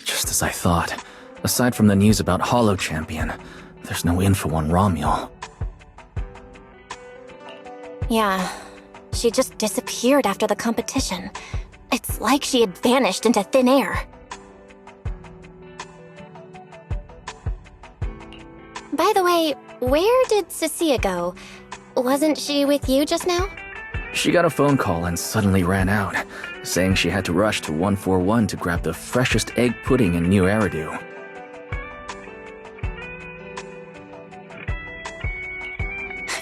Just as I thought. Aside from the news about Hollow Champion, there's no info on Romuald. Yeah, she just disappeared after the competition. It's like she had vanished into thin air. By the way, where did Cecilia go? Wasn't she with you just now? She got a phone call and suddenly ran out, saying she had to rush to 141 to grab the freshest egg pudding in New Eridu.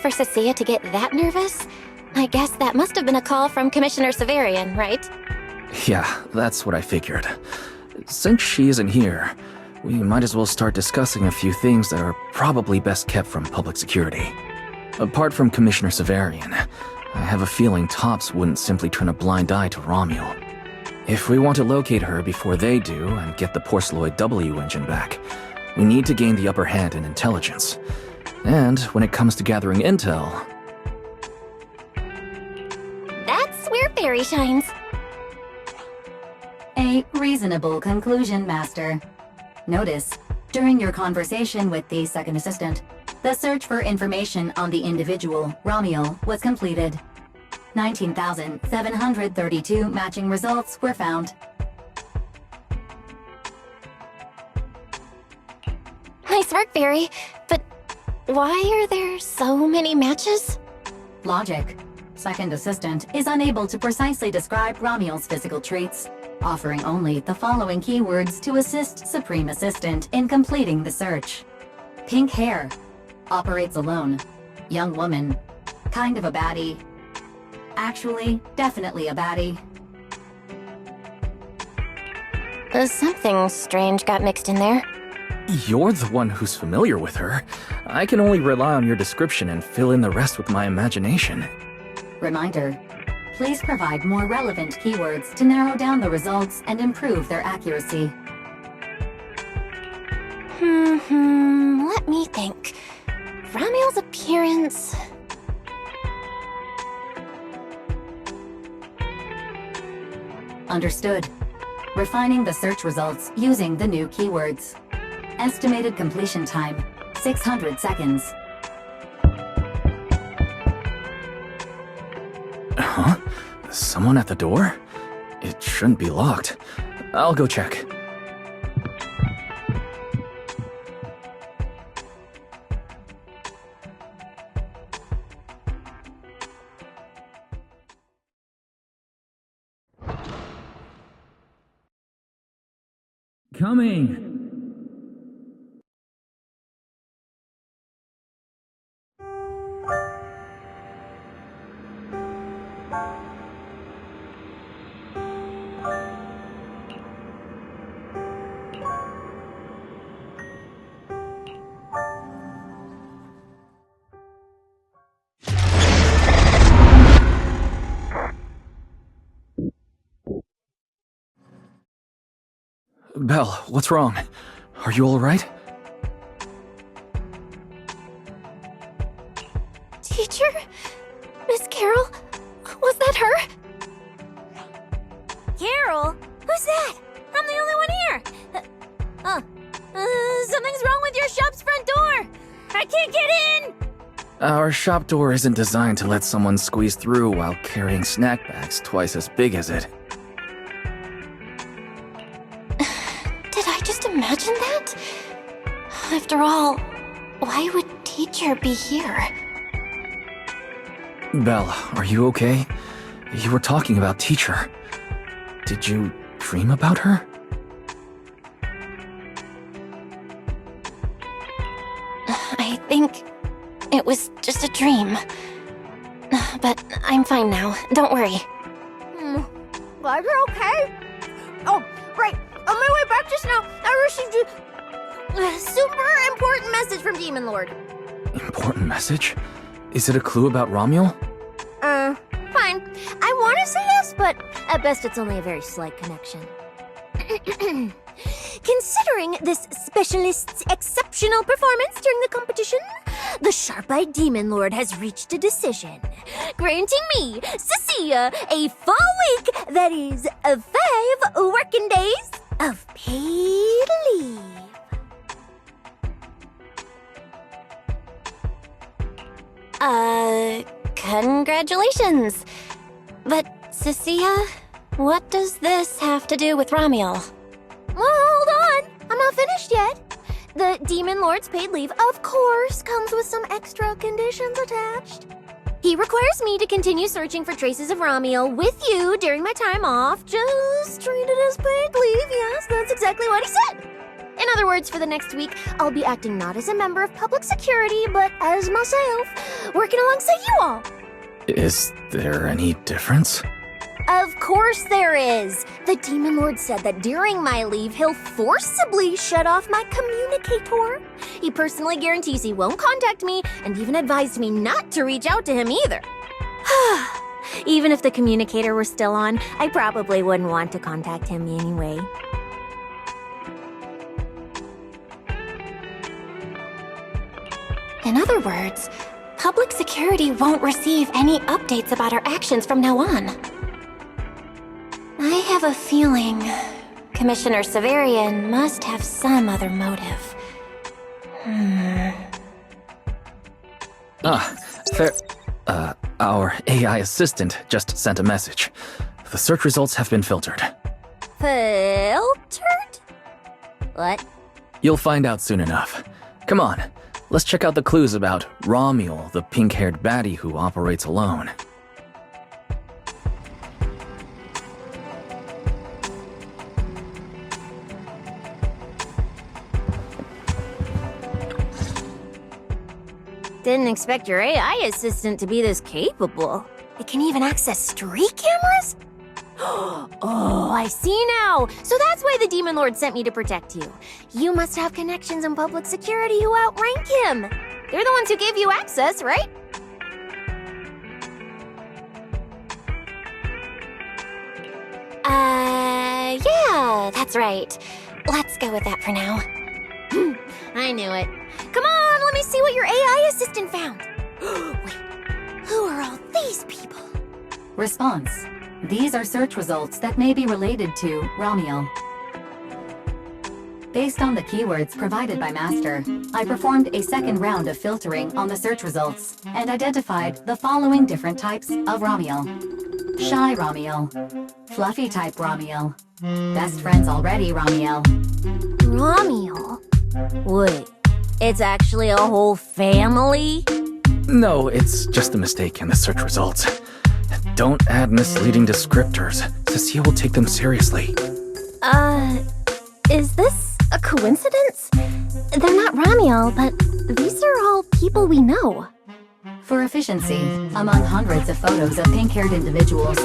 For Cecilia to get that nervous? I guess that must have been a call from Commissioner Severian, right? Yeah, that's what I figured. Since she isn't here, we might as well start discussing a few things that are probably best kept from public security. Apart from Commissioner Severian, I have a feeling Topps wouldn't simply turn a blind eye to Romuald. If we want to locate her before they do and get the Porceloid W engine back, we need to gain the upper hand in intelligence. And when it comes to gathering intel... That's where Fairy shines. A reasonable conclusion, Master. Notice, during your conversation with the second assistant, the search for information on the individual, Romuald, was completed. 19,732 matching results were found. Nice work, Fairy. But why are there so many matches? Logic. Second assistant is unable to precisely describe Romuald's physical traits, offering only the following keywords to assist Supreme Assistant in completing the search. Pink hair. Operates alone. Young woman. Kind of a baddie. Actually, definitely a baddie. Something strange got mixed in there. You're the one who's familiar with her. I can only rely on your description and fill in the rest with my imagination. Reminder. Please provide more relevant keywords to narrow down the results and improve their accuracy. Let me think. Romuald's appearance... Understood. Refining the search results using the new keywords. Estimated completion time, 600 seconds. Huh? Someone at the door? It shouldn't be locked. I'll go check. Coming! Belle, what's wrong? Are you alright? Teacher? Miss Carol? Was that her? Carol? Who's that? I'm the only one here! Something's wrong with your shop's front door! I can't get in! Our shop door isn't designed to let someone squeeze through while carrying snack bags twice as big as it. Did I just imagine that? After all, why would Teacher be here? Belle, are you okay? You were talking about Teacher. Did you dream about her? I think it was just a dream. But I'm fine now, don't worry. Glad you're okay. Oh, right. On my way back just now, I received a super important message from Demon Lord. Important message? Is it a clue about Romuald? Fine. I want to say yes, but at best it's only a very slight connection. Considering this specialist's exceptional performance during the competition, the sharp-eyed Demon Lord has reached a decision, granting me, Cecilia, a full week, that is, 5 working days, of paid leave. Congratulations. But, Cecilia, what does this have to do with Ramiel? Well, hold on. I'm not finished yet. The Demon Lord's paid leave, of course, comes with some extra conditions attached. He requires me to continue searching for traces of Ramiel with you during my time off. Just treat it as paid leave. Yes, that's exactly what he said. In other words, for the next week, I'll be acting not as a member of public security, but as myself, working alongside you all. Is there any difference? Of course there is. The Demon Lord said that during my leave, he'll forcibly shut off my communicator. He personally guarantees he won't contact me, and even advised me not to reach out to him either. Even if the communicator were still on, I probably wouldn't want to contact him anyway. In other words, public security won't receive any updates about our actions from now on. I have a feeling Commissioner Severian must have some other motive. Fair. Our AI assistant just sent a message. The search results have been filtered. Filtered? What? You'll find out soon enough. Come on, let's check out the clues about Ramiel, the pink-haired baddie who operates alone. Didn't expect your AI assistant to be this capable. It can even access street cameras? Oh, I see now. So that's why the Demon Lord sent me to protect you. You must have connections in public security who outrank him. They're the ones who gave you access, right? Yeah, that's right. Let's go with that for now. I knew it. Come on, let me see what your AI assistant found. Wait, who are all these people? Response. These are search results that may be related to Ramiel. Based on the keywords provided by Master, I performed a second round of filtering on the search results and identified the following different types of Ramiel. Shy Ramiel, Fluffy type Ramiel, Best Friends Already Ramiel. Ramiel? Wait, it's actually a whole family? No, it's just a mistake in the search results. Don't add misleading descriptors. Cecilia will take them seriously. Is this a coincidence? They're not Ramiel, but these are all people we know. For efficiency, among hundreds of photos of pink-haired individuals,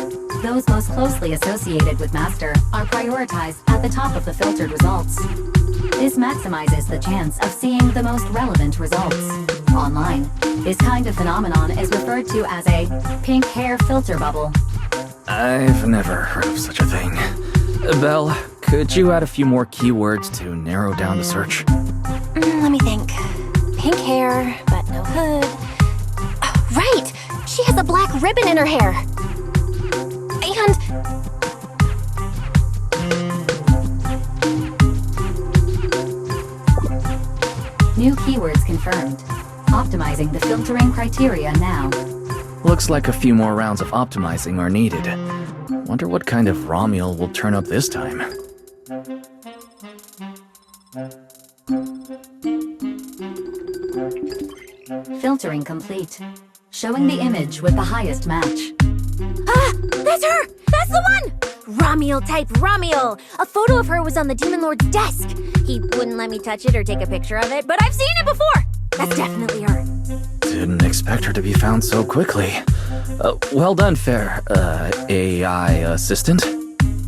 those most closely associated with Master are prioritized at the top of the filtered results. This maximizes the chance of seeing the most relevant results. Online, this kind of phenomenon is referred to as a pink hair filter bubble. I've never heard of such a thing. Belle, could you add a few more keywords to narrow down the search? Let me think. Pink hair, but no hood. Oh, right! She has a black ribbon in her hair. And... New keywords confirmed. Optimizing the filtering criteria now. Looks like a few more rounds of optimizing are needed. Wonder what kind of Ramiel will turn up this time. Filtering complete. Showing the image with the highest match. Ah! That's her! That's the one! Ramiel type Ramiel! A photo of her was on the Demon Lord's desk. He wouldn't let me touch it or take a picture of it, but I've seen it before! That's definitely her. Didn't expect her to be found so quickly. Well done, fair, AI assistant.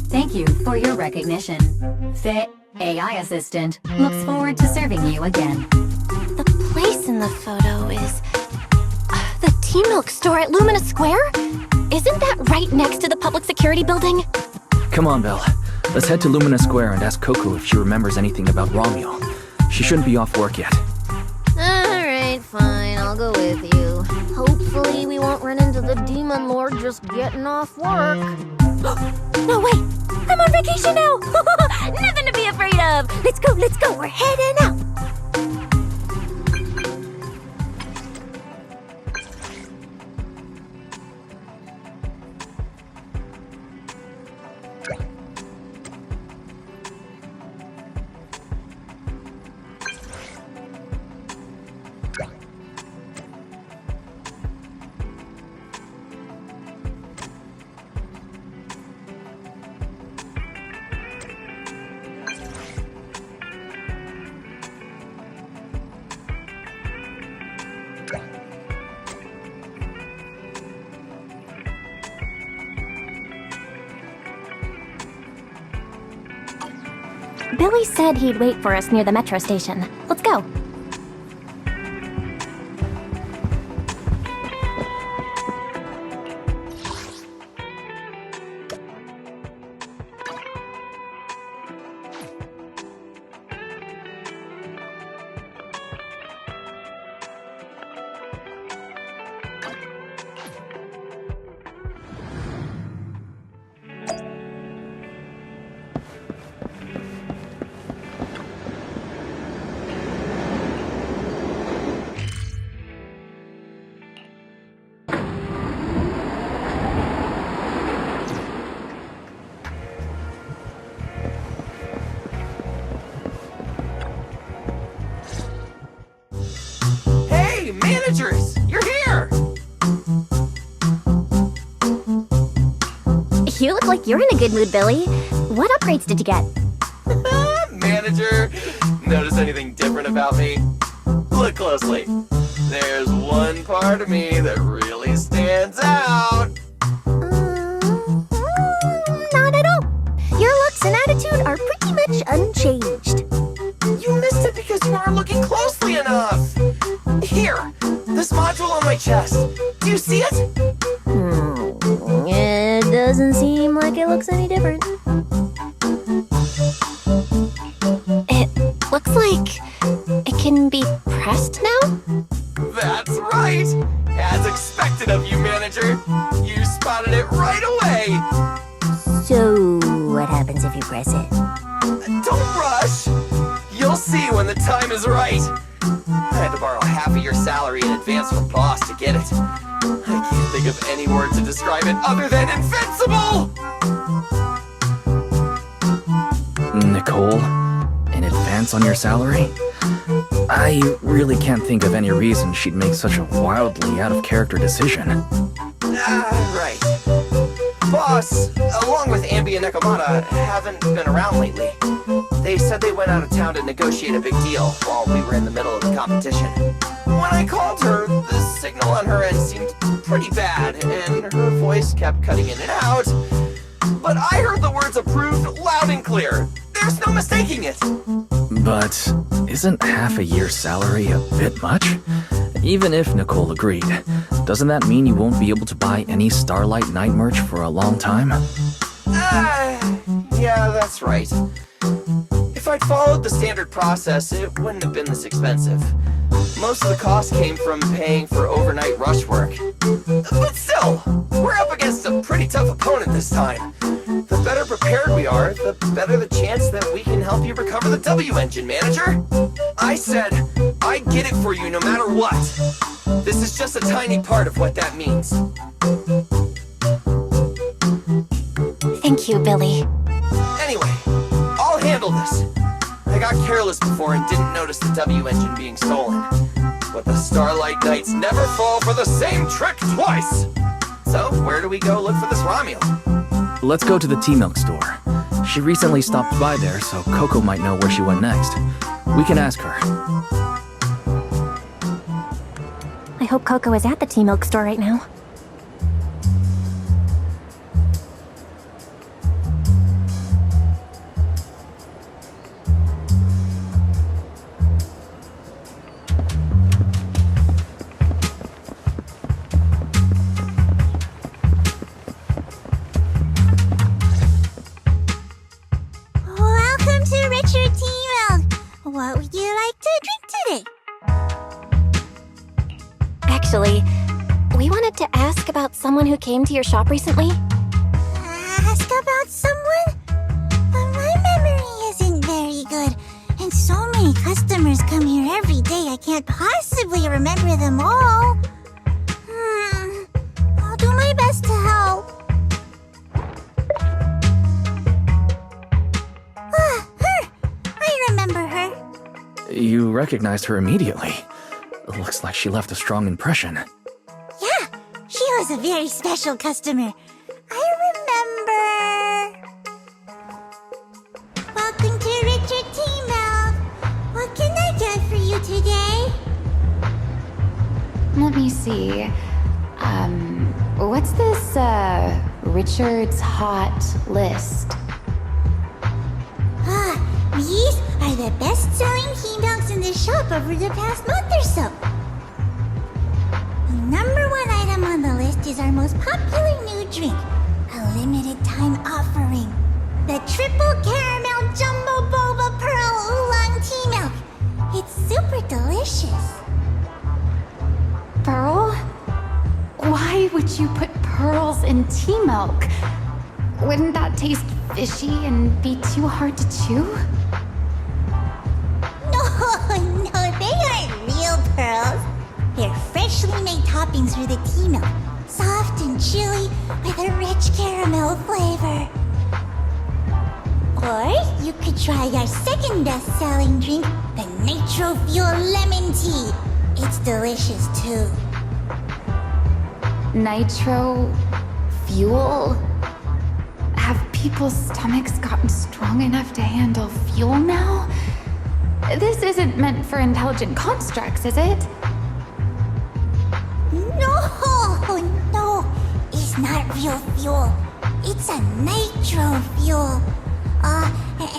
Thank you for your recognition. Fit AI Assistant looks forward to serving you again. The place in the photo is... the Tea Milk store at Lumina Square? Isn't that right next to the public security building? Come on, Belle. Let's head to Lumina Square and ask Coco if she remembers anything about Ramiel. She shouldn't be off work yet. Alright, fine, I'll go with you. Hopefully we won't run into the Demon Lord just getting off work. No, wait! I'm on vacation now! Nothing let's go, we're heading out. Billy said he'd wait for us near the metro station. Let's go. Managers, you're here! You look like you're in a good mood, Billy. What upgrades did you get? Manager, notice anything different about me? Look closely. There's one part of me that really stands out. Not at all. Your looks and attitude are pretty much unchanged. You missed it because you weren't looking closely enough. Here, this module on my chest. Do you see it? It doesn't seem like it looks any different. It looks like it can be pressed now? That's right. As expected of you, manager. You spotted it right away. So, what happens if you press it? Don't rush. You'll see when the time is right. I had to borrow half of your salary in advance from boss to get it. I can't think of any word to describe it other than invincible! Nicole, in advance on your salary? I really can't think of any reason she'd make such a wildly out-of-character decision. Right. Boss, along with Ambi and Nekomata, haven't been around lately. They said they went out of town to negotiate a big deal while we were in the middle of the competition. When I called her, the signal on her end seemed pretty bad, and her voice kept cutting in and out. But I heard the words approved loud and clear. There's no mistaking it. But isn't half a year's salary a bit much? Even if Nicole agreed, doesn't that mean you won't be able to buy any Starlight Night merch for a long time? Yeah, that's right. If I'd followed the standard process, it wouldn't have been this expensive. Most of the cost came from paying for overnight rush work. But still, we're up against a pretty tough opponent this time. The better prepared we are, the better the chance that we can help you recover the W engine, manager. I said I'd get it for you no matter what. This is just a tiny part of what that means. Thank you, Billy. Anyway, I'll handle this. I got careless before and didn't notice the W engine being stolen. But the Starlight Knights never fall for the same trick twice! So, where do we go look for this Romulo? Let's go to the tea milk store. She recently stopped by there, so Coco might know where she went next. We can ask her. I hope Coco is at the tea milk store right now. Welcome to Richard Tea Milk. What would you like to drink today? Actually, we wanted to ask about someone who came to your shop recently. Ask about someone? My memory isn't very good, and them all. I'll do my best to help. Her! I remember her. You recognized her immediately. Looks like she left a strong impression. Yeah, she was a very special customer. I remember. Welcome to Richard T. Milk. What can I get for you today? Let me see. What's this, Richard's Hot List? These are the best-selling tea milks in the shop over the past month or so. The number one item on the list is our most popular new drink, a limited-time offering. The Triple Caramel Jumbo Boba Pearl Oolong Tea Milk. It's super delicious. Pearl? Why would you put pearls in tea milk? Wouldn't that taste fishy and be too hard to chew? No, they aren't real pearls. They're freshly made toppings for the tea milk, soft and chewy with a rich caramel flavor. Or you could try our second best-selling drink, the Nitro Fuel Lemon Tea. It's delicious too. Nitro fuel? Have people's stomachs gotten strong enough to handle fuel now? This isn't meant for intelligent constructs, is it? No, it's not real fuel. It's a nitro fuel.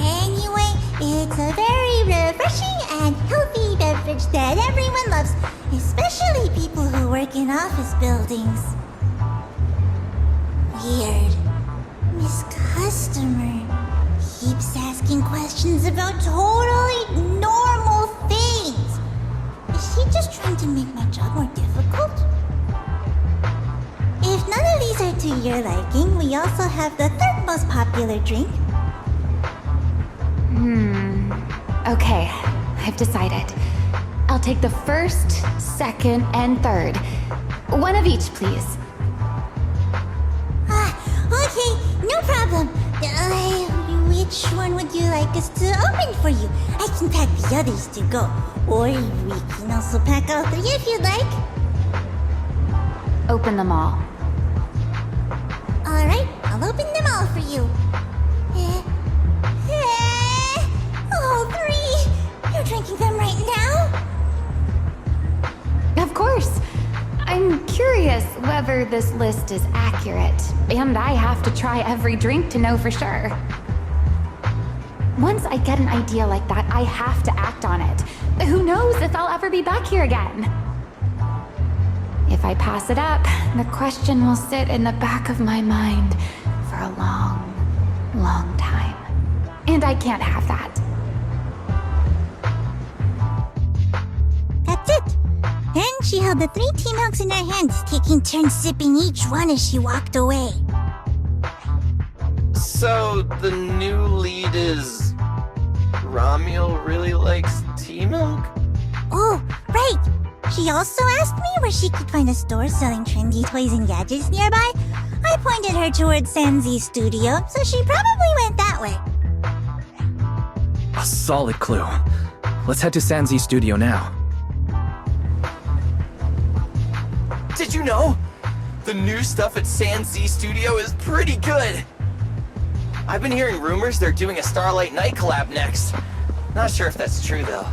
Anyway, it's a very refreshing and healthy beverage that everyone loves, especially people who work in office buildings. Weird. This customer keeps asking questions about totally normal things. Is he just trying to make my job more difficult? If none of these are to your liking, we also have the third most popular drink. Okay, I've decided. I'll take the first, second, and third. One of each, please. Okay, no problem. Which one would you like us to open for you? I can pack the others to go. Or we can also pack all three if you'd like. Open them all. Alright, I'll open them all for you. All three? You're drinking them right now? Of course. I'm curious whether this list is accurate, and I have to try every drink to know for sure. Once I get an idea like that, I have to act on it. Who knows if I'll ever be back here again? If I pass it up, the question will sit in the back of my mind for a long, long time. And I can't have that. That's it. Then she held the 3 tea milks in her hands, taking turns sipping each one as she walked away. So, the new lead is... Ramiel really likes tea milk? Oh, right. She also asked me where she could find a store selling trendy toys and gadgets nearby. I pointed her towards Sanzi's studio, so she probably went that way. A solid clue. Let's head to Sanzi's studio now. Did you know? The new stuff at Sanzi Studio is pretty good. I've been hearing rumors they're doing a Starlight Night collab next. Not sure if that's true though.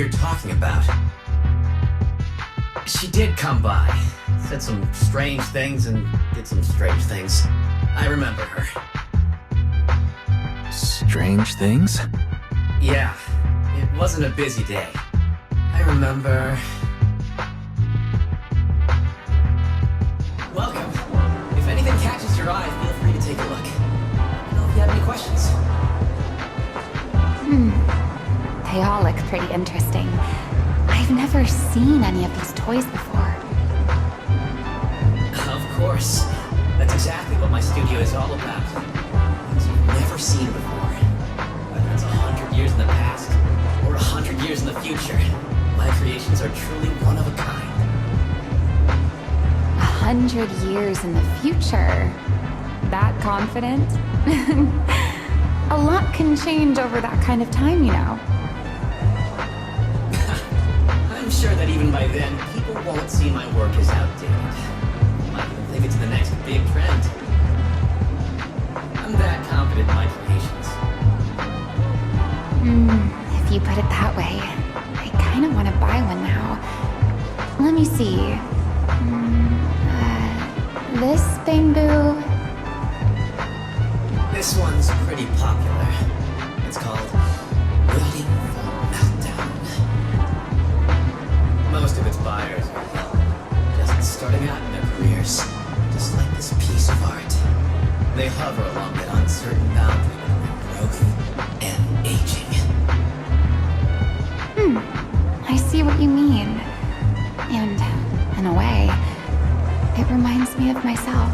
you're talking about. She did come by, said some strange things and did some strange things. I remember her. Strange things? Yeah, it wasn't a busy day. I remember... Welcome. If anything catches your eye, feel free to take a look. Let me know if you have any questions. They all look pretty interesting. I've never seen any of these toys before. Of course. That's exactly what my studio is all about. Things you've never seen before. Whether it's 100 years in the past or 100 years in the future, my creations are truly one of a kind. 100 years in the future? That confident? A lot can change over that kind of time, you know. I'm sure that even by then, people won't see my work as outdated. Might even think it's the next big trend. I'm that confident in my creations. If you put it that way, I kind of want to buy one now. Let me see. This bamboo. This one's pretty popular. It's called Waiting for Meltdown. Most of its buyers are just starting out in their careers, just like this piece of art. They hover along that uncertain boundary between growth and aging. I see what you mean. And, in a way, it reminds me of myself.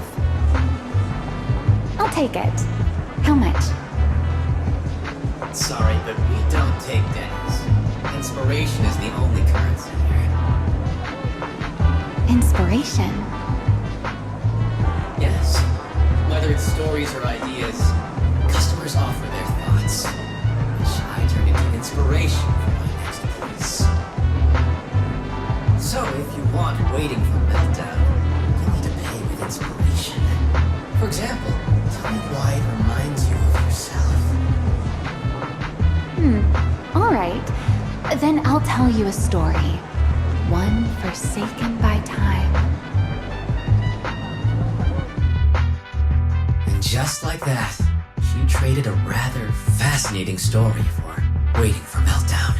I'll take it. How much? Sorry, but we don't take pennies. Inspiration is the only currency here. Inspiration? Yes. Whether it's stories or ideas, customers offer their thoughts, which I turn into inspiration for my next piece. So if you want Waiting for Meltdown, you need to pay with inspiration. For example, tell me why it reminds you of yourself. All right. Then I'll tell you a story. One forsaken by time. And just like that, she traded a rather fascinating story for Waiting for Meltdown.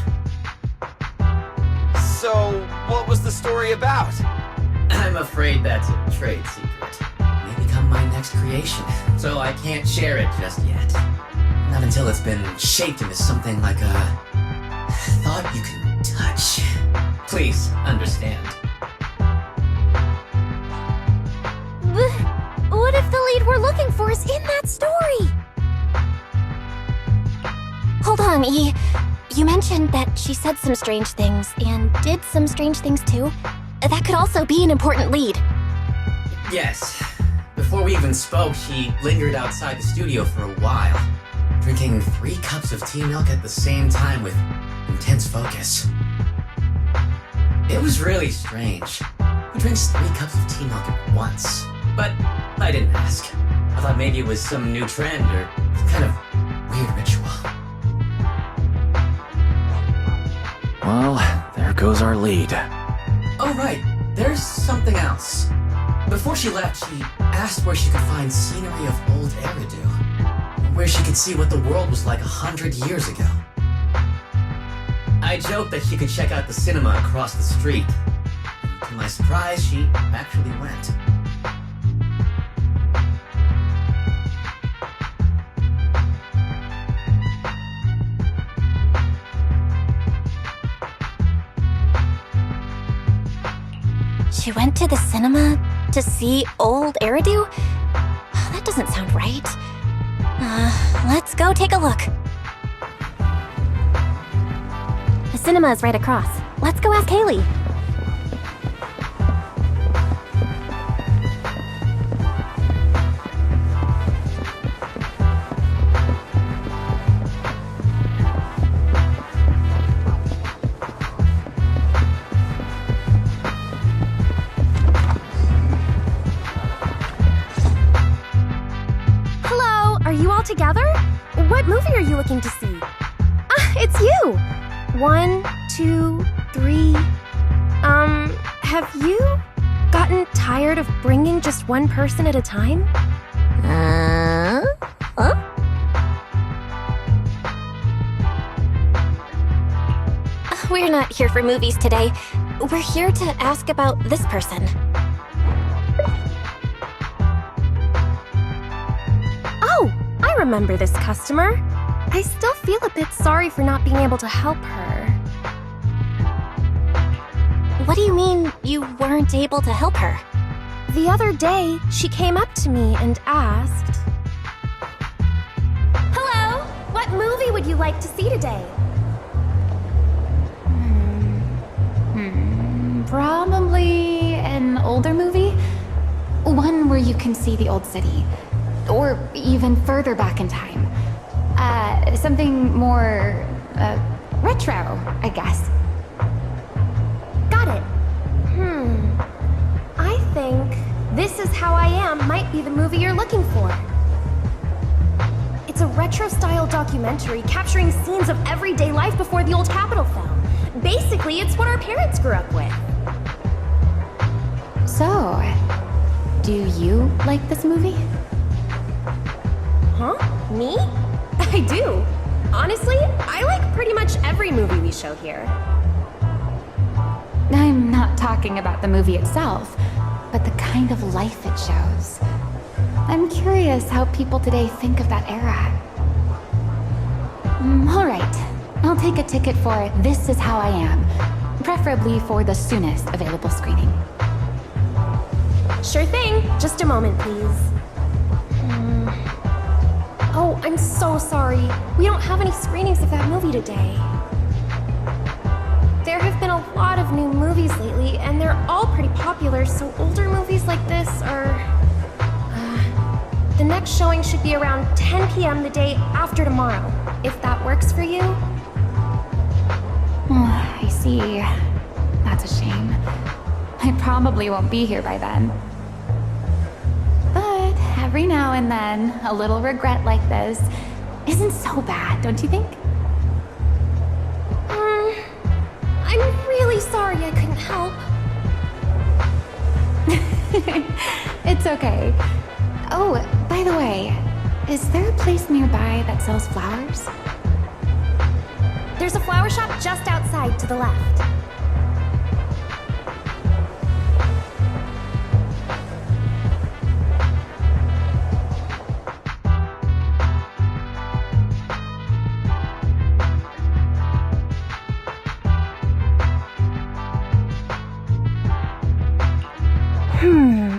So, what was the story about? I'm afraid that's a trade secret. It may become my next creation, so I can't share it just yet. Not until it's been shaped into something like a thought you can touch. Please understand. What if the lead we're looking for is in that story? Hold on, E. You mentioned that she said some strange things and did some strange things too. That could also be an important lead. Yes. Before we even spoke, she lingered outside the studio for a while, drinking 3 cups of tea milk at the same time with intense focus. It was really strange. Who drinks 3 cups of tea milk at once? But I didn't ask. I thought maybe it was some new trend or some kind of weird ritual. Well, there goes our lead. Oh right, there's something else. Before she left, she asked where she could find scenery of old Eridu, where she could see what the world was like 100 years ago. I joked that she could check out the cinema across the street. And to my surprise, she actually went. She went to the cinema to see old Eridu? That doesn't sound right. Let's go take a look. The cinema is right across. Let's go ask Haley. Together? What movie are you looking to see? It's you! 1, 2, 3. Have you gotten tired of bringing just one person at a time? Huh? We're not here for movies today. We're here to ask about this person. Oh, I remember this customer. I still feel a bit sorry for not being able to help her. What do you mean you weren't able to help her? The other day, she came up to me and asked, "Hello, what movie would you like to see today?" Probably an older movie. One where you can see the old city. Or even further back in time. Something more, retro, I guess. Got it. I think This Is How I Am might be the movie you're looking for. It's a retro-style documentary capturing scenes of everyday life before the old Capitol fell. Basically, it's what our parents grew up with. So, do you like this movie? Huh? Me? I do. Honestly, I like pretty much every movie we show here. I'm not talking about the movie itself, but the kind of life it shows. I'm curious how people today think of that era. All right, I'll take a ticket for This Is How I Am, preferably for the soonest available screening. Sure thing. Just a moment, please. Oh, I'm so sorry. We don't have any screenings of that movie today. There have been a lot of new movies lately, and they're all pretty popular, so older movies like this are... the next showing should be around 10 p.m. the day after tomorrow, if that works for you. I see. That's a shame. I probably won't be here by then. But every now and then, a little regret like this isn't so bad, don't you think? I'm really sorry I couldn't help. It's okay. Oh, by the way, is there a place nearby that sells flowers? There's a flower shop just outside to the left.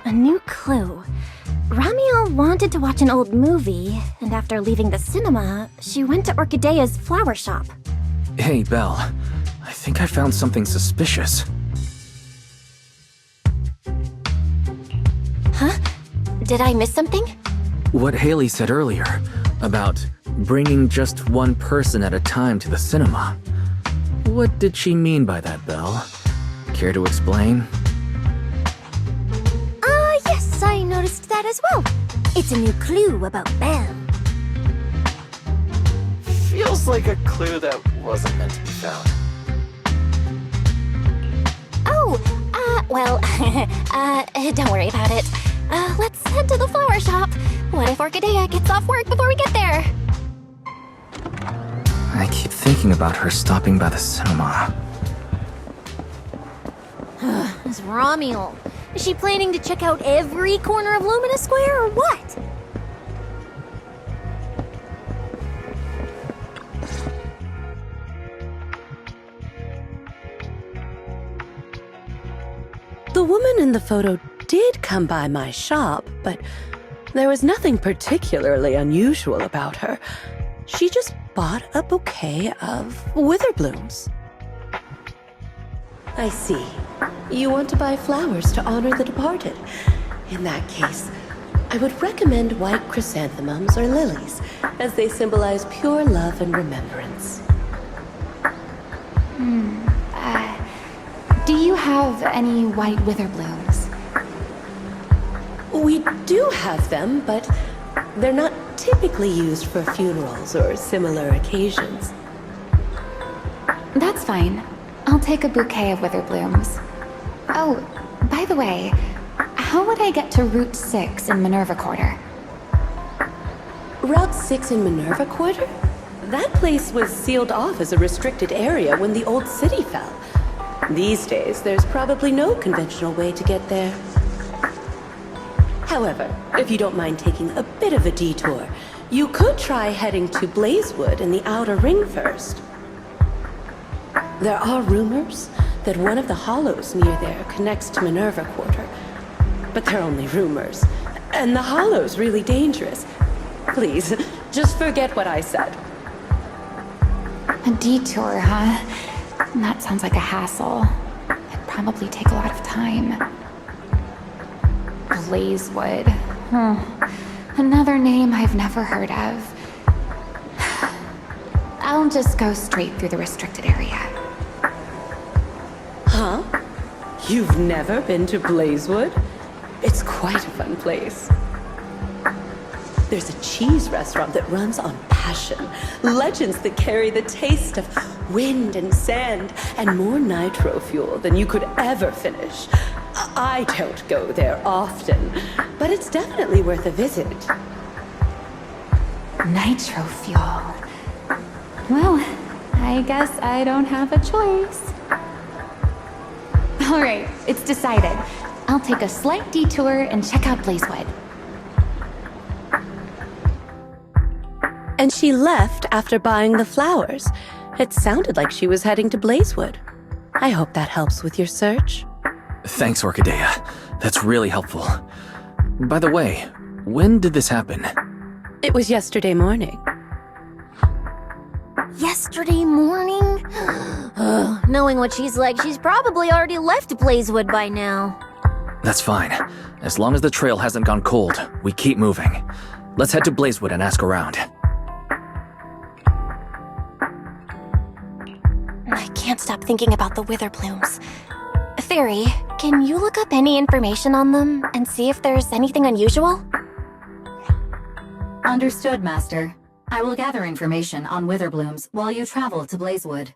A new clue. Ramiel wanted to watch an old movie, and after leaving the cinema, she went to Orchidea's flower shop. Hey, Belle. I think I found something suspicious. Huh? Did I miss something? What Haley said earlier about bringing just one person at a time to the cinema. What did she mean by that, Belle? Care to explain? Yes, I noticed that as well. It's a new clue about Belle. Feels like a clue that wasn't meant to be found. Oh, well, don't worry about it. Let's head to the flower shop. What if Orchidea gets off work before we get there? I keep thinking about her stopping by the cinema. This Ramiel. Is she planning to check out every corner of Lumina Square or what? The woman in the photo did come by my shop, but there was nothing particularly unusual about her. She just bought a bouquet of wither blooms. I see. You want to buy flowers to honor the departed. In that case, I would recommend white chrysanthemums or lilies, as they symbolize pure love and remembrance. Do you have any white wither blooms? We do have them, but they're not typically used for funerals or similar occasions. That's fine. I'll take a bouquet of wither blooms. Oh, by the way, how would I get to Route 6 in Minerva Quarter? Route 6 in Minerva Quarter? That place was sealed off as a restricted area when the old city fell. These days, there's probably no conventional way to get there. However, if you don't mind taking a bit of a detour, you could try heading to Blazewood in the Outer Ring first. There are rumors that one of the hollows near there connects to Minerva Quarter. But they're only rumors, and the hollow's really dangerous. Please, just forget what I said. A detour, huh? That sounds like a hassle. It'd probably take a lot of time. Blazewood. Another name I've never heard of. I'll just go straight through the restricted area. Huh? You've never been to Blazewood? It's quite a fun place. There's a cheese restaurant that runs on passion. Legends that carry the taste of wind and sand and more nitro fuel than you could ever finish. I don't go there often, but it's definitely worth a visit. Nitro fuel. Well, I guess I don't have a choice. All right, it's decided. I'll take a slight detour and check out Blazewood. And she left after buying the flowers. It sounded like she was heading to Blazewood. I hope that helps with your search. Thanks, Orchidea. That's really helpful. By the way, when did this happen? It was yesterday morning. Yesterday morning? Knowing what she's like, she's probably already left Blazewood by now. That's fine. As long as the trail hasn't gone cold, we keep moving. Let's head to Blazewood and ask around. I can't stop thinking about the wither blooms. Fairy, can you look up any information on them and see if there's anything unusual? Understood, Master. I will gather information on wither blooms while you travel to Blazewood.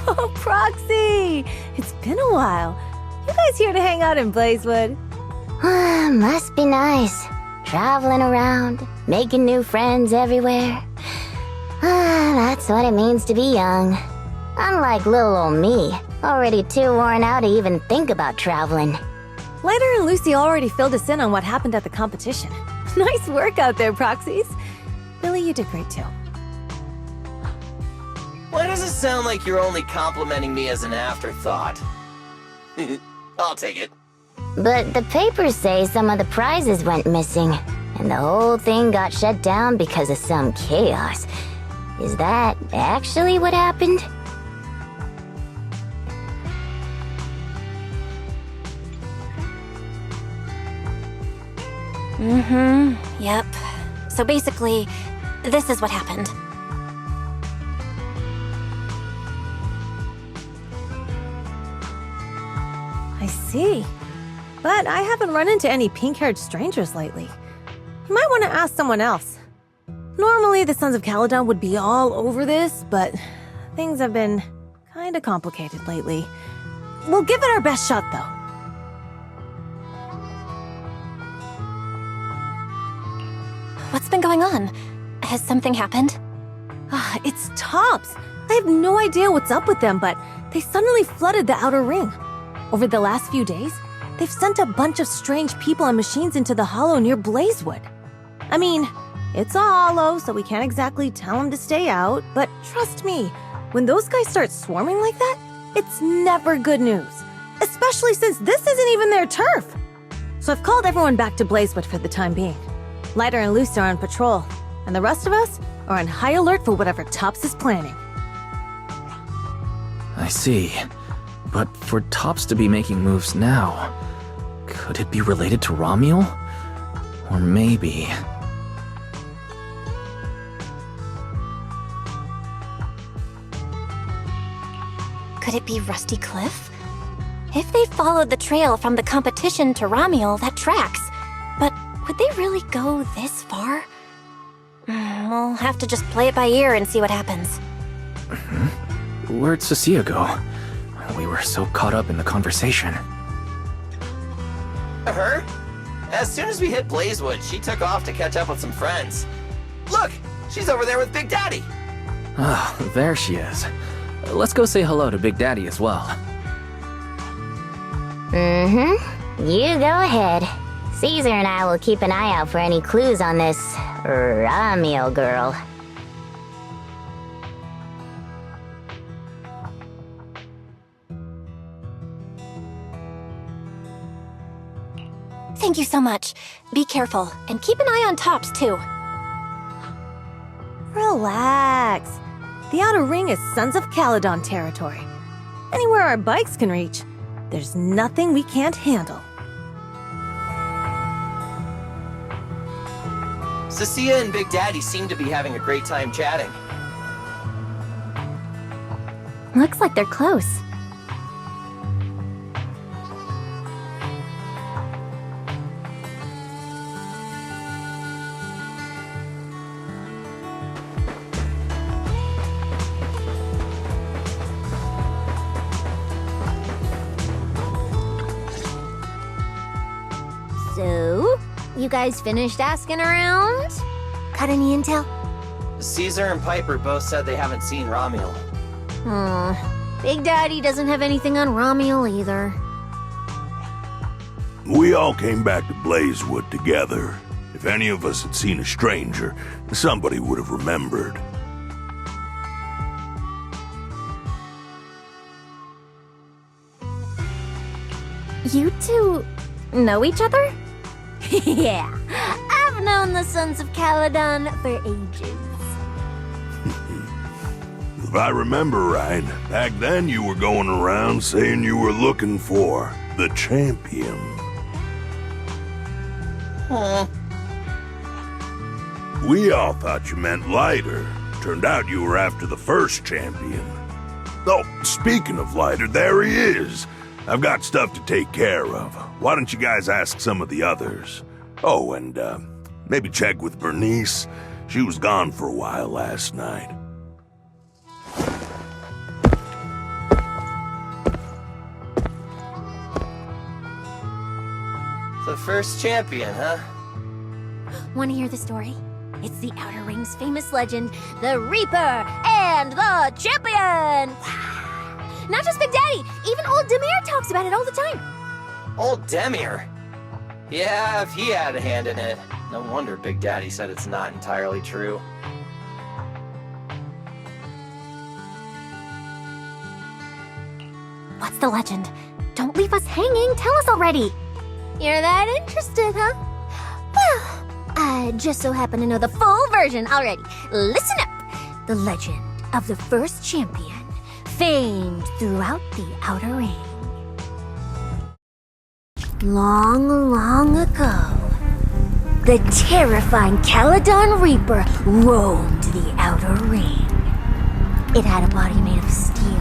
Oh, Proxy! It's been a while. You guys here to hang out in Blazewood? Must be nice. Traveling around, making new friends everywhere. That's what it means to be young. Unlike little old me, already too worn out to even think about traveling. Leonard and Lucy already filled us in on what happened at the competition. Nice work out there, Proxies. Billy, you did great too. Why does it sound like you're only complimenting me as an afterthought? I'll take it. But the papers say some of the prizes went missing, and the whole thing got shut down because of some chaos. Is that actually what happened? Yep. So basically, this is what happened. I see. But I haven't run into any pink-haired strangers lately. You might want to ask someone else. Normally, the Sons of Caledon would be all over this, but things have been kinda complicated lately. We'll give it our best shot, though. What's been going on? Has something happened? It's Tops. I have no idea what's up with them, but they suddenly flooded the Outer Ring. Over the last few days, they've sent a bunch of strange people and machines into the hollow near Blazewood. I mean, it's a hollow, so we can't exactly tell them to stay out, but trust me, when those guys start swarming like that, It's never good news, especially since this isn't even their turf. So I've called everyone back to Blazewood for the time being. Lighter and Loose are on patrol, and the rest of us are on high alert for whatever Tops is planning. I see. But for Tops to be making moves now, could it be related to Romuel? Or maybe... Could it be Rusty Cliff? If they followed the trail from the competition to Romuel, that tracks. But would they really go this far? We'll have to just play it by ear and see what happens. Where'd Cecilia go? We were so caught up in the conversation. Her? As soon as we hit Blazewood, she took off to catch up with some friends. Look! She's over there with Big Daddy! Ah, there she is. Let's go say hello to Big Daddy as well. You go ahead. Caesar and I will keep an eye out for any clues on this Romuel girl. Thank you so much. Be careful, and keep an eye on Tops, too. Relax. The Outer Ring is Sons of Caledon territory. Anywhere our bikes can reach, there's nothing we can't handle. Cecilia and Big Daddy seem to be having a great time chatting. Looks like they're close. So, you guys finished asking around? Got any intel? Caesar and Piper both said they haven't seen Romuel. Big Daddy doesn't have anything on Romuel either. We all came back to Blazewood together. If any of us had seen a stranger, somebody would have remembered. You two know each other? Yeah, I've known the Sons of Caledon for ages. If I remember right, back then you were going around saying you were looking for the champion. We all thought you meant Lighter. Turned out you were after the first champion. Oh, speaking of Lighter, there he is. I've got stuff to take care of. Why don't you guys ask some of the others? Oh, and maybe check with Bernice. She was gone for a while last night. The first champion, huh? Want to hear the story? It's the Outer Ring's famous legend, the Reaper and the Champion! Not just Big Daddy, even old Demir talks about it all the time. Old Demir? Yeah, if he had a hand in it. No wonder Big Daddy said it's not entirely true. What's the legend? Don't leave us hanging. Tell us already. You're that interested, huh? Well, I just so happen to know the full version already. Listen up! The legend of the first champion, famed throughout the Outer Ring. Long, long ago, the terrifying Caledon Reaper roamed the Outer Ring. It had a body made of steel,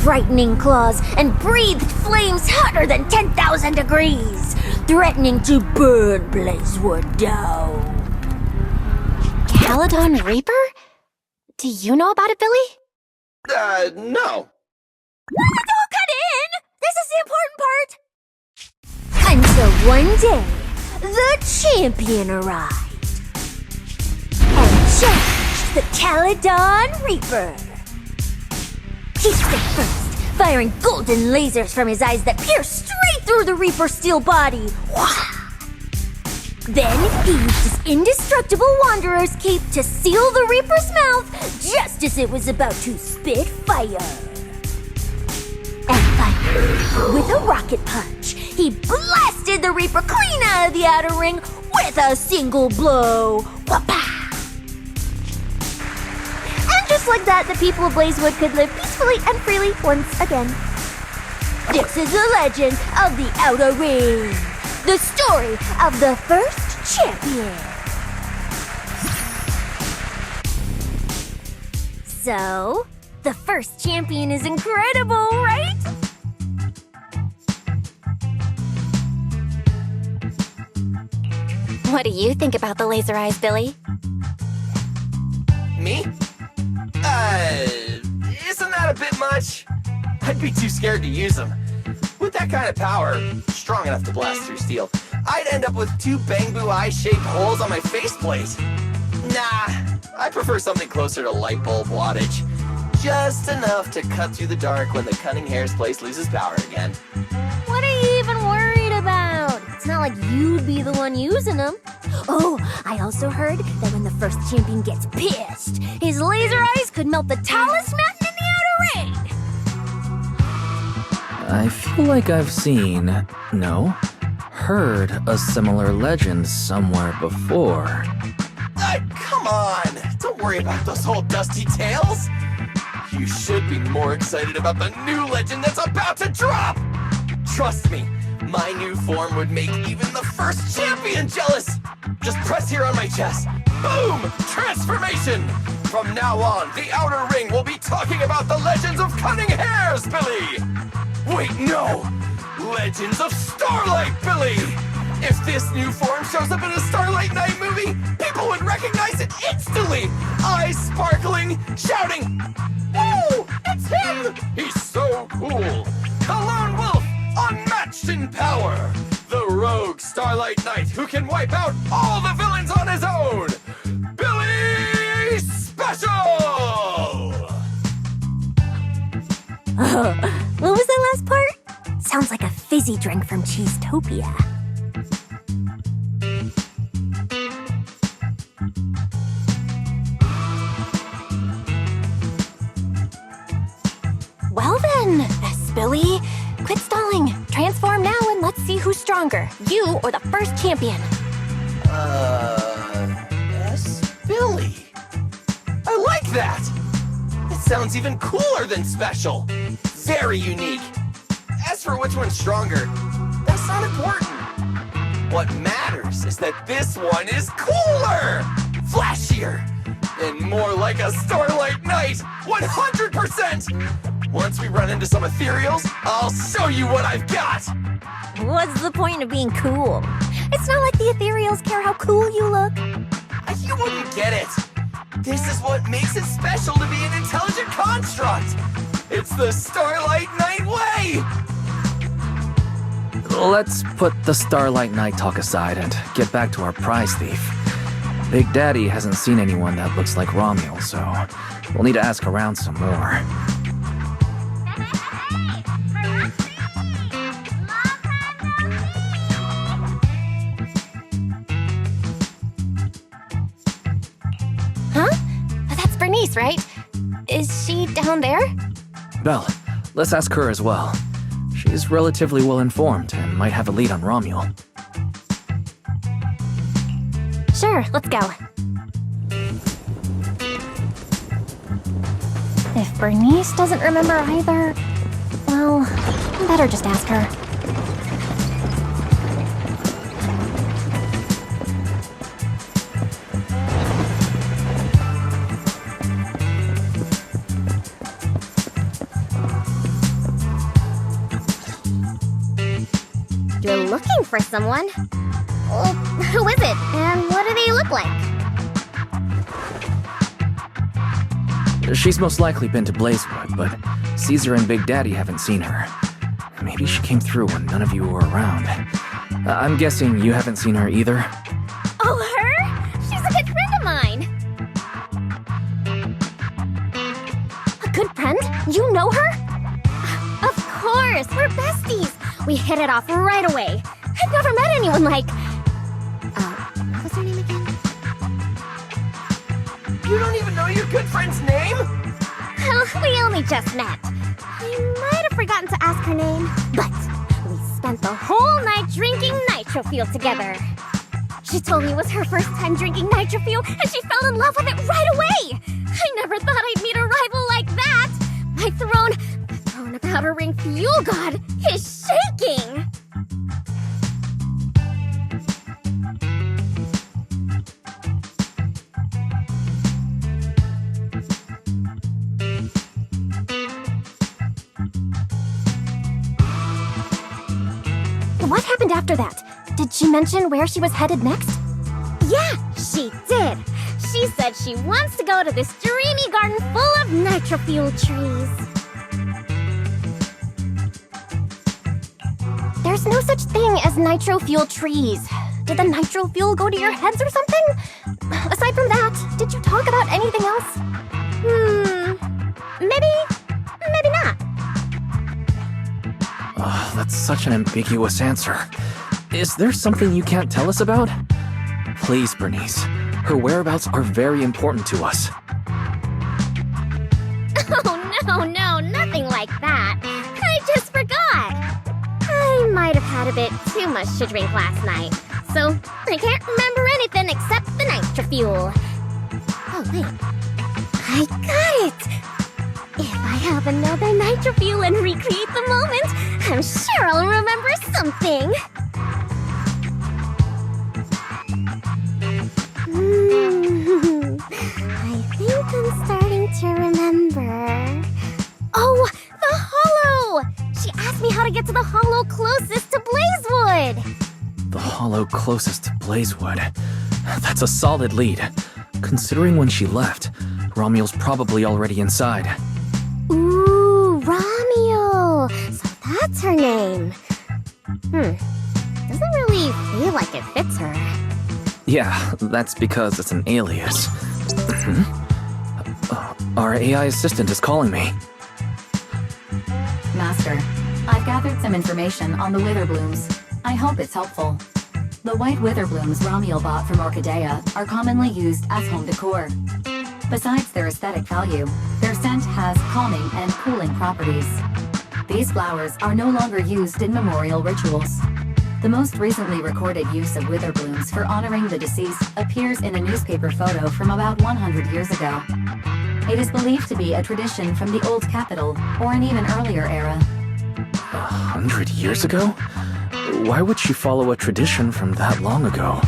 frightening claws, and breathed flames hotter than 10,000 degrees, threatening to burn Blazewood down. Caledon Reaper? Do you know about it, Billy? No. Don't cut in! This is the important part! Until one day, the champion arrived and challenged the Caledon Reaper. He struck first, firing golden lasers from his eyes that pierced straight through the Reaper's steel body. Then he used his indestructible Wanderer's cape to seal the Reaper's mouth just as it was about to spit fire. With a rocket punch, he blasted the Reaper clean out of the outer ring with a single blow. Whapa! And just like that, the people of Blazewood could live peacefully and freely once again. This is the legend of the Outer Ring. The story of the first champion. So, the first champion is incredible, right? What do you think about the laser eyes, Billy? Me? Isn't that a bit much? I'd be too scared to use them. With that kind of power, strong enough to blast through steel, I'd end up with 2 bamboo eye-shaped holes on my faceplate. Nah, I prefer something closer to light bulb wattage. Just enough to cut through the dark when the cunning hair's place loses power again. What are you even worried about? It's not like you'd be the one using them. Oh, I also heard that when the first champion gets pissed, his laser eyes could melt the tallest mountain in the Outer Ring. I feel like I've seen, heard a similar legend somewhere before. Come on! Don't worry about those old dusty tales! You should be more excited about the new legend that's about to drop! Trust me, my new form would make even the first champion jealous! Just press here on my chest. Boom! Transformation! From now on, the Outer Ring will be talking about the legends of cunning hairs, Billy! Wait, no! Legends of Starlight Billy! If this new form shows up in a Starlight Night movie, people would recognize it instantly! Eyes sparkling, shouting, "Woo! It's him! He's so cool! Cologne Wolf, unmatched in power! The rogue Starlight Knight who can wipe out all the villains on his own! Billy Special!" What was that last part? Sounds like a fizzy drink from Cheesetopia. Well then, Billy, quit stalling. Transform now and let's see who's stronger, you or the first champion. Billy. I like that! It sounds even cooler than special. Very unique. As for which one's stronger, that's not important. What matters is that this one is cooler, flashier, and more like a Starlight Knight, 100%! Once we run into some ethereals, I'll show you what I've got! What's the point of being cool? It's not like the ethereals care how cool you look. You wouldn't get it. This is what makes it special to be an intelligent construct. It's the Starlight Knight way! Let's put the Starlight Knight talk aside and get back to our prize thief. Big Daddy hasn't seen anyone that looks like Romuald, so we'll need to ask around some more. Huh? That's Bernice, right? Is she down there? Belle, let's ask her as well. She's relatively well-informed and might have a lead on Romuald. Sure, let's go. If Bernice doesn't remember either, well, better just ask her. You're looking for someone? Well, who is it, and what do they look like? She's most likely been to Blazewood, but Caesar and Big Daddy haven't seen her. Maybe she came through when none of you were around. I'm guessing you haven't seen her either? Oh, her? She's a good friend of mine. A good friend? You know her? Of course, we're besties. We hit it off right away. I've never met anyone like... what was her name again? You don't even know your good friend's name? Well, we only just met. I might have forgotten to ask her name, but spent the whole night drinking nitro fuel together. She told me it was her first time drinking nitro fuel, and she fell in love with it right away. I never thought I'd meet a rival like that. The throne of Outer Ring Fuel God is shaking. What happened after that? Did she mention where she was headed next? Yeah, she did. She said she wants to go to this dreamy garden full of nitro fuel trees. There's no such thing as nitro fuel trees. Did the nitro fuel go to your heads or something? Aside from that, did you talk about anything else? Maybe not. That's such an ambiguous answer. Is there something you can't tell us about? Please, Bernice. Her whereabouts are very important to us. Oh, no, nothing like that. I just forgot. I might have had a bit too much to drink last night, so I can't remember anything except the nitro fuel. Oh, wait. I got it! If I have another nitro fuel and recreate the moment, I'm sure I'll remember something. I think I'm starting to remember. Oh, the hollow! She asked me how to get to the hollow closest to Blazewood. The hollow closest to Blazewood. That's a solid lead. Considering when she left, Romual's probably already inside. Ooh, Romual! So that's her name. Doesn't really feel like it fits her. Yeah, that's because it's an alias. Our AI assistant is calling me. Master, I've gathered some information on the Witherblooms. I hope it's helpful. The white Witherblooms Romual bought from Orchidea are commonly used as home decor. Besides their aesthetic value, their scent has calming and cooling properties. These flowers are no longer used in memorial rituals. The most recently recorded use of Witherblooms for honoring the deceased appears in a newspaper photo from about 100 years ago. It is believed to be a tradition from the Old Capital or an even earlier era. 100 years ago? Why would she follow a tradition from that long ago?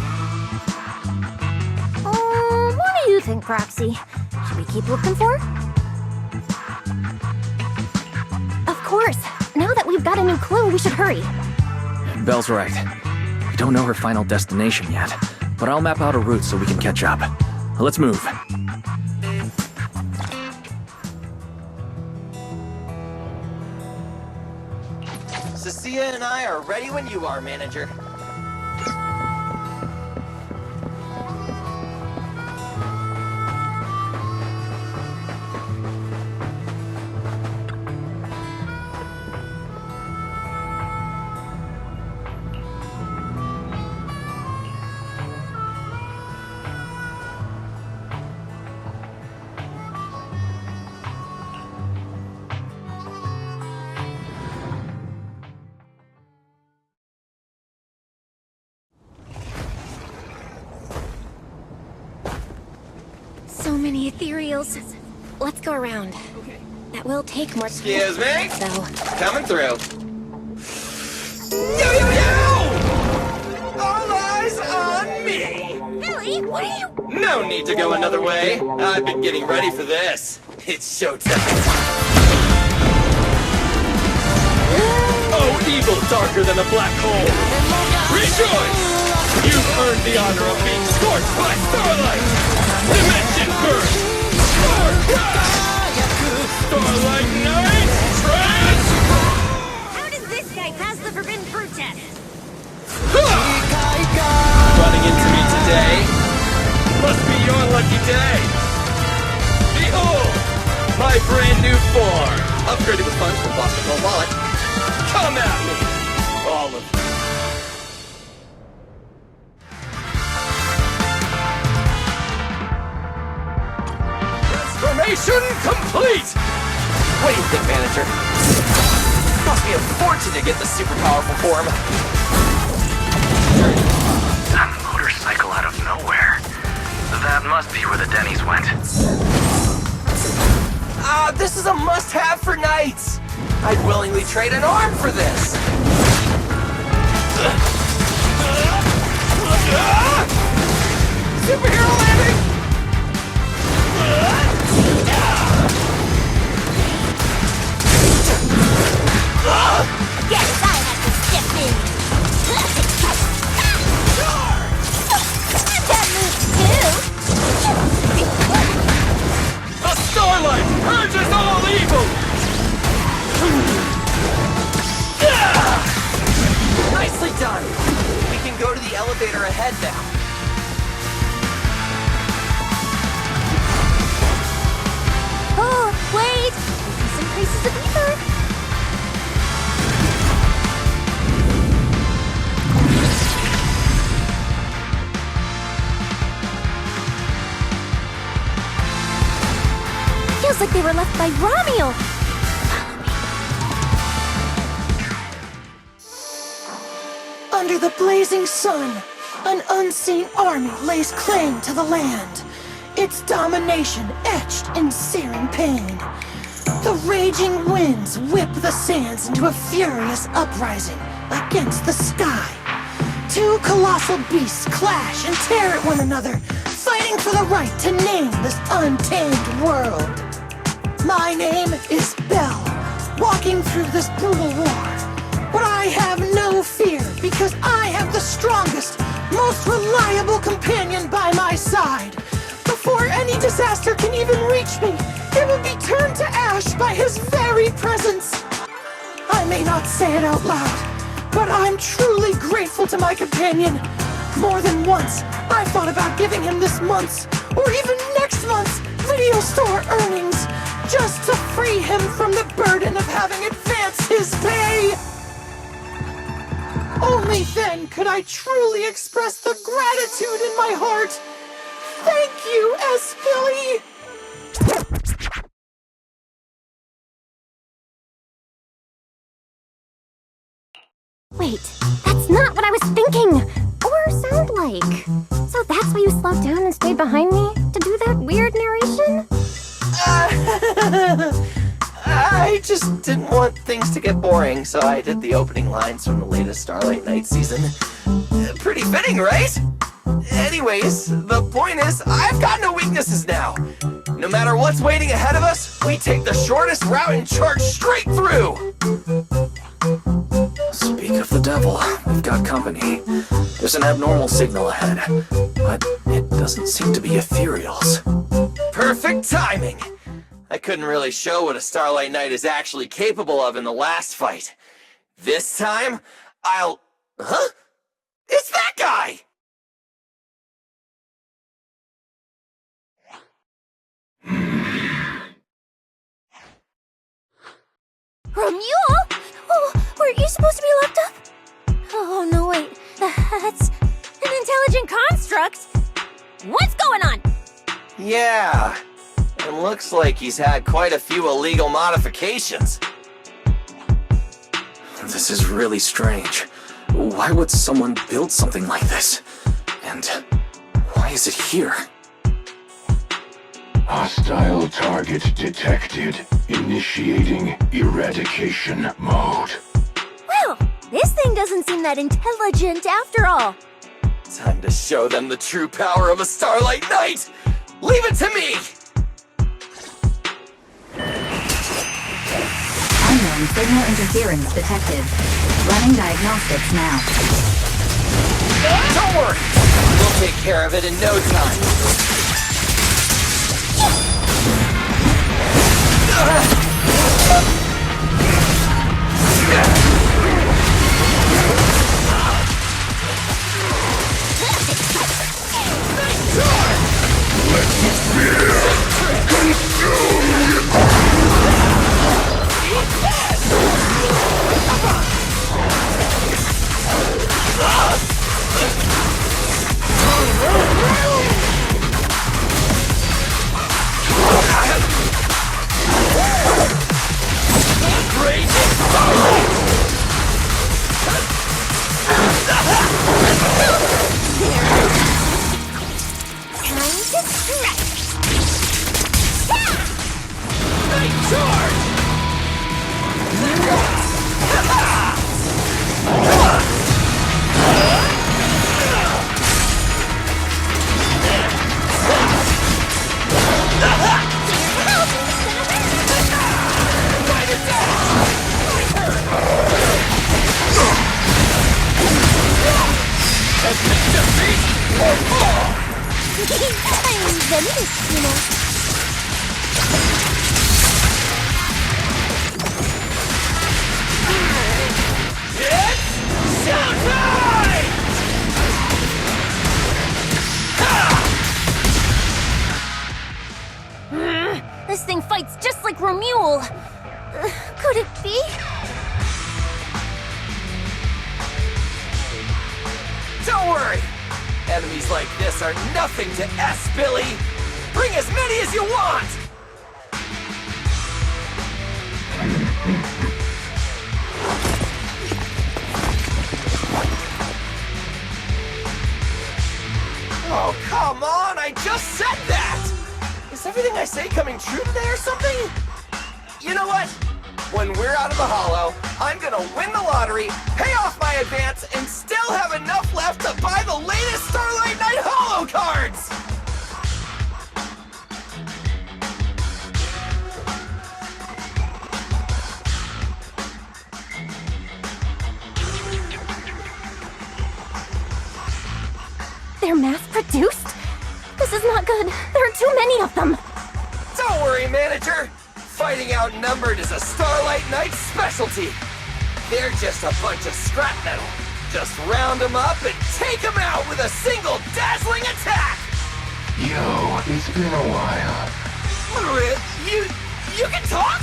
What do you think, Proxy? Should we keep looking for? Of course. Now that we've got a new clue, we should hurry. Belle's right. We don't know her final destination yet, but I'll map out a route so we can catch up. Let's move. Cecilia and I are ready when you are, manager. So many ethereals. Let's go around. That will take more time. Excuse me? So, Coming through. Yo! All eyes on me! Billy, what are you? No need to go another way. I've been getting ready for this. It's showtime. Oh, evil darker than a black hole. Rejoice! You've earned the honor of being scorched by starlight! Dimension burst! Star crash! Starlight night! Trance! How does this guy pass the forbidden fruit test? Running into me today? Must be your lucky day! Behold! My brand new form! Upgraded with funds from Boston Gold Wallet. Come at me! All of you. Transformation complete! What do you think, manager? Must be me a fortune to get the super powerful form. A motorcycle out of nowhere. That must be where the Denny's went. This is a must-have for nights. I'd willingly trade an arm for this. Superhero landing! Guess I have to step in. That moves too. The Starlight purges all evil! Nicely done! We can go to the elevator ahead now. Oh, wait! Some traces of ether. Feels like they were left by Ramiel. Under the blazing sun, an unseen army lays claim to the land. Its domination etched in searing pain. The raging winds whip the sands into a furious uprising against the sky. Two colossal beasts clash and tear at one another, fighting for the right to name this untamed world. My name is Belle, walking through this brutal war. But I have no fear, because I have the strongest, most reliable companion by my side. Before any disaster can even reach me, it will be turned to ash by his very presence. I may not say it out loud, but I'm truly grateful to my companion. More than once, I thought about giving him this month's, or even next month's, video store earnings, just to free him from the burden of having advanced his pay. Only then could I truly express the gratitude in my heart. Thank you, S. Billy! Wait, that's not what I was thinking! Or sound like. So that's why you slowed down and stayed behind me? To do that weird narration? I just didn't want things to get boring, so I did the opening lines from the latest Starlight Night season. Pretty fitting, right? Anyways, the point is, I've got no weaknesses now. No matter what's waiting ahead of us, we take the shortest route and charge straight through! Speak of the devil, we've got company. There's an abnormal signal ahead, but it doesn't seem to be ethereals. Perfect timing! I couldn't really show what a Starlight Knight is actually capable of in the last fight. This time, I'll... Huh? It's that guy! Ramiel? Oh, weren't you supposed to be locked up? Oh, no, wait. That's an intelligent construct. What's going on? Yeah, and looks like he's had quite a few illegal modifications. This is really strange. Why would someone build something like this? And why is it here? Hostile target detected. Initiating eradication mode. Well, this thing doesn't seem that intelligent after all. Time to show them the true power of a Starlight Knight! Leave it to me! Unknown signal interference detected. Running diagnostics now. Don't worry! We'll take care of it in no time. I'm Zenless, you know. It's showtime! This thing fights just like Romule. Could it be? Don't worry! Enemies like this are nothing to S, Billy! Bring as many as you want! Oh, come on! I just said that! Is everything I say coming true today or something? You know what? When we're out of the hollow, I'm gonna win the lottery, pay off my advance, and still have enough left to buy the latest Starlight Knight Hollow cards! They're mass-produced? This is not good. There are too many of them. Don't worry, manager! Fighting outnumbered is a Starlight Knight specialty! They're just a bunch of scrap metal. Just round them up and take them out with a single dazzling attack! Yo, it's been a while. You can talk?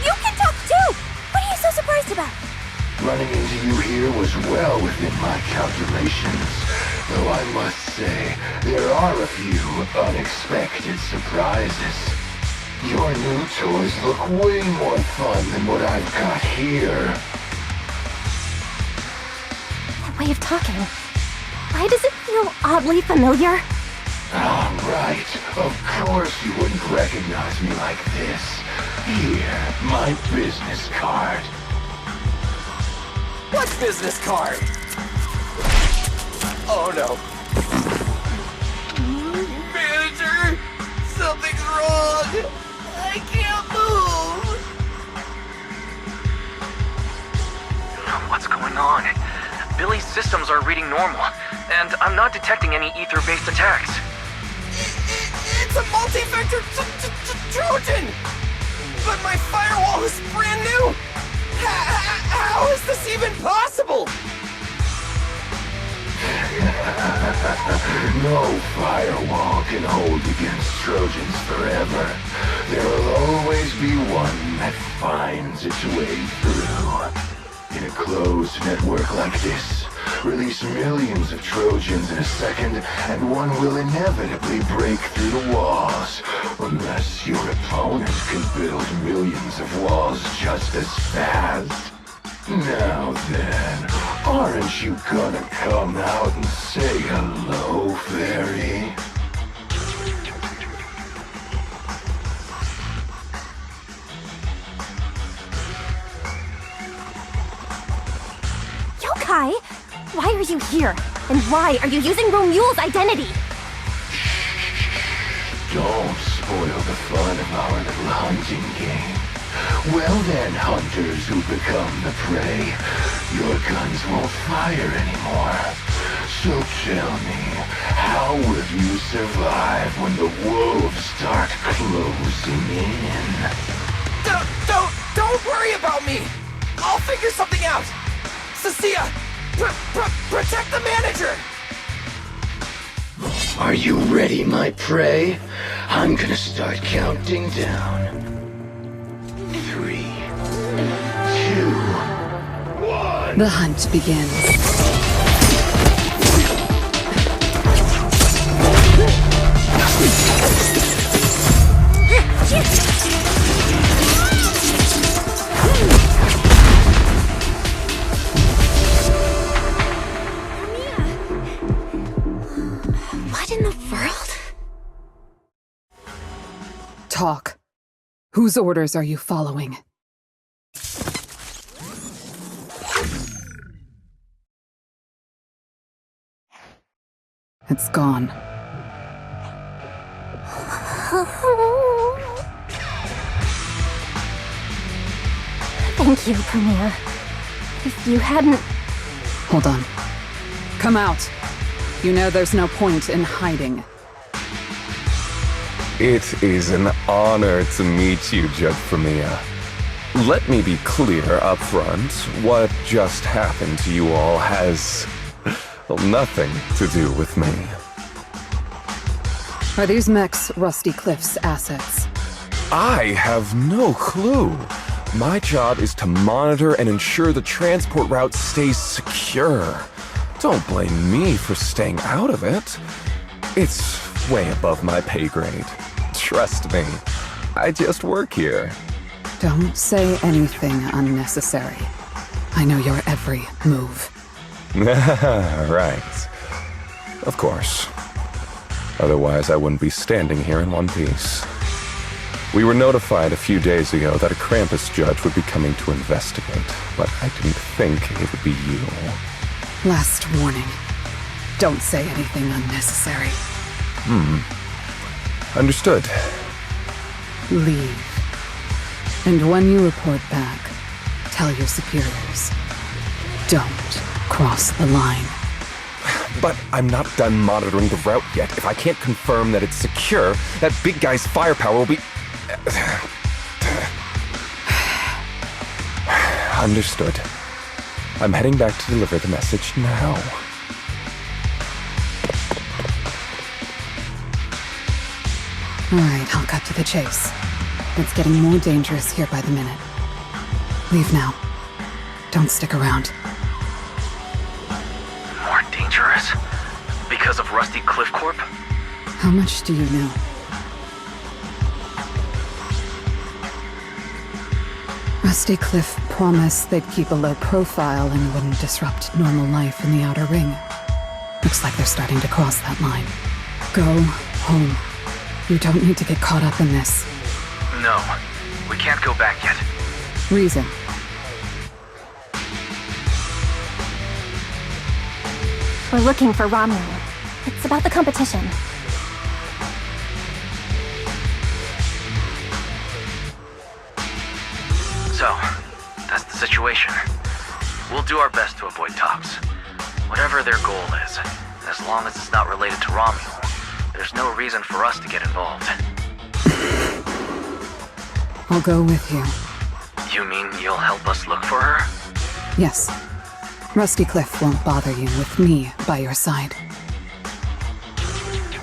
You can talk too! What are you so surprised about? Running into you here was well within my calculations. Though I must say, there are a few unexpected surprises. Your new toys look way more fun than what I've got here. That way of talking. Why does it feel oddly familiar? Ah, right. Of course you wouldn't recognize me like this. Here, my business card. What business card? Oh no. Manager! Something's wrong! I can't move! What's going on? Billy's systems are reading normal, and I'm not detecting any ether-based attacks. It's a multi-vector Trojan! But my firewall is brand new! How is this even possible? No firewall can hold against Trojans forever. There'll always be one that finds its way through. In a closed network like this, release millions of Trojans in a second, and one will inevitably break through the walls. Unless your opponent can build millions of walls just as fast. Now then, aren't you gonna come out and say hello, fairy? Yokai! Why are you here? And why are you using Romule's identity? Don't spoil the fun of our little hunting game. Well then, hunters who become the prey, your guns won't fire anymore. So tell me, how will you survive when the wolves start closing in? Don't worry about me! I'll figure something out! Cecilia, protect the manager! Are you ready, my prey? I'm gonna start counting down. 3, 2, 1. The hunt begins. What in the world? Talk. Whose orders are you following? It's gone. Thank you, Premier. If you hadn't... Hold on. Come out. You know there's no point in hiding. It is an honor to meet you, Judge Premia. Let me be clear up front. What just happened to you all has nothing to do with me. Are these mechs Rusty Cliff's assets? I have no clue. My job is to monitor and ensure the transport route stays secure. Don't blame me for staying out of it. It's way above my pay grade. Trust me, I just work here. Don't say anything unnecessary. I know your every move. Right. Of course. Otherwise, I wouldn't be standing here in one piece. We were notified a few days ago that a Krampus judge would be coming to investigate, but I didn't think it would be you. Last warning. Don't say anything unnecessary. Understood. Leave. And when you report back, tell your superiors. Don't cross the line. But I'm not done monitoring the route yet. If I can't confirm that it's secure, that big guy's firepower will be... Understood. I'm heading back to deliver the message now. Alright, I'll cut to the chase. It's getting more dangerous here by the minute. Leave now. Don't stick around. More dangerous? Because of Rusty Cliff Corp? How much do you know? Rusty Cliff promised they'd keep a low profile and wouldn't disrupt normal life in the Outer Ring. Looks like they're starting to cross that line. Go home. You don't need to get caught up in this. No, we can't go back yet. Reason. We're looking for Romeo. It's about the competition. So, that's the situation. We'll do our best to avoid talks. Whatever their goal is, as long as it's not related to Romeo, there's no reason for us to get involved. I'll go with you. You mean you'll help us look for her? Yes. Rusty Cliff won't bother you with me by your side.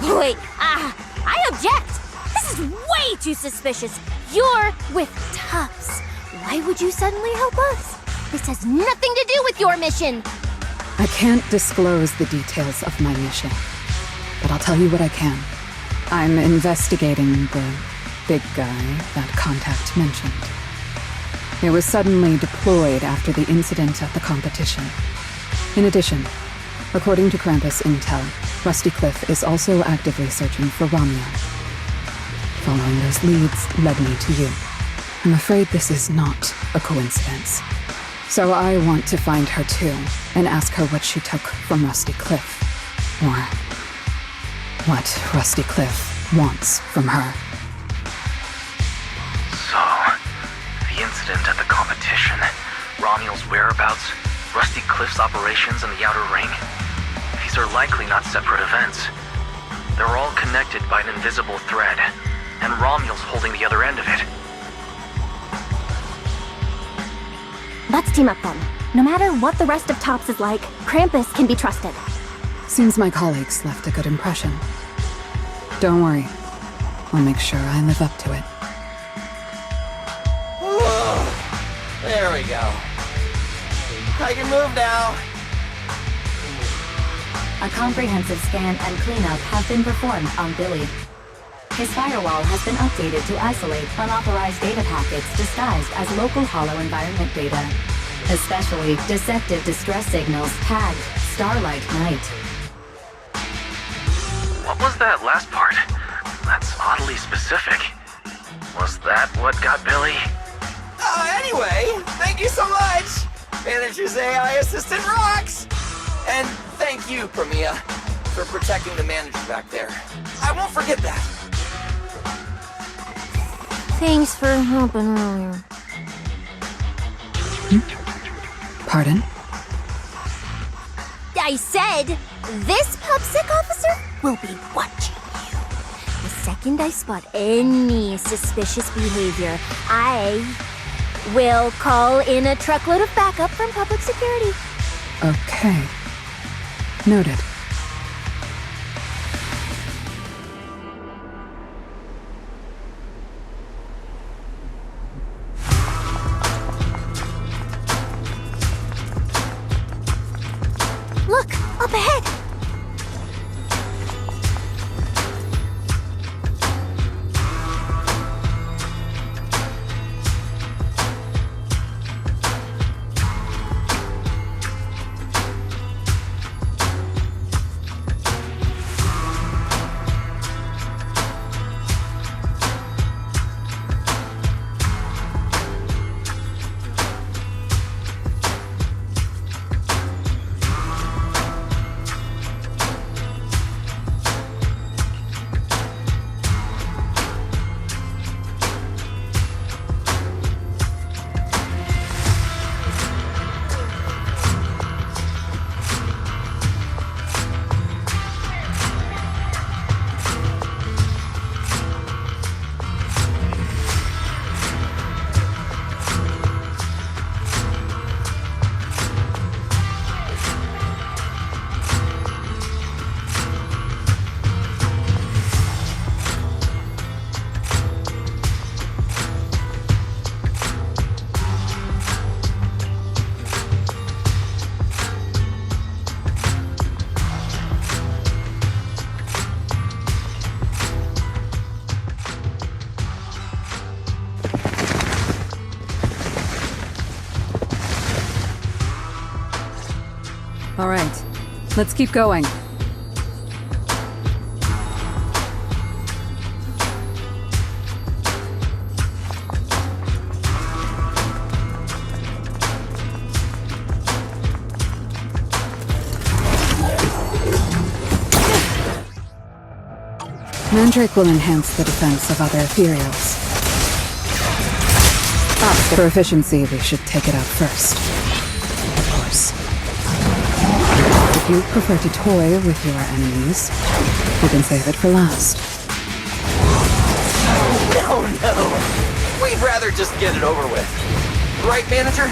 Wait, I object! This is way too suspicious. You're with Tufts. Why would you suddenly help us? This has nothing to do with your mission! I can't disclose the details of my mission, but I'll tell you what I can. I'm investigating the big guy that Contact mentioned. It was suddenly deployed after the incident at the competition. In addition, according to Krampus intel, Rusty Cliff is also actively searching for Romeo. Following those leads led me to you. I'm afraid this is not a coincidence. So I want to find her too, and ask her what she took from Rusty Cliff. Or what Rusty Cliff wants from her. So, the incident at the competition, Romeo's whereabouts, Rusty Cliff's operations in the Outer Ring. These are likely not separate events. They're all connected by an invisible thread, and Romeo's holding the other end of it. Let's team up then. No matter what the rest of Tops is like, Krampus can be trusted. Seems my colleagues left a good impression. Don't worry. I'll make sure I live up to it. There we go. I can move now. A comprehensive scan and cleanup have been performed on Billy. His firewall has been updated to isolate unauthorized data packets disguised as local hollow environment data, especially deceptive distress signals tagged Starlight Night. What was that last part? That's oddly specific. Was that what got Billy? Anyway, thank you so much! Manager's AI assistant rocks! And thank you, Premia, for protecting the manager back there. I won't forget that. Thanks for helping earlier. Pardon? I said, this PubSec officer will be watching you. The second I spot any suspicious behavior, I will call in a truckload of backup from public security. Okay. Noted. Look, up ahead! All right, let's keep going. Mandrake will enhance the defense of other ethereals. For efficiency, we should take it out first. Of course. If you prefer to toy with your enemies, you can save it for last. No. We'd rather just get it over with. Right, manager?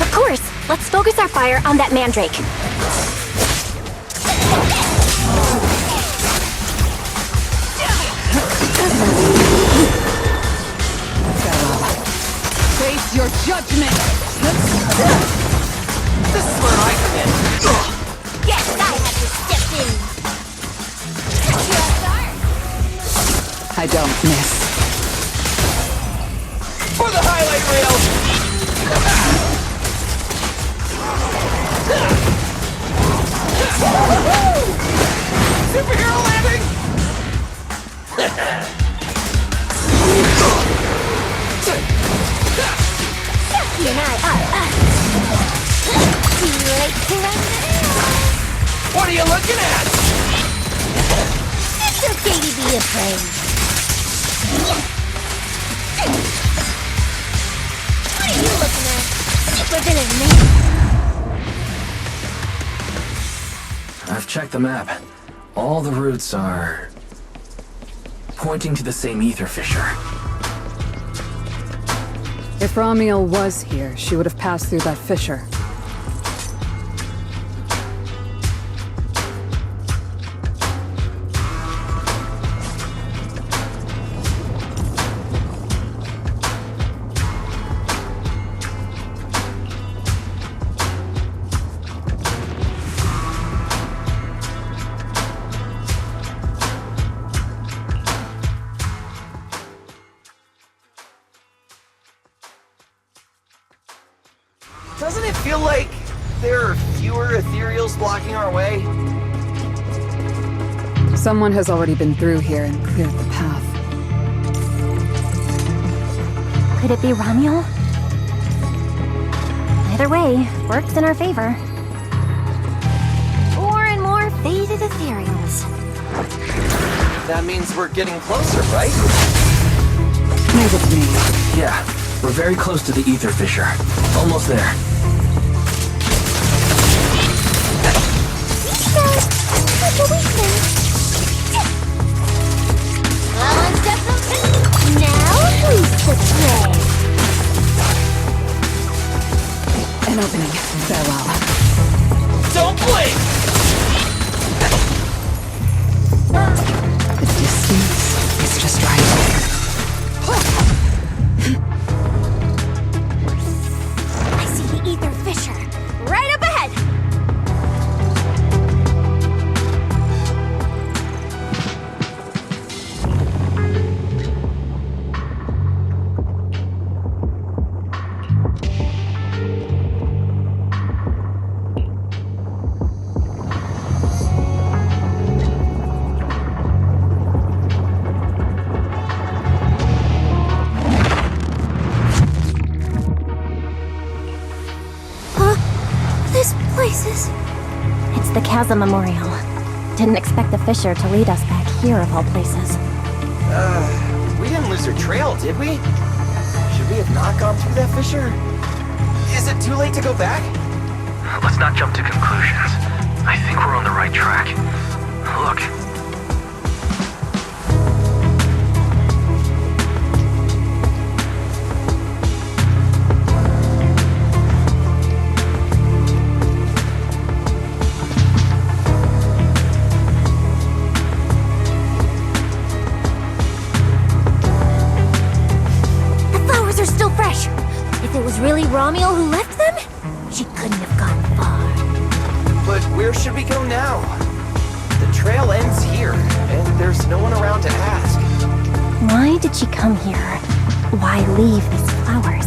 Of course! Let's focus our fire on that mandrake. Face your judgment! This is where I come in. Yes, I have to step in. I don't miss. For the highlight reel! Superhero landing! Jackie and I are too late to run now. What are you looking at? It's okay to be afraid. What are you looking at? Supervillain man. I've checked the map. All the routes are pointing to the same ether fissure. If Ramiel was here, she would have passed through that fissure. Doesn't it feel like there are fewer ethereals blocking our way? Someone has already been through here and cleared the path. Could it be Ramiel? Either way, works in our favor. More and more faded ethereals. That means we're getting closer, right? Leave it to me. Yeah, we're very close to the ether fissure. Almost there. like a weakling. Well, I'm definitely... Now who's to play? An opening. Farewell. Don't blink! The distance is just right. I see the ether fissure. Right up ahead! This place is... It's the Chasm Memorial. Didn't expect the fissure to lead us back here of all places. We didn't lose our trail, did we? Should we have not gone through that fissure? Is it too late to go back? Let's not jump to conclusions. I think we're on the right track. Look. If it was really Romuald who left them, she couldn't have gone far. But where should we go now? The trail ends here, and there's no one around to ask. Why did she come here? Why leave these flowers?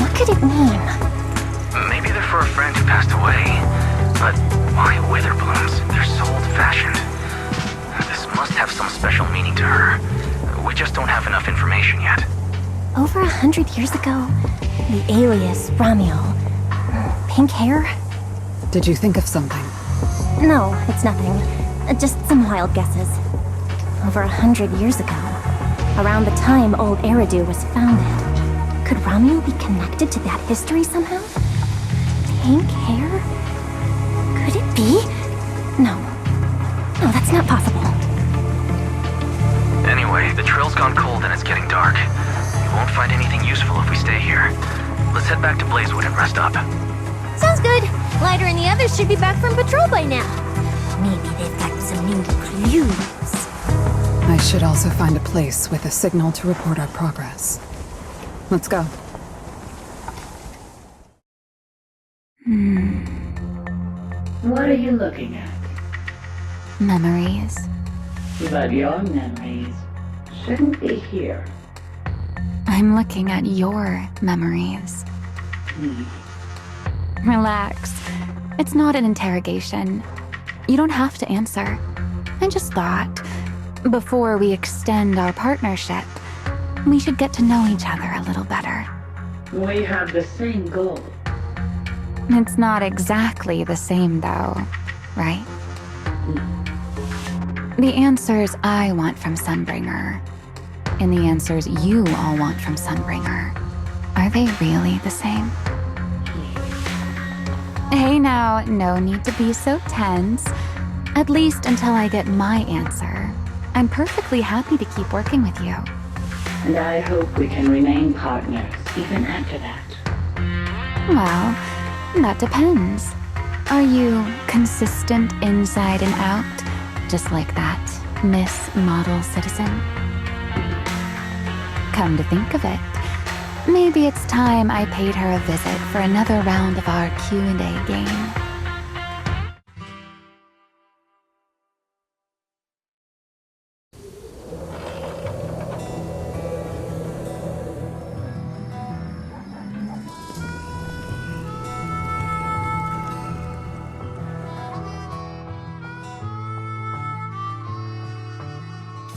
What could it mean? Maybe they're for a friend who passed away. But why wither blooms? They're so old-fashioned. This must have some special meaning to her. We just don't have enough information yet. Over 100 years ago, the alias Romuald. Pink hair? Did you think of something? No, it's nothing. Just some wild guesses. Over 100 years ago, around the time old Eridu was founded, could Romuald be connected to that history somehow? Pink hair? Could it be? No. No, that's not possible. Anyway, the trail's gone cold and it's getting dark. We won't find anything useful if we stay here. Let's head back to Blazewood and rest up. Sounds good. Lighter and the others should be back from patrol by now. Maybe they've got some new clues. I should also find a place with a signal to report our progress. Let's go. What are you looking at? Memories. But your memories shouldn't be here. I'm looking at your memories. Relax. It's not an interrogation. You don't have to answer. I just thought, before we extend our partnership, we should get to know each other a little better. We have the same goal. It's not exactly the same, though, right? The answers I want from Sunbringer, and the answers you all want from Sunbringer, are they really the same? Hey now, no need to be so tense. At least until I get my answer. I'm perfectly happy to keep working with you. And I hope we can remain partners even after that. Well, that depends. Are you consistent inside and out, just like that Miss Model Citizen? Come to think of it, maybe it's time I paid her a visit for another round of our Q&A game.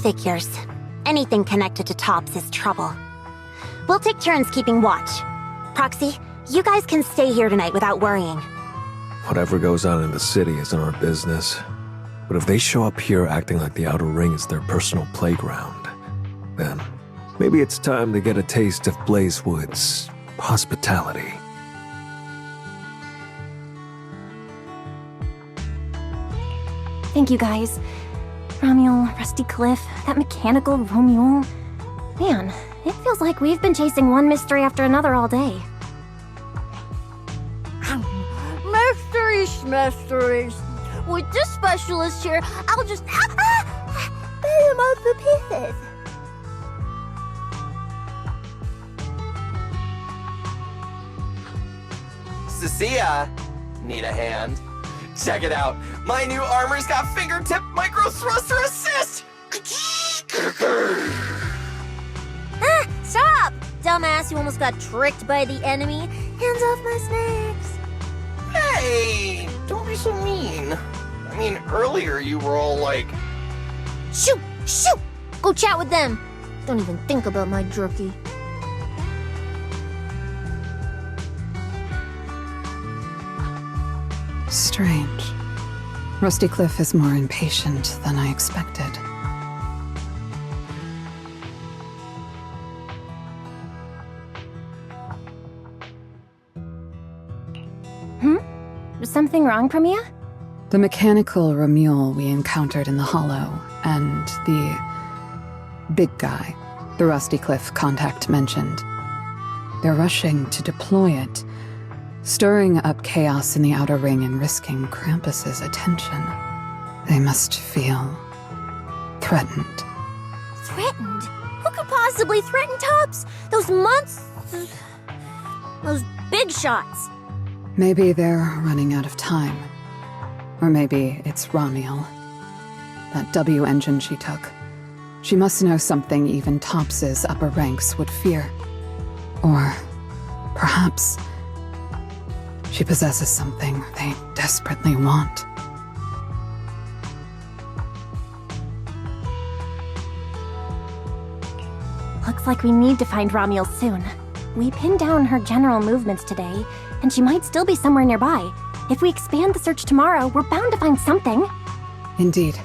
Figures. Anything connected to Tops is trouble. We'll take turns keeping watch. Proxy, you guys can stay here tonight without worrying. Whatever goes on in the city isn't our business. But if they show up here acting like the Outer Ring is their personal playground, then maybe it's time to get a taste of Blazewood's hospitality. Thank you guys. Ramiel, Rusty Cliff, that mechanical Romule. Man, it feels like we've been chasing one mystery after another all day. Mysteries. With this specialist here, I'll just put him up the pieces. Cecilia, need a hand? Check it out. My new armor's got fingertip micro thruster assist. Stop! Dumbass, you almost got tricked by the enemy. Hands off my snacks. Hey, don't be so mean. I mean, earlier you were all like, Shoot! Go chat with them. Don't even think about my jerky. Strange. Rusty Cliff is more impatient than I expected. Something wrong, Premia? The mechanical Romule we encountered in the Hollow, and the big guy the Rusty Cliff contact mentioned. They're rushing to deploy it, stirring up chaos in the Outer Ring and risking Krampus's attention. They must feel threatened. Threatened? Who could possibly threaten Tops? Those big shots. Maybe they're running out of time. Or maybe it's Ramiel. That W engine she took. She must know something even Tops's upper ranks would fear. Or perhaps she possesses something they desperately want. Looks like we need to find Ramiel soon. We pinned down her general movements today, and she might still be somewhere nearby. If we expand the search tomorrow, we're bound to find something. Indeed.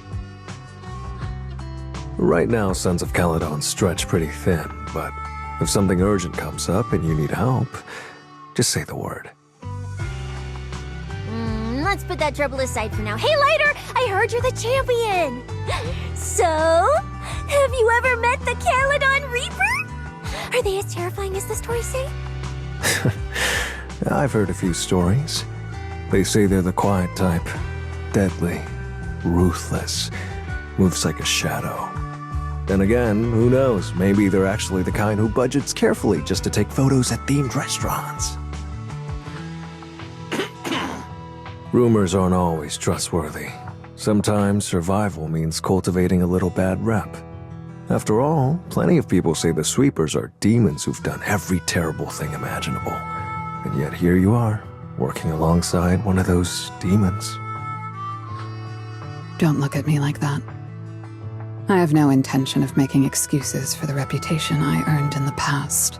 Right now, Sons of Caledon stretch pretty thin, but if something urgent comes up and you need help, just say the word. Let's put that trouble aside for now. Hey, Lighter! I heard you're the champion! So, have you ever met the Caledon Reaper? Are they as terrifying as the stories say? I've heard a few stories. They say they're the quiet type. Deadly. Ruthless. Moves like a shadow. Then again, who knows? Maybe they're actually the kind who budgets carefully just to take photos at themed restaurants. Rumors aren't always trustworthy. Sometimes survival means cultivating a little bad rep. After all, plenty of people say the sweepers are demons who've done every terrible thing imaginable. And yet here you are, working alongside one of those demons. Don't look at me like that. I have no intention of making excuses for the reputation I earned in the past.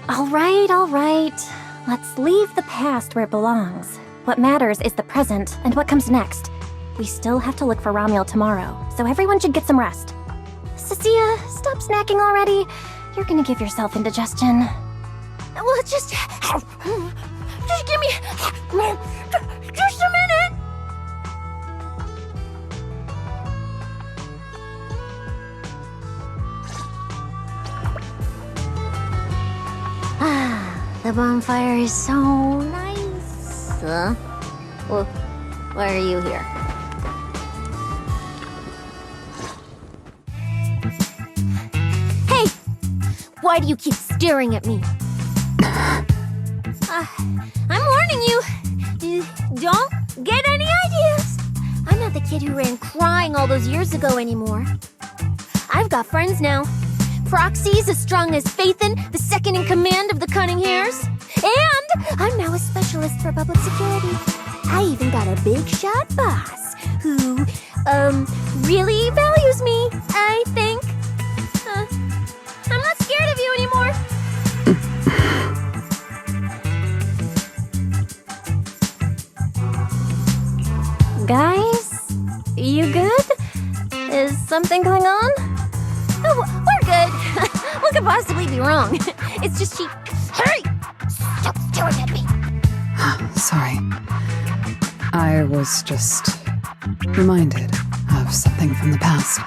All right. Let's leave the past where it belongs. What matters is the present and what comes next. We still have to look for Ramiel tomorrow, so everyone should get some rest. Cecilia, stop snacking already. You're gonna give yourself indigestion. Well, just give me just a minute. The bonfire is so nice. Well, why are you here? Hey! Why do you keep staring at me? I'm warning you. Don't get any ideas. I'm not the kid who ran crying all those years ago anymore. I've got friends now. Proxies as strong as Phaethon, the second in command of the Cunning Hares. And I'm now a specialist for public security. I even got a big shot boss who, really values me, I think. I'm not scared of you anymore. Guys, you good? Is something going on? Oh, we're good. What could possibly be wrong? It's just she... Hurry! Stop staring at me! Sorry. I was just reminded of something from the past.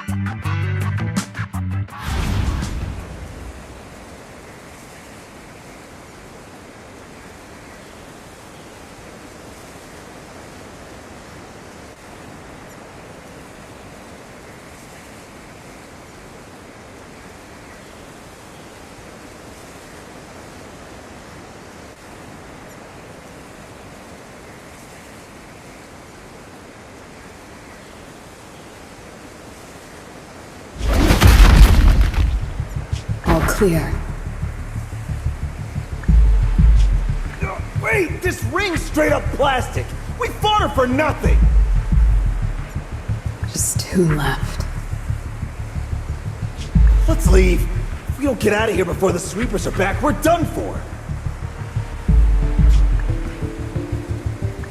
Clear. Wait, this ring's straight up plastic. We fought her for nothing. Just 2 left. Let's leave. If we don't get out of here before the sweepers are back, we're done for.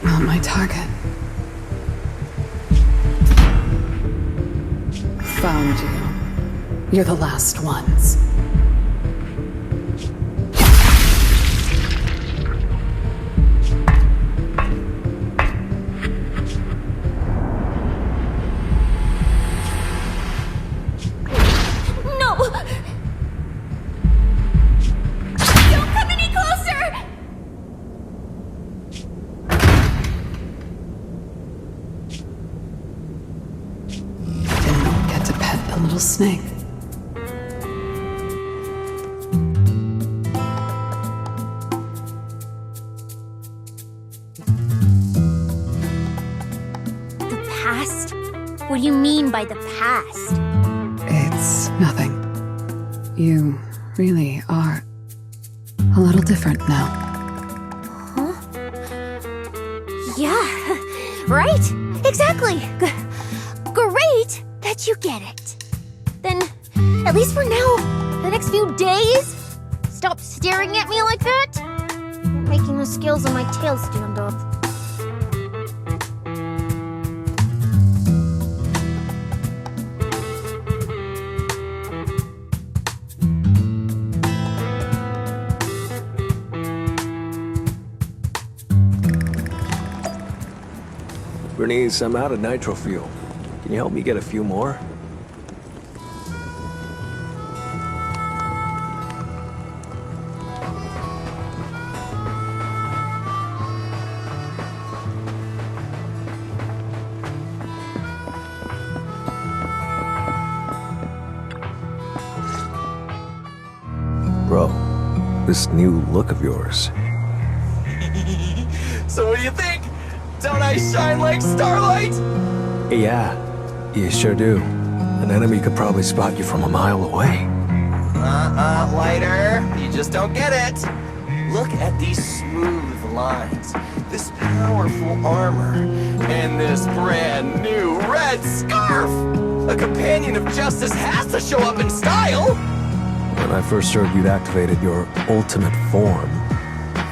Not my target. Found you. You're the last ones. Snake. The past? What do you mean by the past? It's nothing. You really are a little different now. Huh? Yeah, right? Exactly. Great that you get it. Then, at least for now, the next few days, stop staring at me like that. You're making the scales on my tail stand up. Bernice, I'm out of nitro fuel. Can you help me get a few more? Bro, this new look of yours. So what do you think? Don't I shine like starlight? Yeah, you sure do. An enemy could probably spot you from a mile away. Lighter. You just don't get it. Look at these smooth lines, this powerful armor, and this brand new red scarf! A companion of justice has to show up in style! When I first heard you'd activated your ultimate form,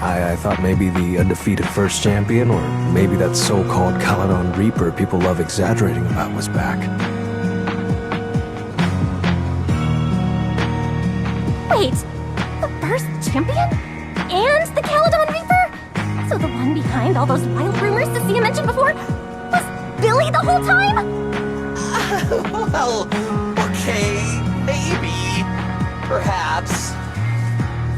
I thought maybe the undefeated first champion, or maybe that so-called Caledon Reaper people love exaggerating about was back. Wait, the first champion? And the Caledon Reaper? So the one behind all those wild rumors Cecilia mentioned before was Billy the whole time? Well, okay, maybe. Perhaps.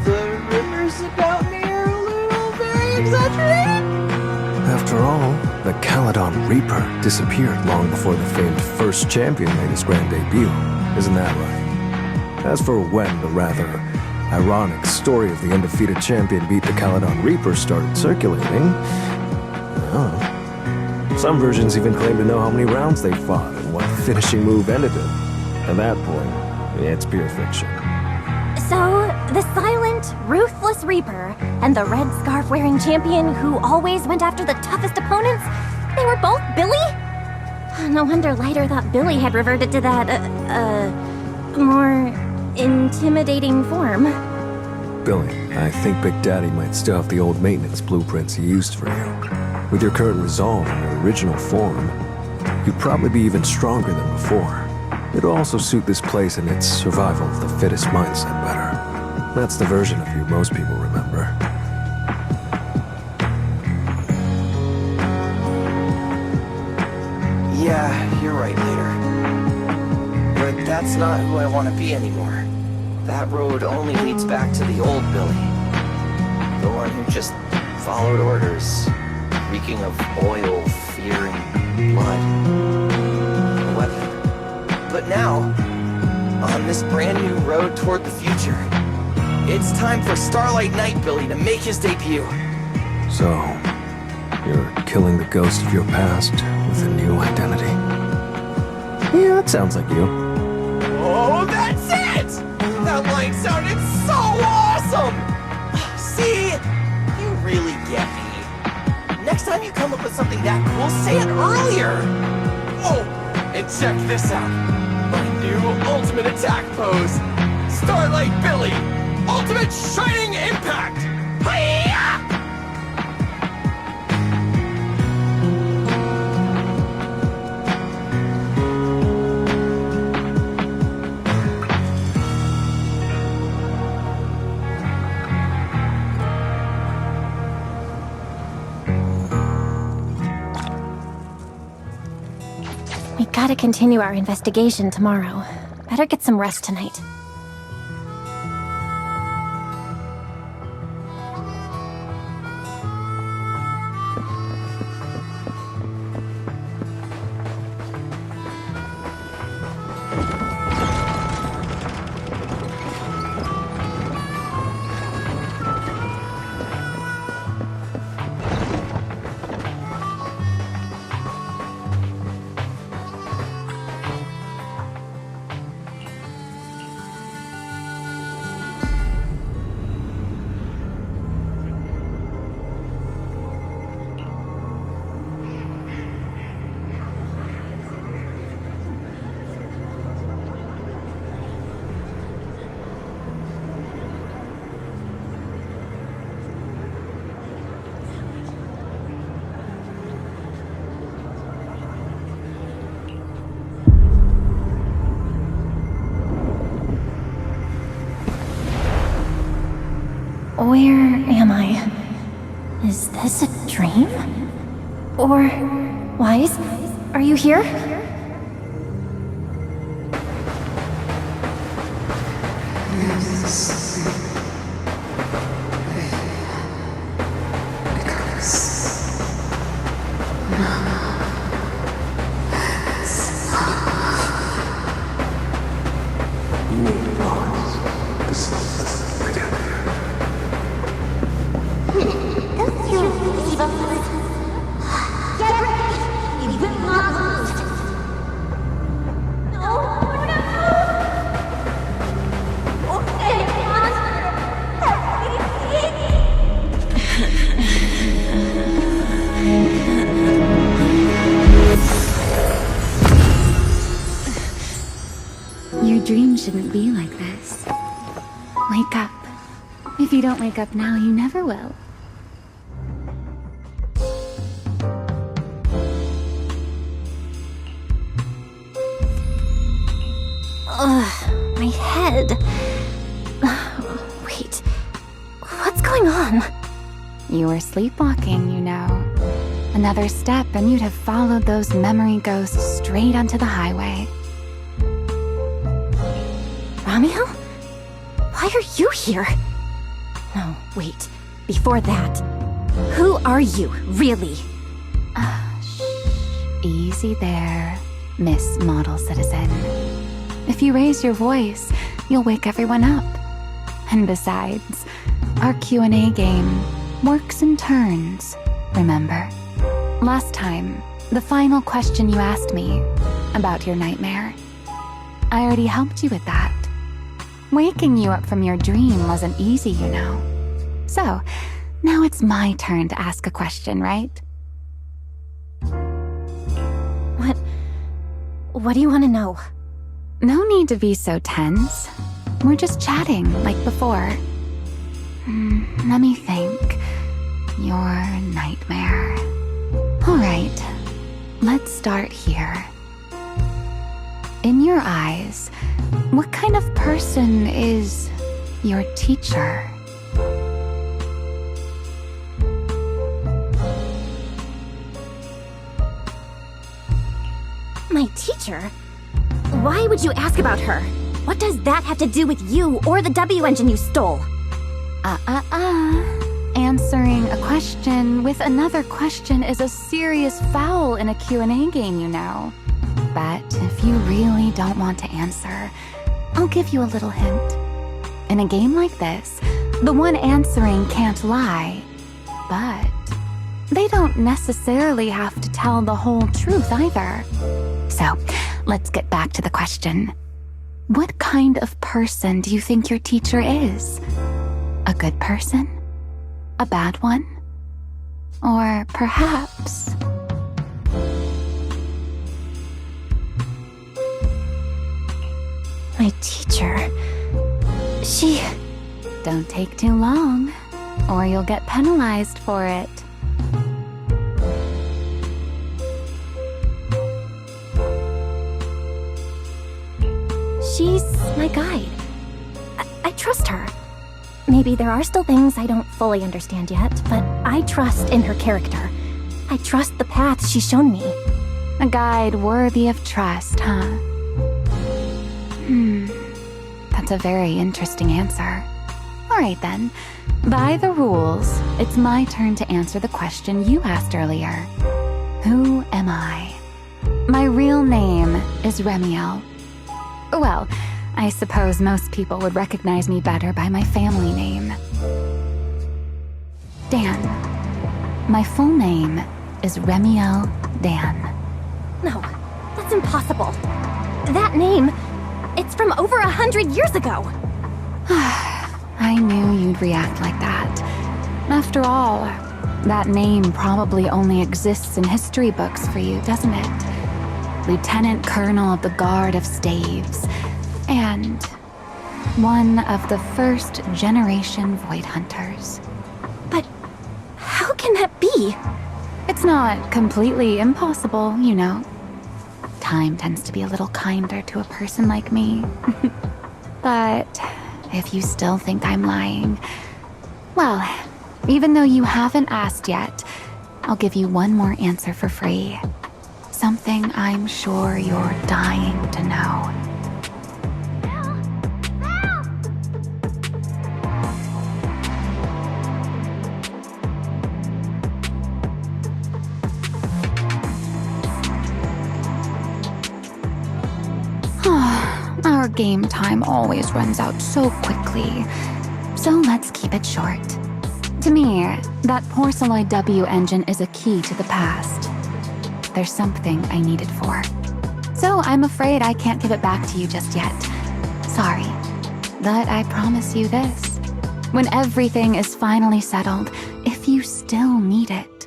The rumors about me are a little very exaggerated? After all, the Caledon Reaper disappeared long before the famed first champion made his grand debut. Isn't that right? As for when the rather ironic story of the undefeated champion beat the Caledon Reaper started circulating, well, some versions even claim to know how many rounds they fought and what the finishing move ended in. At that point, it's pure fiction. So, the silent, ruthless Reaper and the red scarf-wearing champion who always went after the toughest opponents, they were both Billy? No wonder Lighter thought Billy had reverted to that, more intimidating form. Billy, I think Big Daddy might still have the old maintenance blueprints he used for you. With your current resolve and your original form, you'd probably be even stronger than before. It'll also suit this place and its survival of the fittest mindset better. That's the version of you most people remember. Yeah, you're right, Leader. But that's not who I want to be anymore. That road only leads back to the old Billy. The one who just followed orders, reeking of oil, fear, and blood. A weapon. But now, on this brand new road toward the future, it's time for Starlight Knight Billy to make his debut. So, you're killing the ghost of your past with a new identity. Yeah, that sounds like you. Oh, that's it! That line sounded so awesome! See? You really get me. Next time you come up with something that cool, say it earlier! Oh, and check this out. My new ultimate attack pose. Starlight Billy. Ultimate Shining Impact! Hi-ya! We gotta continue our investigation tomorrow. Better get some rest tonight. Where am I? Is this a dream? Or... Wise? Are you here? Your dream shouldn't be like this. Wake up. If you don't wake up now, you never will. Ugh, my head. Wait, what's going on? You were sleepwalking, you know. Another step and you'd have followed those memory ghosts straight onto the highway. Ramiel? Why are you here? No, wait. Before that, who are you, really? Shh. Easy there, Miss Model Citizen. If you raise your voice, you'll wake everyone up. And besides, our Q&A game works in turns, remember? Last time, the final question you asked me about your nightmare, I already helped you with that. Waking you up from your dream wasn't easy, you know. So, now it's my turn to ask a question, right? What do you want to know? No need to be so tense. We're just chatting like before. Let me think. Your nightmare. All right, let's start here. in your eyes, what kind of person is your teacher? My teacher? Why would you ask about her? What does that have to do with you or the W engine you stole? Answering a question with another question is a serious foul in a Q&A game, you know. But if you really don't want to answer, I'll give you a little hint. In a game like this, the one answering can't lie, but they don't necessarily have to tell the whole truth either. So, let's get back to the question. What kind of person do you think your teacher is? A good person? A bad one? Or perhaps... My teacher... She... Don't take too long, or you'll get penalized for it. She's my guide. I trust her. Maybe there are still things I don't fully understand yet, but I trust in her character. I trust the path she's shown me. A guide worthy of trust, huh? That's a very interesting answer. Alright then. By the rules, it's my turn to answer the question you asked earlier. Who am I? My real name is Remiel. Well, I suppose most people would recognize me better by my family name. Dan. My full name is Remiel Dan. No, that's impossible. That name, it's from over 100 years ago. I knew you'd react like that. After all, that name probably only exists in history books for you, doesn't it? Lieutenant Colonel of the Guard of Staves, and one of the first generation Void Hunters. But how can that be? It's not completely impossible, you know. Time tends to be a little kinder to a person like me. But if you still think I'm lying, well, even though you haven't asked yet, I'll give you one more answer for free. Something I'm sure you're dying to know. Our game time always runs out so quickly, so let's keep it short. To me, that Porceloid W engine is a key to the past. There's something I need it for. So I'm afraid I can't give it back to you just yet. Sorry. But I promise you this. When everything is finally settled, if you still need it,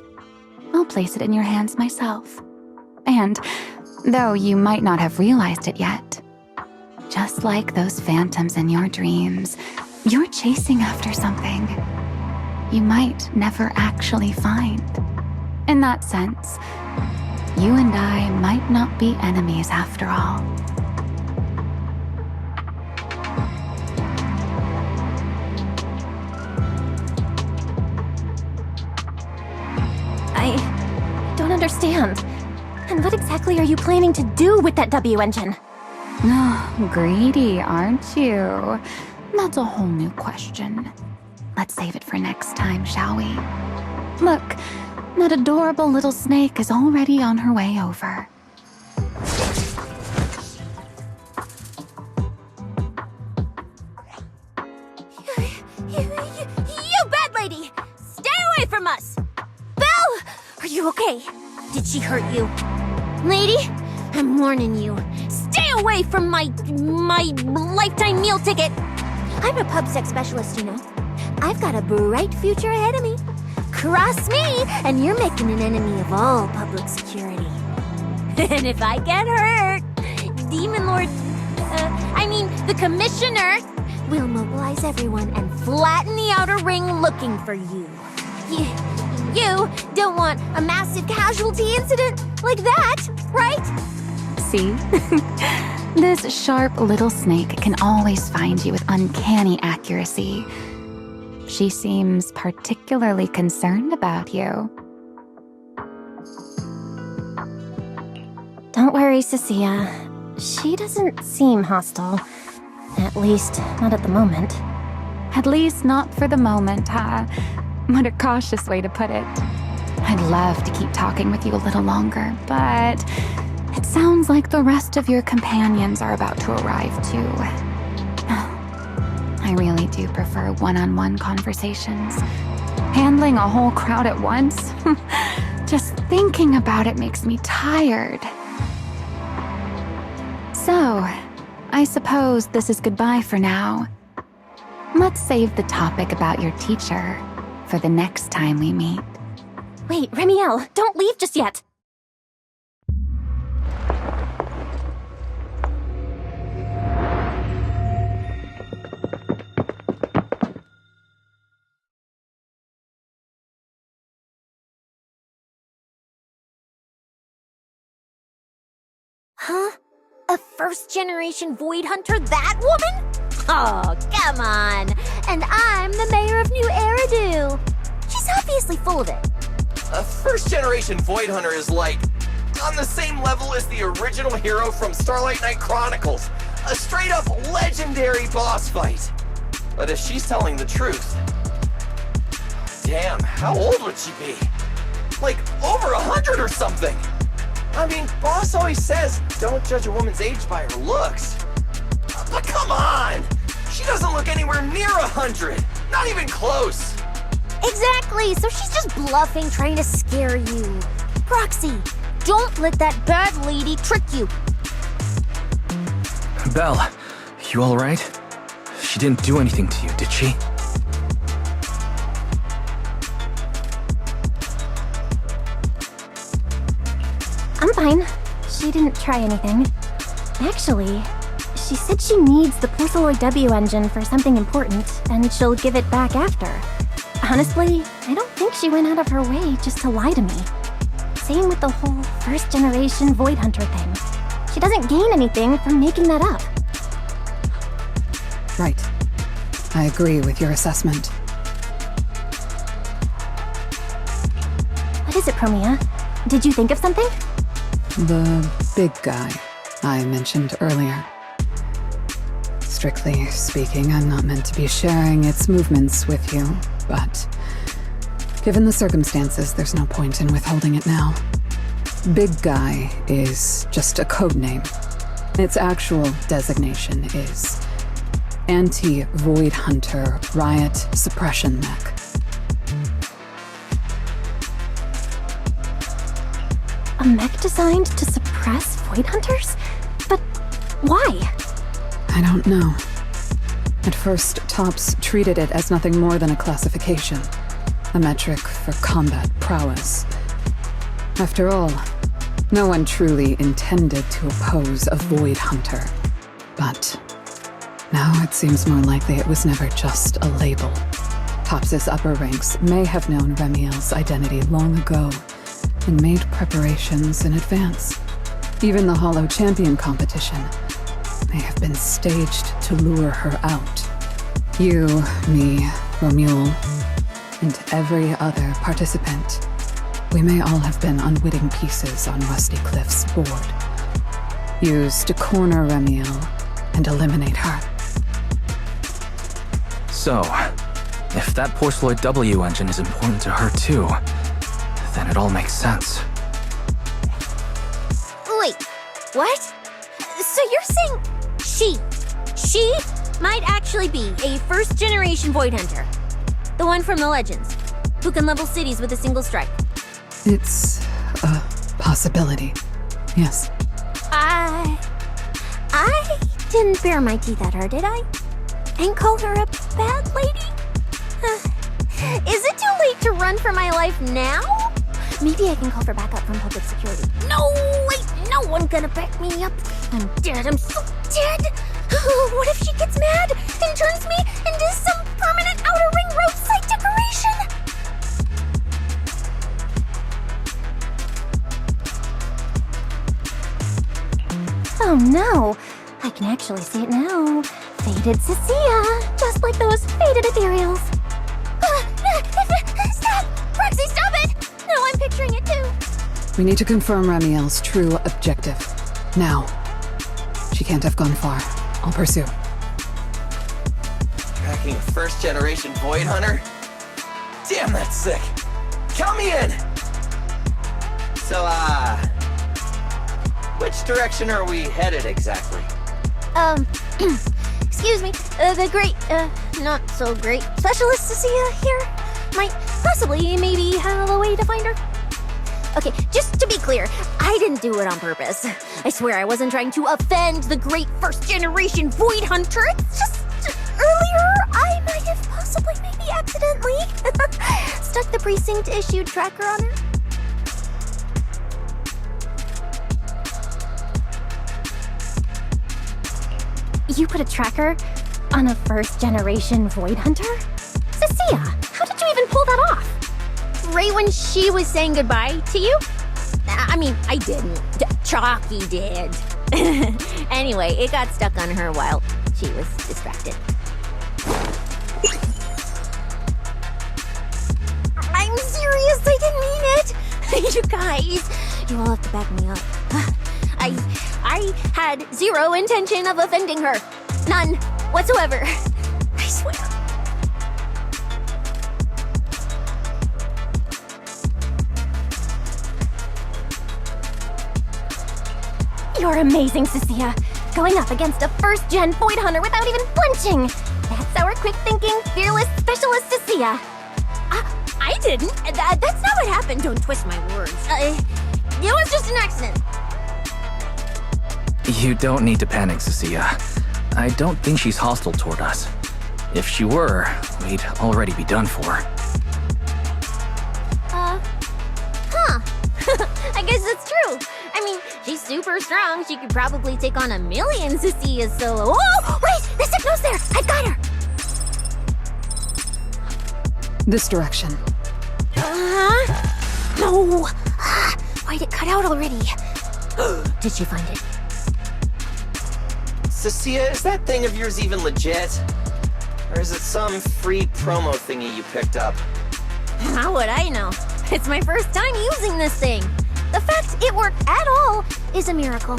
I'll place it in your hands myself. And, though you might not have realized it yet, just like those phantoms in your dreams, you're chasing after something you might never actually find. In that sense, you and I might not be enemies after all. I don't understand. And what exactly are you planning to do with that W engine? Oh, greedy, aren't you? That's a whole new question. Let's save it for next time, shall we? Look, that adorable little snake is already on her way over. You bad lady! Stay away from us! Belle! Are you okay? Did she hurt you? Lady, I'm warning you. Stay away from my lifetime meal ticket! I'm a pub sex specialist, you know. I've got a bright future ahead of me. Cross me, and you're making an enemy of all public security. And if I get hurt, Demon Lord... the Commissioner will mobilize everyone and flatten the outer ring looking for you. You don't want a massive casualty incident like that, right? See? This sharp little snake can always find you with uncanny accuracy. She seems particularly concerned about you. Don't worry, Cecilia. She doesn't seem hostile. At least, not at the moment. At least not for the moment, huh? What a cautious way to put it. I'd love to keep talking with you a little longer, but it sounds like the rest of your companions are about to arrive too. I really do prefer one-on-one conversations. Handling a whole crowd at once? Just thinking about it makes me tired. So, I suppose this is goodbye for now. Let's save the topic about your teacher for the next time we meet. Wait, Remiel, don't leave just yet! Huh? A first-generation Void Hunter, that woman? Oh, come on. And I'm the mayor of New Eridu. She's obviously full of it. A first-generation Void Hunter is like on the same level as the original hero from Starlight Knight Chronicles. A straight-up legendary boss fight. But if she's telling the truth... Damn, how old would she be? Like, over 100 or something! I mean, boss always says, don't judge a woman's age by her looks. But come on! She doesn't look anywhere near 100! Not even close! Exactly, so she's just bluffing, trying to scare you. Proxy, don't let that bad lady trick you. Belle, you alright? She didn't do anything to you, did she? I'm fine. She didn't try anything. Actually, she said she needs the Porceloid W engine for something important, and she'll give it back after. Honestly, I don't think she went out of her way just to lie to me. Same with the whole first-generation Void Hunter thing. She doesn't gain anything from making that up. Right. I agree with your assessment. What is it, Promia? Did you think of something? The big guy I mentioned earlier. Strictly speaking, I'm not meant to be sharing its movements with you, but given the circumstances, there's no point in withholding it now. Big Guy is just a code name. Its actual designation is Anti-Void Hunter Riot Suppression Mech. A mech designed to suppress Void Hunters? But why? I don't know. At first, Tops treated it as nothing more than a classification, a metric for combat prowess. After all, no one truly intended to oppose a Void Hunter. But now it seems more likely it was never just a label. Tops's upper ranks may have known Remiel's identity long ago and made preparations in advance. Even the Hollow Champion competition may have been staged to lure her out. You, me, Romuald, and every other participant, we may all have been unwitting pieces on Rusty Cliff's board, used to corner Remiel and eliminate her. So, if that Porceloid W engine is important to her too, then it all makes sense. Wait, what? So you're saying she might actually be a first-generation Void Hunter? The one from the Legends, who can level cities with a single strike? It's a possibility, yes. I didn't bare my teeth at her, did I? And call her a bad lady? Is it too late to run for my life now? Maybe I can call for backup from public security. No, wait, no one gonna back me up. I'm dead, I'm so dead. What if she gets mad and turns me into some permanent outer ring roadside decoration? Oh no. I can actually see it now. Faded Cecilia, just like those faded ethereals. Stop! Roxy, stop it! No, I'm picturing it too. We need to confirm Ramiel's true objective. Now. She can't have gone far. I'll pursue. Tracking a first-generation Void Hunter? Damn, that's sick. Count me in! So, which direction are we headed exactly? Excuse me, the great, not so great specialist Cecilia here might possibly maybe have a way to find her. Okay, just to be clear, I didn't do it on purpose. I swear I wasn't trying to offend the great first-generation Void Hunter. It's just, earlier, I might have possibly maybe accidentally stuck the precinct-issued tracker on her. You put a tracker on a first-generation Void Hunter? Cecilia, how did you even pull that off? Right when she was saying goodbye to you? I mean, I didn't. Chalky did. Anyway, it got stuck on her while she was distracted. I'm serious, I didn't mean it. You guys, you all have to back me up. I had zero intention of offending her. None whatsoever. I swear. You're amazing, Cecilia. Going up against a first-gen Void Hunter without even flinching. That's our quick-thinking, fearless specialist, Cecilia. I didn't. That's not what happened. Don't twist my words. It was just an accident. You don't need to panic, Cecilia. I don't think she's hostile toward us. If she were, we'd already be done for. I guess that's true. I mean, she's super strong. She could probably take on 1,000,000 Cecilias solo. Oh, wait! The signal's there! I've got her! This direction. No! Why'd it cut out already? Did she find it? Cecilia, is that thing of yours even legit? Or is it some free promo thingy you picked up? How would I know? It's my first time using this thing. The fact it worked at all is a miracle.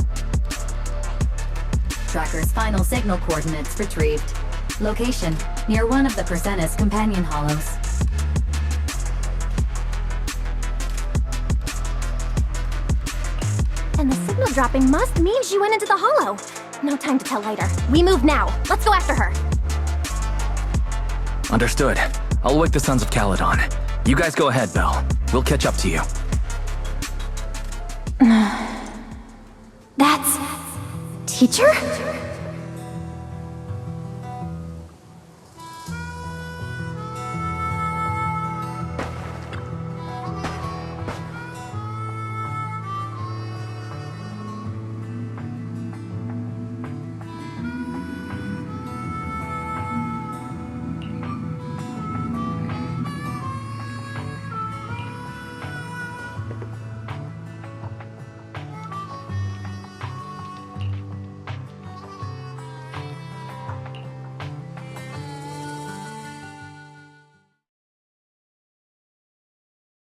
Tracker's final signal coordinates retrieved. Location, near one of the Persenis companion hollows. And the signal dropping must mean she went into the hollow. No time to tell later. We move now. Let's go after her. Understood. I'll wake the Sons of Caledon. You guys go ahead, Belle. We'll catch up to you. That's... Teacher?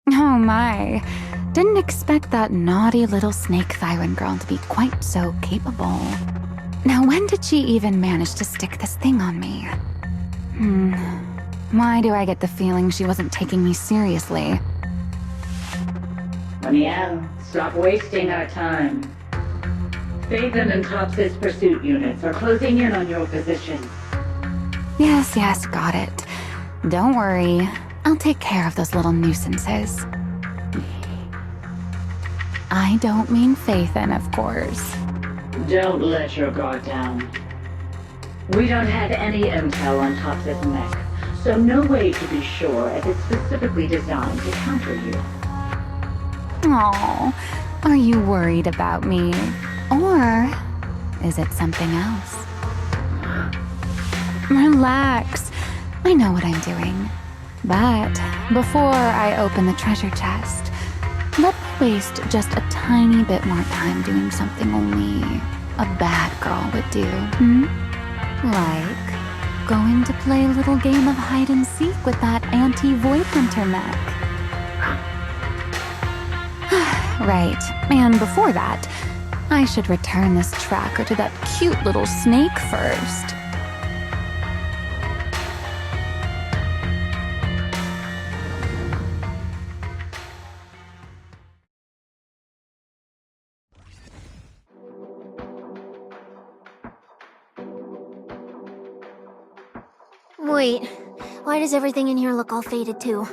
Oh my. Didn't expect that naughty little snake Thyron girl to be quite so capable. Now when did she even manage to stick this thing on me? Why do I get the feeling she wasn't taking me seriously? Ramiel, stop wasting our time. Phaeton and Tops's pursuit units are closing in on your position. Yes, got it. Don't worry. I'll take care of those little nuisances. I don't mean Phaeton, of course. Don't let your guard down. We don't have any intel on Tops's mech, so no way to be sure if it's specifically designed to counter you. Aw, are you worried about me? Or is it something else? Relax. I know what I'm doing. But before I open the treasure chest, let me waste just a tiny bit more time doing something only a bad girl would do, Like going to play a little game of hide and seek with that anti-void hunter mech. Right, and before that, I should return this tracker to that cute little snake first. Wait, why does everything in here look all faded too?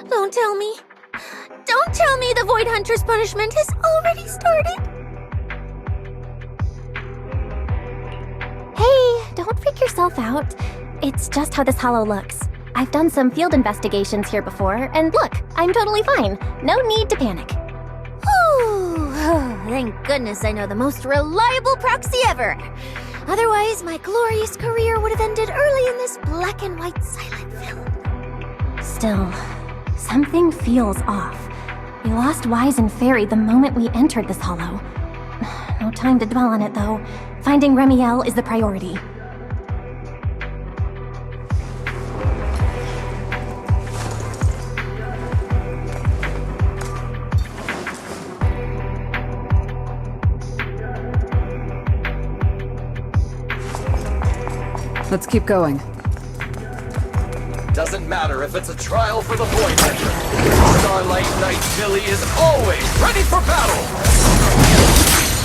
Don't tell me. Don't tell me the Void Hunter's punishment has already started. Hey, don't freak yourself out. It's just how this hollow looks. I've done some field investigations here before, and look, I'm totally fine. No need to panic. Whew. Thank goodness I know the most reliable proxy ever. Otherwise, my glorious career would have ended early in this black and white silent film. Still, something feels off. We lost Wise and Fairy the moment we entered this hollow. No time to dwell on it, though. Finding Remiel is the priority. Let's keep going. Doesn't matter if it's a trial for the Void Hunter. Starlight Knight Billy is always ready for battle!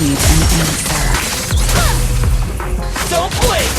Need an answer. Don't blink!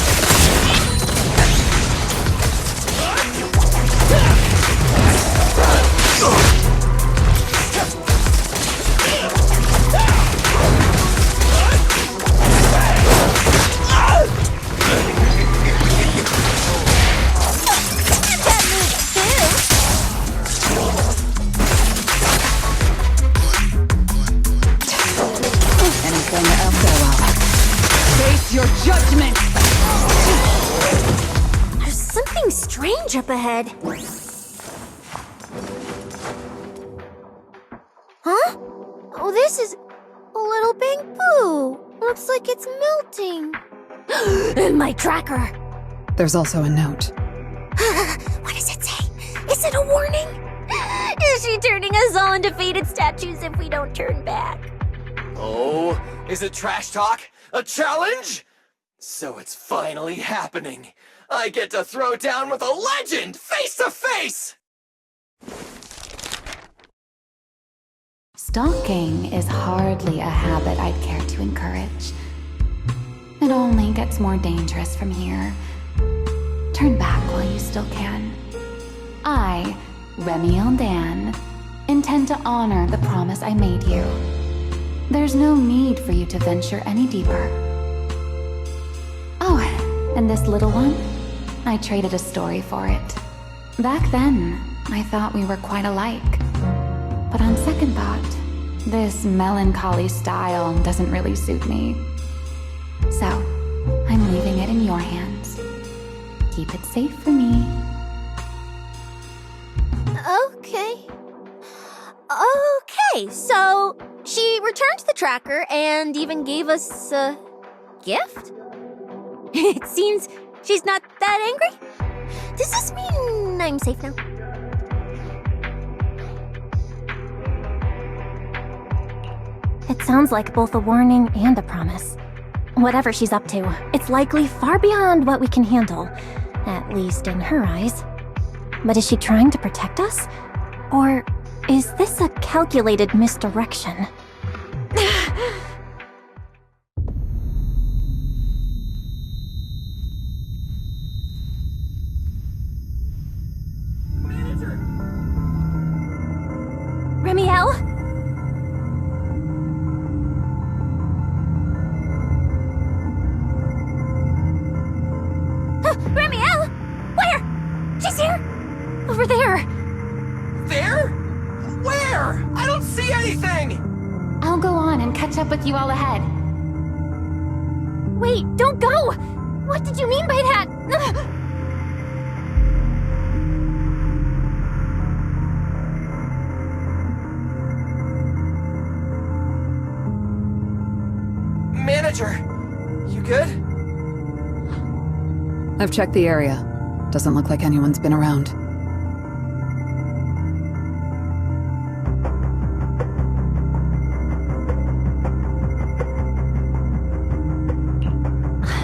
Your judgment! There's something strange up ahead. Huh? Oh, this is a little pink poo. Looks like it's melting. And my tracker. There's also a note. What does it say? Is it a warning? Is she turning us all into faded statues if we don't turn back? Oh, is it trash talk? A challenge? So it's finally happening. I get to throw down with a legend, face to face! Stalking is hardly a habit I'd care to encourage. It only gets more dangerous from here. Turn back while you still can. I, Remiel Dan, intend to honor the promise I made you. There's no need for you to venture any deeper. Oh, and this little one? I traded a story for it. Back then, I thought we were quite alike. But on second thought, this melancholy style doesn't really suit me. So, I'm leaving it in your hands. Keep it safe for me. Okay. Okay, so she returned the tracker and even gave us a gift? It seems she's not that angry. Does this mean I'm safe now? It sounds like both a warning and a promise. Whatever she's up to, it's likely far beyond what we can handle, at least in her eyes. But is she trying to protect us? Or is this a calculated misdirection? Remiel? Remiel! Where? She's here! Over there! There? Where? I don't see anything! I'll go on and catch up with you all ahead. Wait, don't go! What did you mean by that? manager! You good? I've checked the area. Doesn't look like anyone's been around.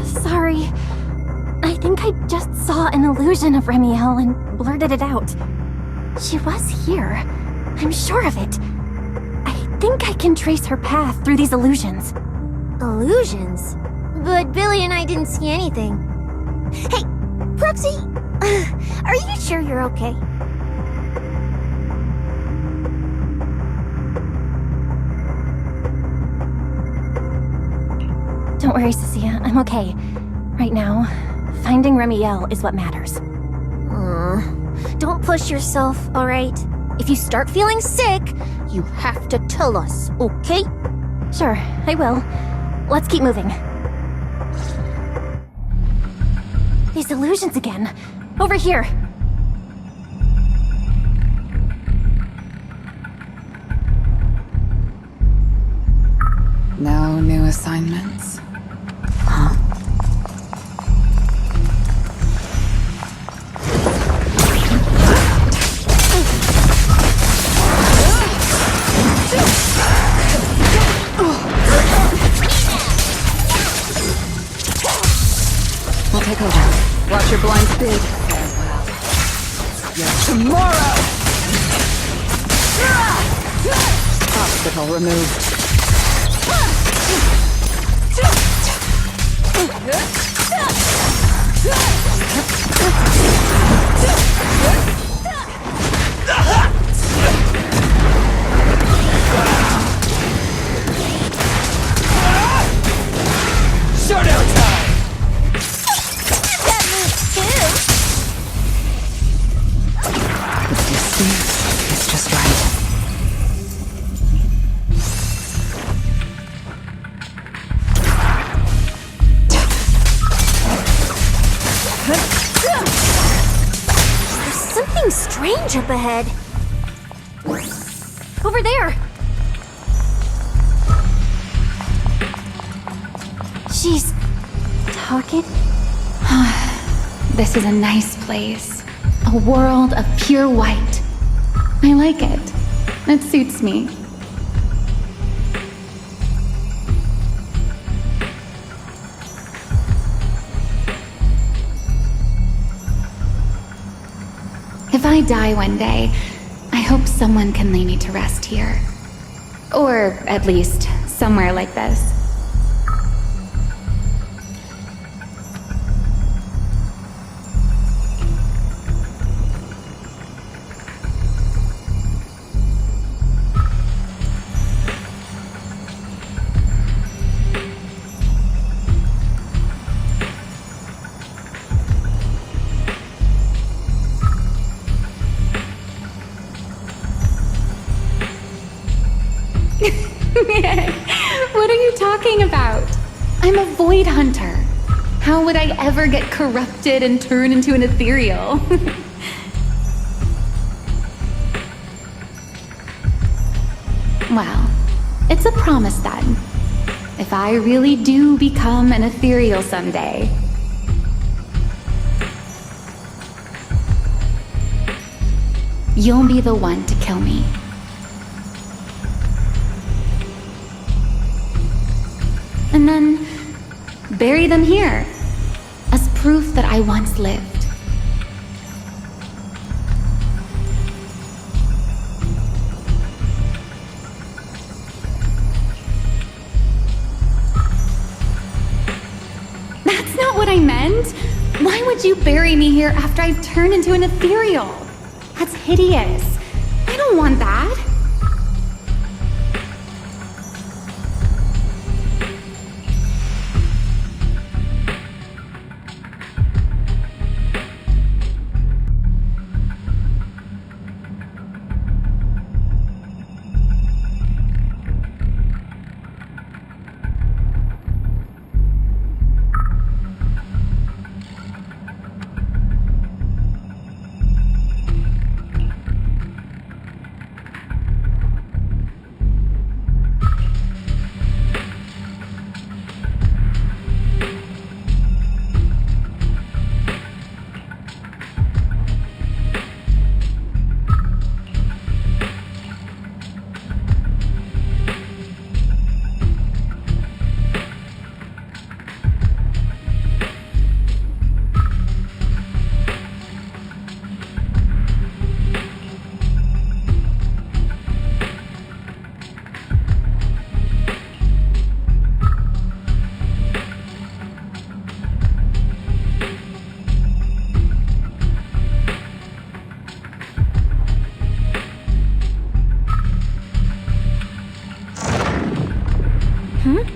Sorry. I think I just saw an illusion of Remiel and blurted it out. She was here. I'm sure of it. I think I can trace her path through these illusions. Illusions? But Billy and I didn't see anything. Hey, Proxy, are you sure you're okay? Don't worry, Cecilia. I'm okay. Right now, finding Remiel is what matters. Don't push yourself, alright? If you start feeling sick, you have to tell us, okay? Sure, I will. Let's keep moving. These illusions again. Over here. No new assignments? Huh? We'll take over. Watch your blind speed. Farewell. Yes, tomorrow! Obstacle removed. Showdown time! That moves too! The distance is just right. There's something strange up ahead. Over there! She's talking? This is a nice place. A world of pure white. I like it. It suits me. If I die one day, I hope someone can lay me to rest here. Or at least somewhere like this. What are you talking about? I'm a void hunter. How would I ever get corrupted and turn into an ethereal? Well, it's a promise then. If I really do become an ethereal someday, you'll be the one to kill me. And then bury them here as proof that I once lived. That's not what I meant. Why would you bury me here after I've turned into an ethereal? That's hideous. I don't want that.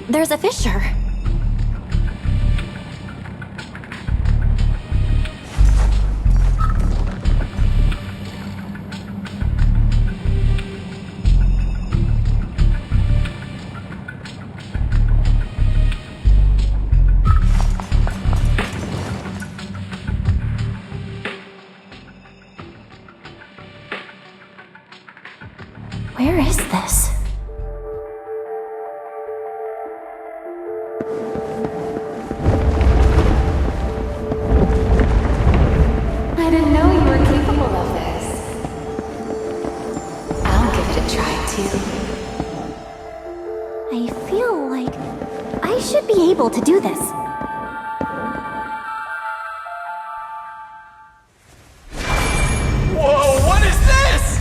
There's a fissure. Where is this? I didn't know you were capable of this. I'll give it a try, too. I feel like I should be able to do this. Whoa, what is this?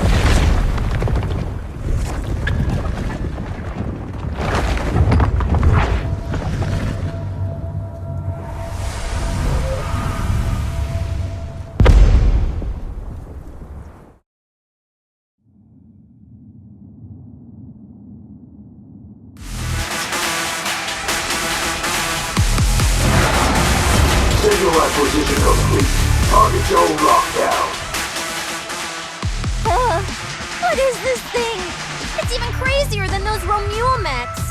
Signal acquisition complete. Target zone lockdown. What is this thing? It's even crazier than those Romulo mechs.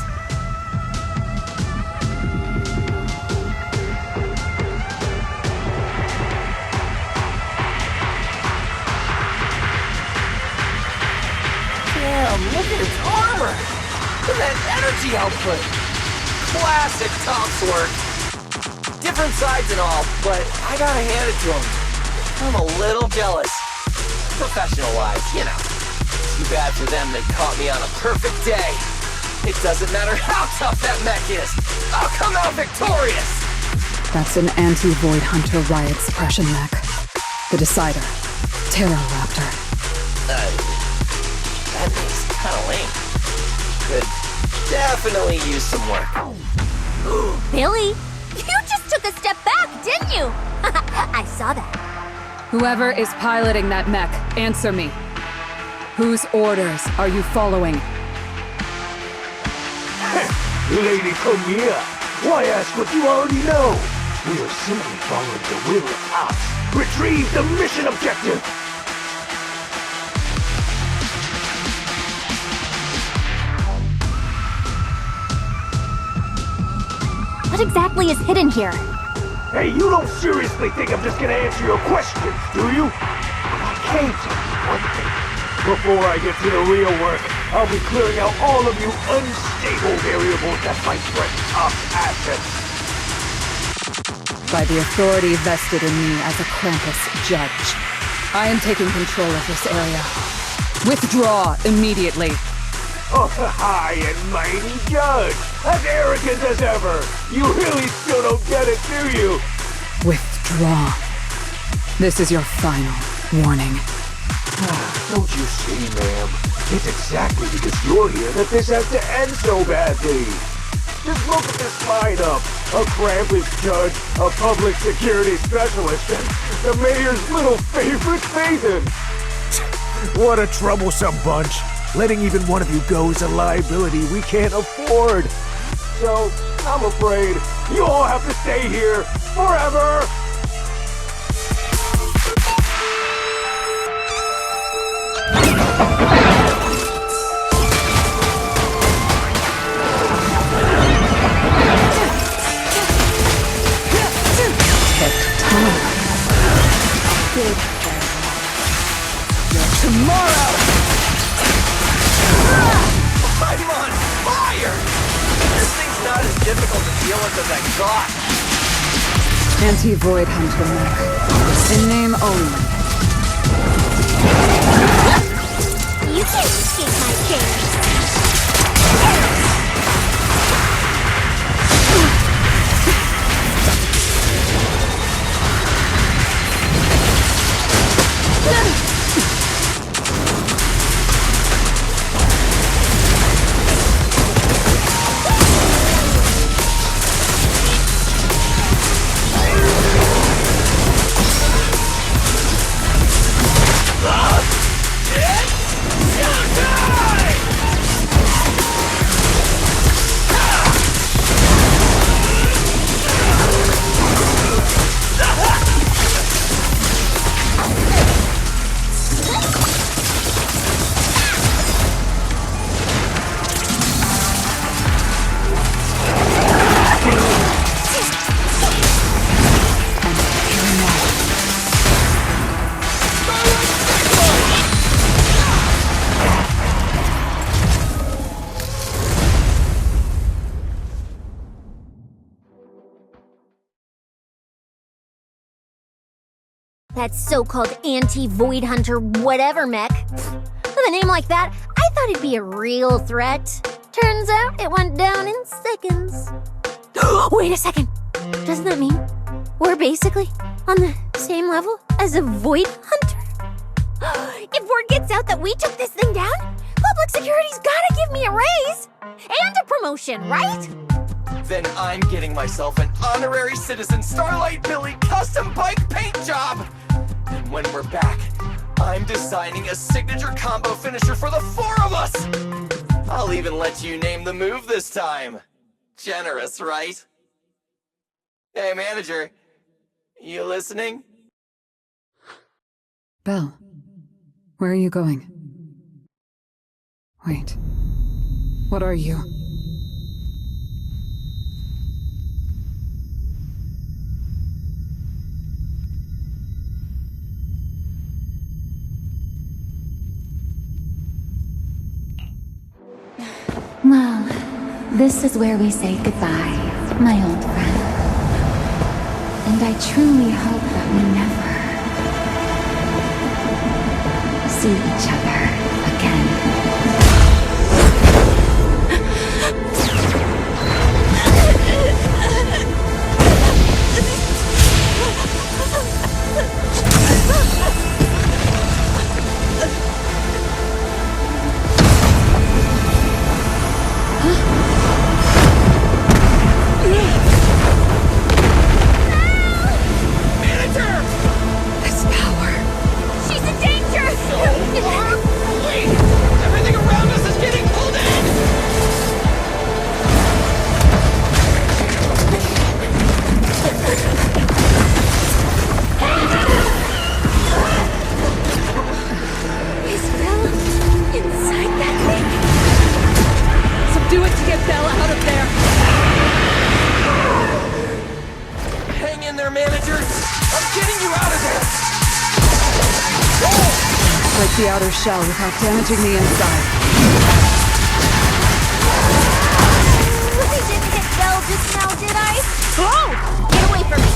Damn, look at its armor! And that energy output! Classic Tom's work! Different sides and all, but I gotta hand it to him. I'm a little jealous. Professional-wise, you know. Too bad for them they caught me on a perfect day. It doesn't matter how tough that mech is. I'll come out victorious! That's an anti-Void Hunter riot suppression mech. The Decider. Pteroraptor. That thing's kinda lame. Could definitely use some work. Billy, you just took a step back, didn't you? I saw that. Whoever is piloting that mech, answer me. Whose orders are you following? Lady, come here. Why ask what you already know? We are simply following the will of Tops. Retrieve the mission objective! What exactly is hidden here? Hey, you don't seriously think I'm just gonna answer your questions, do you? But I can tell you one thing. Before I get to the real work, I'll be clearing out all of you unstable variables that might threaten Top's assets. By the authority vested in me as a Krampus judge, I am taking control of this area. Withdraw immediately. Oh, high and mighty judge! As arrogant as ever! You really still don't get it, do you? Withdraw. This is your final warning. Don't you see, ma'am? It's exactly because you're here that this has to end so badly. Just look at this lineup. A Krampus judge, a public security specialist, and the mayor's little favorite Nathan. What a troublesome bunch. Letting even one of you go is a liability we can't afford. So, I'm afraid you all have to stay here forever! Tomorrow! I'm on fire! This thing's not as difficult to deal with as I thought. Anti-Void Hunter mech. In name only. You can't escape my gaze. that so-called anti-void hunter whatever mech. With a name like that, I thought it'd be a real threat. Turns out it went down in seconds. Wait a second. Doesn't that mean we're basically on the same level as a void hunter? If word gets out that we took this thing down, public security's gotta give me a raise and a promotion, right? Then I'm getting myself an honorary citizen Starlight Billy custom bike paint job. And when we're back, I'm designing a signature combo finisher for the four of us. I'll even let you name the move this time. Generous, right? Hey, manager, you listening? Belle, where are you going? Wait. What are you? Well, this is where we say goodbye, my old friend. And I truly hope that we never see each other again. The outer shell without damaging the inside. I didn't hit Belle just now, did I? Oh! Get away from me!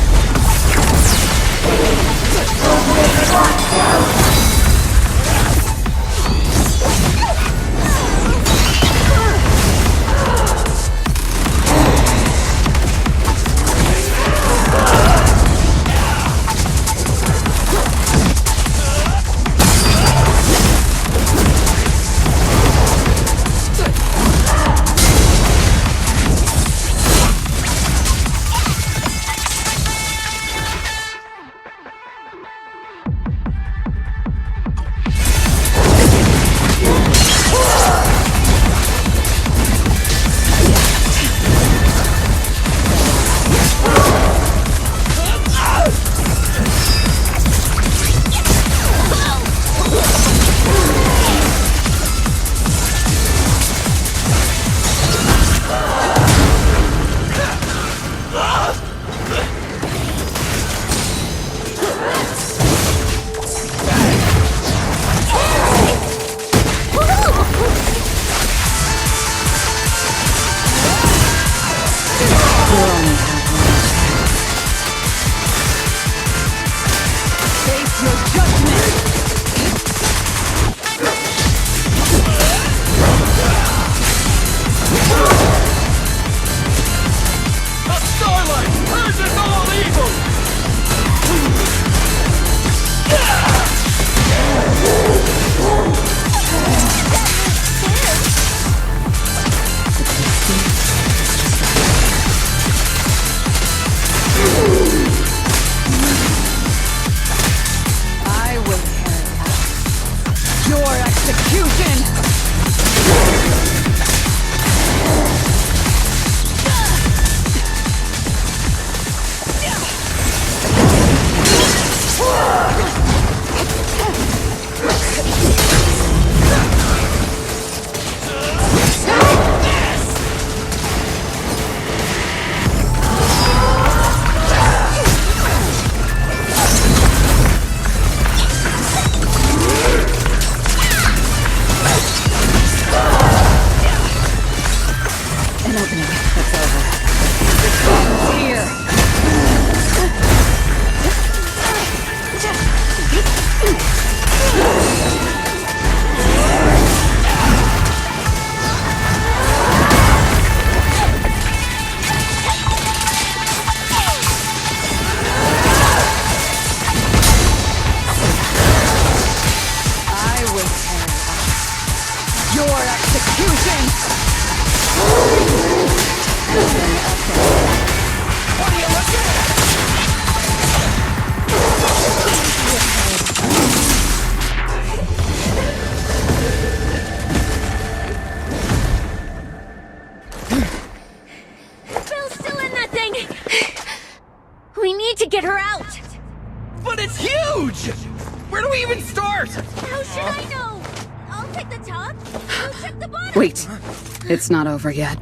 Here! get her out! But it's huge! Where do we even start? How should I know? I'll take the top, you check the bottom! Wait. It's not over yet.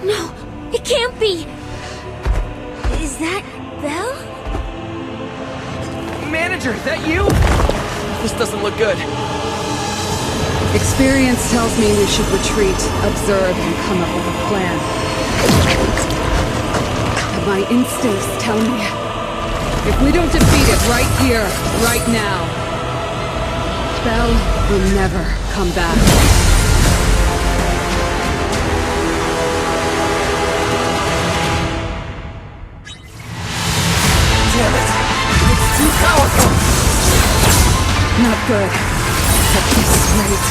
No, it can't be! Is that Belle? Manager, that you? This doesn't look good. Experience tells me we should retreat, observe, and come up with a plan. But my instincts tell me, if we don't defeat it right here, right now, Belle will never come back. Damn it! It's too powerful! Not good. But this rate.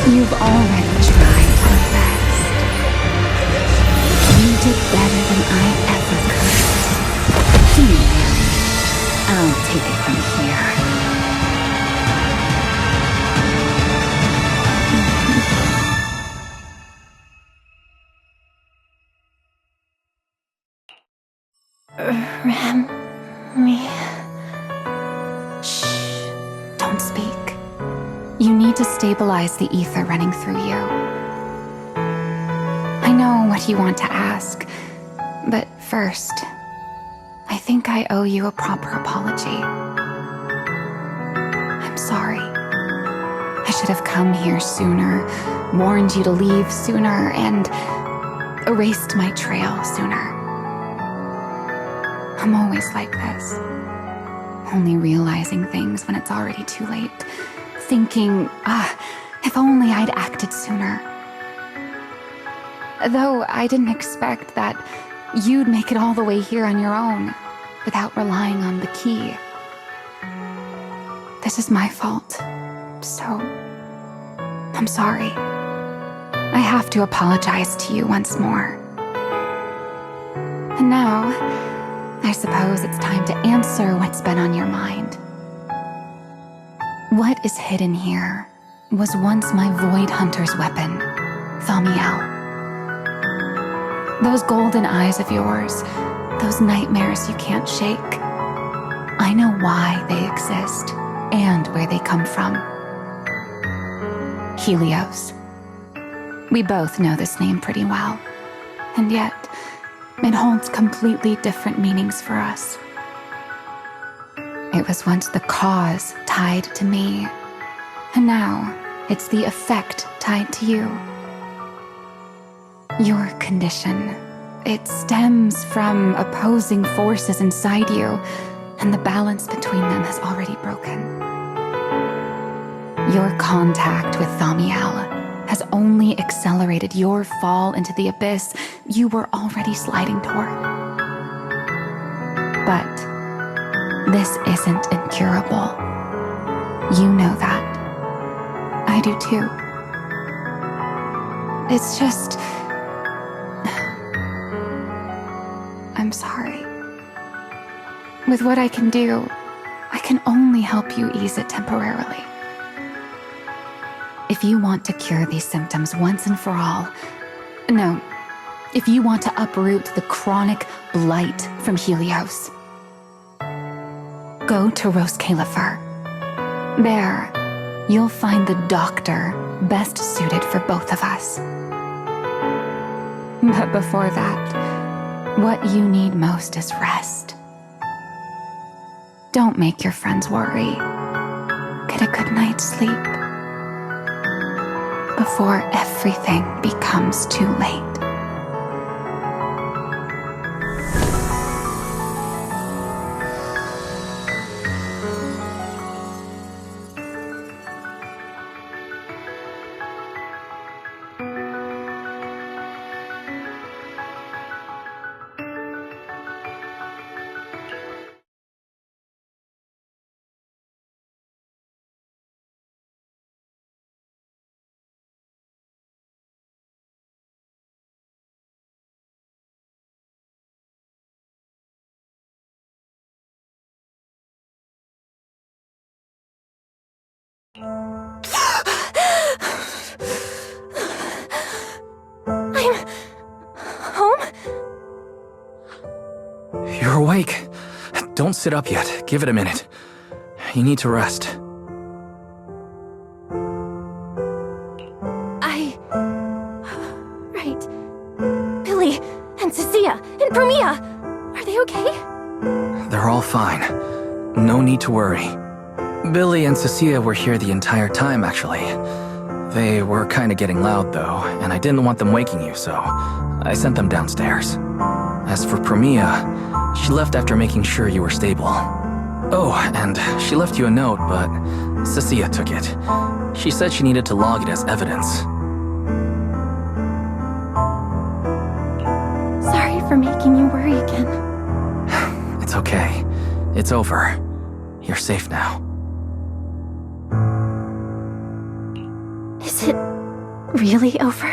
You've already tried your best. You did better than I ever could. Don't worry. I'll take it from here. Shh. Don't speak. You need to stabilize the ether running through you. I know what you want to ask, but first, I think I owe you a proper apology. I'm sorry. I should have come here sooner, warned you to leave sooner, and erased my trail sooner. I'm always like this, only realizing things when it's already too late. Thinking, if only I'd acted sooner. Though I didn't expect that you'd make it all the way here on your own, without relying on the key. This is my fault, so I'm sorry. I have to apologize to you once more. And now, I suppose it's time to answer what's been on your mind. What is hidden here was once my Void Hunter's weapon, Thamiel. Those golden eyes of yours, Those nightmares you can't shake. I know why they exist and where they come from. Helios. We both know this name pretty well, and yet it holds completely different meanings for us. It was once the cause tied to me, and now it's the effect tied to you. Your condition, it stems from opposing forces inside you, and the balance between them has already broken. Your contact with Thamiel has only accelerated your fall into the abyss you were already sliding toward. But this isn't incurable. You know that. I do too. It's just... I'm sorry. With what I can do, I can only help you ease it temporarily. If you want to cure these symptoms once and for all, no, if you want to uproot the chronic blight from Helios, go to Rose Califer. There, you'll find the doctor best suited for both of us. But before that, what you need most is rest. Don't make your friends worry. Get a good night's sleep before everything becomes too late. I'm home? You're awake. Don't sit up yet. Give it a minute. You need to rest. Right. Billy and Cecilia and Promia. Are they okay? They're all fine. No need to worry. Billy and Cecilia were here the entire time, actually. They were kinda getting loud, though, and I didn't want them waking you, so I sent them downstairs. As for Promia, she left after making sure you were stable. Oh, and she left you a note, but Cecilia took it. She said she needed to log it as evidence. Sorry for making you worry again. It's okay. It's over. You're safe now. Is it really over?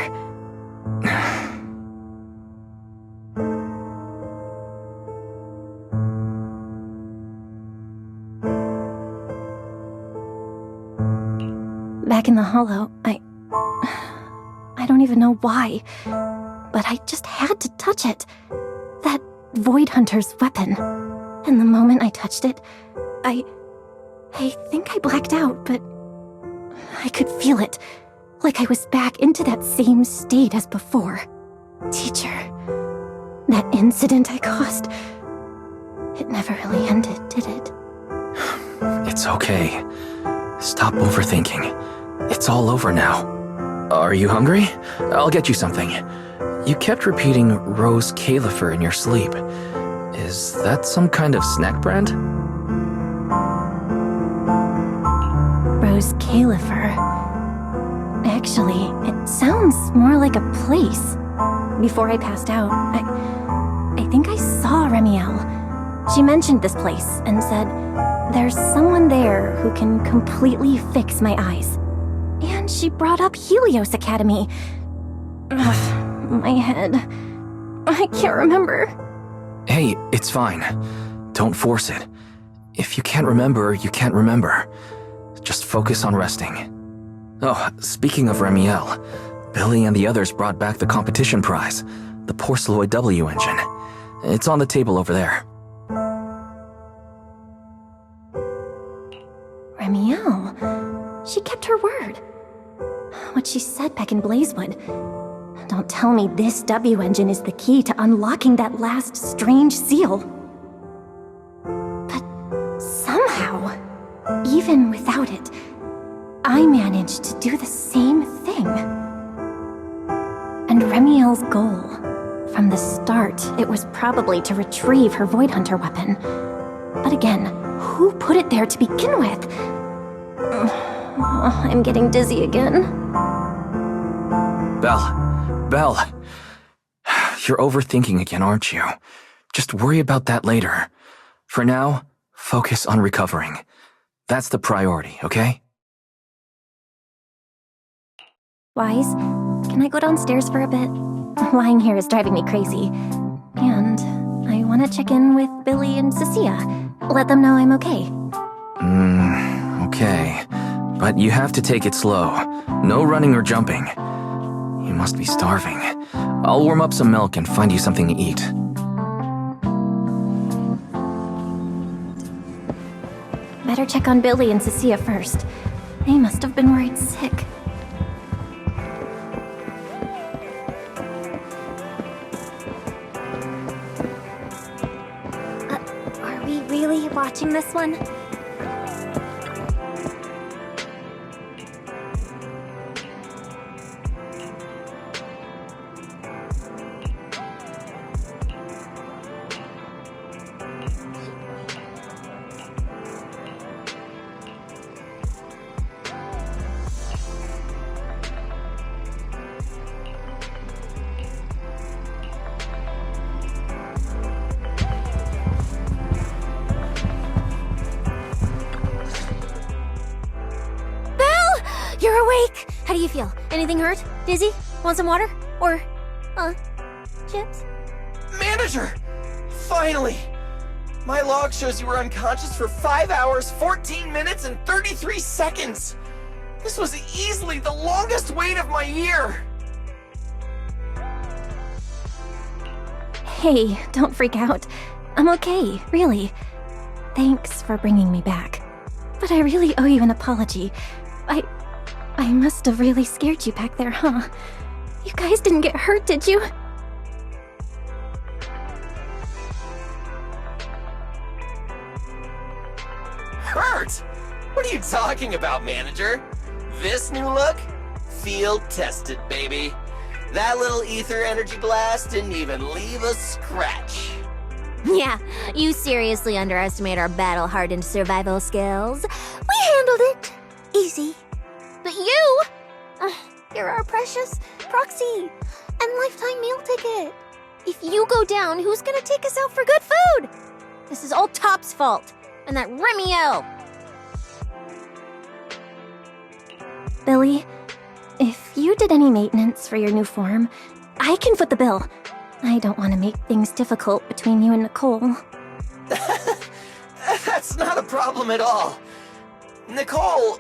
Back in the hollow, I don't even know why, but I just had to touch it. That Void Hunter's weapon. And the moment I touched it, I think I blacked out, but I could feel it, like I was back into that same state as before. Teacher, that incident I caused, it never really ended, did it? It's okay. Stop overthinking. It's all over now. Are you hungry? I'll get you something. You kept repeating Rose Califer in your sleep. Is that some kind of snack brand? Rose Califer. Actually, it sounds more like a place. Before I passed out, I think I saw Remiel. She mentioned this place and said, there's someone there who can completely fix my eyes. And she brought up Helios Academy. Ugh, my head. I can't remember. Hey, it's fine. Don't force it. If you can't remember, you can't remember. Just focus on resting. Oh, speaking of Remiel, Billy and the others brought back the competition prize, the Porceloid W engine. It's on the table over there. Remiel. She kept her word. What she said back in Blazewood. Don't tell me this W engine is the key to unlocking that last strange seal. But somehow, even without it, I managed to do the same thing. And Remiel's goal, from the start, it was probably to retrieve her Void Hunter weapon. But again, who put it there to begin with? I'm getting dizzy again. Belle, you're overthinking again, aren't you? Just worry about that later. For now, focus on recovering. That's the priority, okay? Wise, can I go downstairs for a bit? Lying here is driving me crazy. And I want to check in with Billy and Cecilia. Let them know I'm okay. Okay. But you have to take it slow. No running or jumping. You must be starving. I'll warm up some milk and find you something to eat. Better check on Billy and Cecilia first. They must have been worried sick. Are we really watching this one? You're awake! How do you feel? Anything hurt? Dizzy? Want some water? Or, chips? Manager! Finally! My log shows you were unconscious for 5 hours, 14 minutes, and 33 seconds! This was easily the longest wait of my year! Hey, don't freak out. I'm okay, really. Thanks for bringing me back. But I really owe you an apology. I must have really scared you back there, huh? You guys didn't get hurt, did you? Hurt? What are you talking about, manager? This new look? Field tested, baby. That little ether energy blast didn't even leave a scratch. Yeah, you seriously underestimate our battle-hardened survival skills. We handled it. Easy. But you! You're our precious proxy and lifetime meal ticket. If you go down, who's gonna take us out for good food? This is all Top's fault. And that Remiel. Billy, if you did any maintenance for your new form, I can foot the bill. I don't want to make things difficult between you and Nicole. That's not a problem at all. Nicole,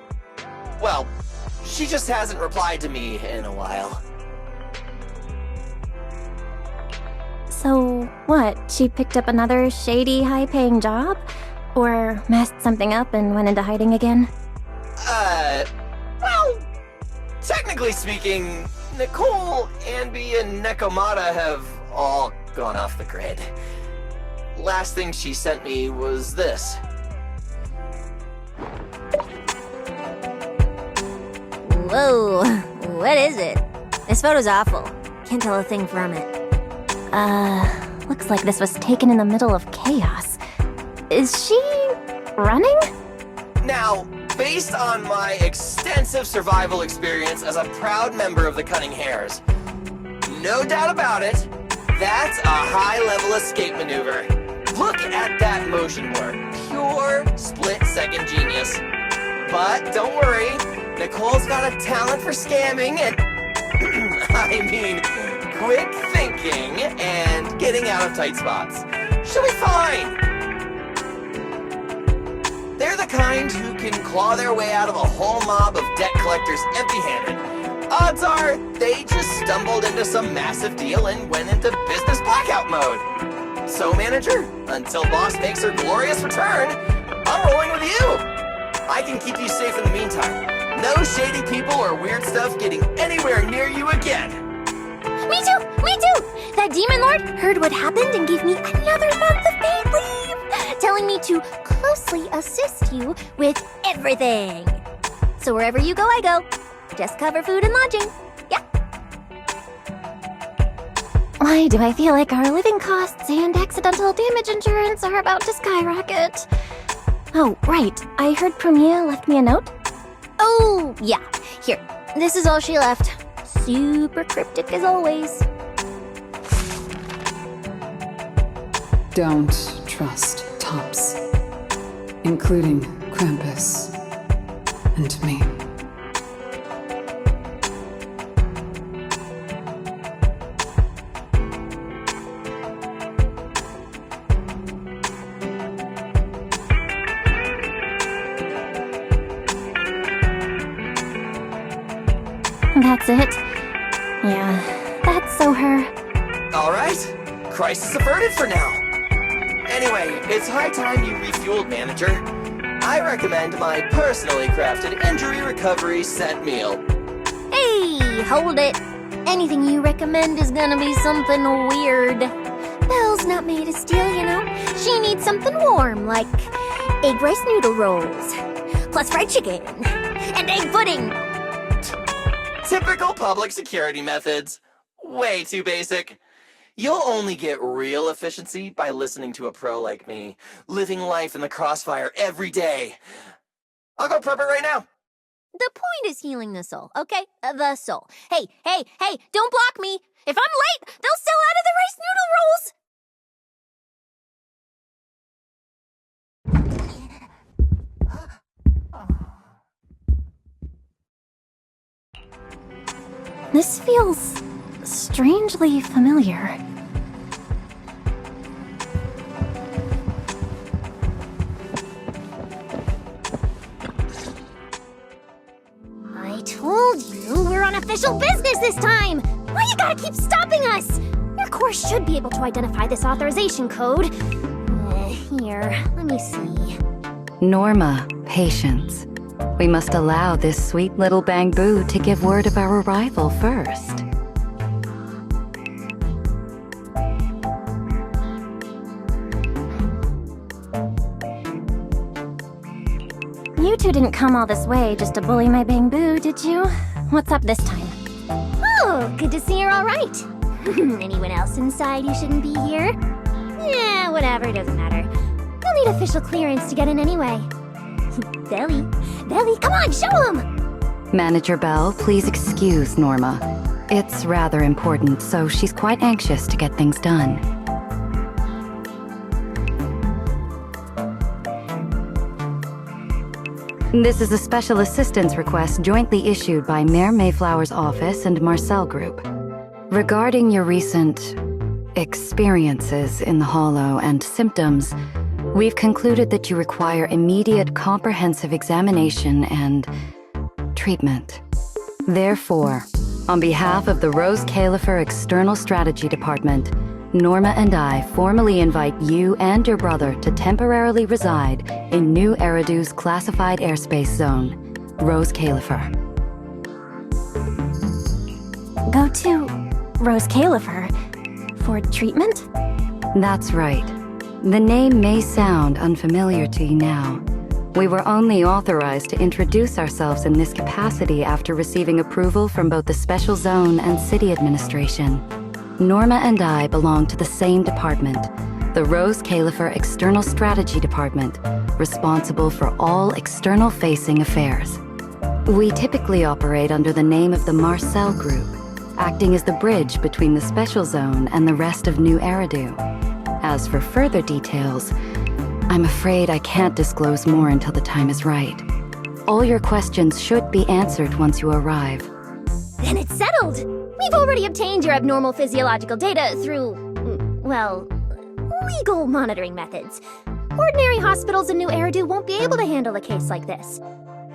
well, she just hasn't replied to me in a while. So, what? She picked up another shady, high-paying job? Or messed something up and went into hiding again? Well, technically speaking, Nicole, Anby, and Nekomata have all gone off the grid. Last thing she sent me was this. Whoa, what is it? This photo's awful. Can't tell a thing from it. Looks like this was taken in the middle of chaos. Is she running? Now, based on my extensive survival experience as a proud member of the Cunning Hares, no doubt about it, that's a high-level escape maneuver. Look at that motion work. Pure split-second genius. But don't worry, Nicole's got a talent for scamming and, I mean, quick thinking and getting out of tight spots. She'll be fine. They're the kind who can claw their way out of a whole mob of debt collectors empty-handed. Odds are, they just stumbled into some massive deal and went into business blackout mode. So, manager, until boss makes her glorious return, I'm rolling with you. I can keep you safe in the meantime. No shady people or weird stuff getting anywhere near you again. Me too! Me too! That demon lord heard what happened and gave me another month of paid leave, telling me to closely assist you with everything. So wherever you go, I go. Just cover food and lodging. Yeah. Why do I feel like our living costs and accidental damage insurance are about to skyrocket? Oh, right. I heard Premier left me a note. Oh, yeah. Here. This is all she left. Super cryptic as always. Don't trust Tops, including Krampus and me. That's it? Yeah, that's so her. Alright, crisis averted for now. Anyway, it's high time you refueled, manager. I recommend my personally crafted injury recovery set meal. Hey, hold it. Anything you recommend is gonna be something weird. Belle's not made of steel, you know. She needs something warm, like egg rice noodle rolls, plus fried chicken, and egg pudding. Typical public security methods. Way too basic. You'll only get real efficiency by listening to a pro like me, living life in the crossfire every day. I'll go prep it right now. The point is healing the soul, okay? The soul. Hey, don't block me. If I'm late, they'll sell out of the rice noodle rolls. This feels strangely familiar. I told you we're on official business this time. Why you gotta keep stopping us? Your course should be able to identify this authorization code. Here, let me see. Norma, patience. We must allow this sweet little bang-boo to give word of our arrival first. You two didn't come all this way just to bully my bang-boo, did you? What's up this time? Oh, good to see you're all right. Anyone else inside who shouldn't be here? Yeah, whatever, doesn't matter. You'll need official clearance to get in anyway. Belly, come on, show him! Manager Bell, please excuse Norma. It's rather important, so she's quite anxious to get things done. This is a special assistance request jointly issued by Mayor Mayflower's office and Marcel Group. Regarding your recent experiences in the Hollow and symptoms, we've concluded that you require immediate comprehensive examination and treatment. Therefore, on behalf of the Rose Califer External Strategy Department, Norma and I formally invite you and your brother to temporarily reside in New Eridu's classified airspace zone, Rose Califer. Go to Rose Califer for treatment? That's right. The name may sound unfamiliar to you now. We were only authorized to introduce ourselves in this capacity after receiving approval from both the Special Zone and City Administration. Norma and I belong to the same department, the Rose Califer External Strategy Department, responsible for all external-facing affairs. We typically operate under the name of the Marcel Group, acting as the bridge between the Special Zone and the rest of New Eridu. As for further details, I'm afraid I can't disclose more until the time is right. All your questions should be answered once you arrive. Then it's settled! We've already obtained your abnormal physiological data through, well, legal monitoring methods. Ordinary hospitals in New Eridu won't be able to handle a case like this.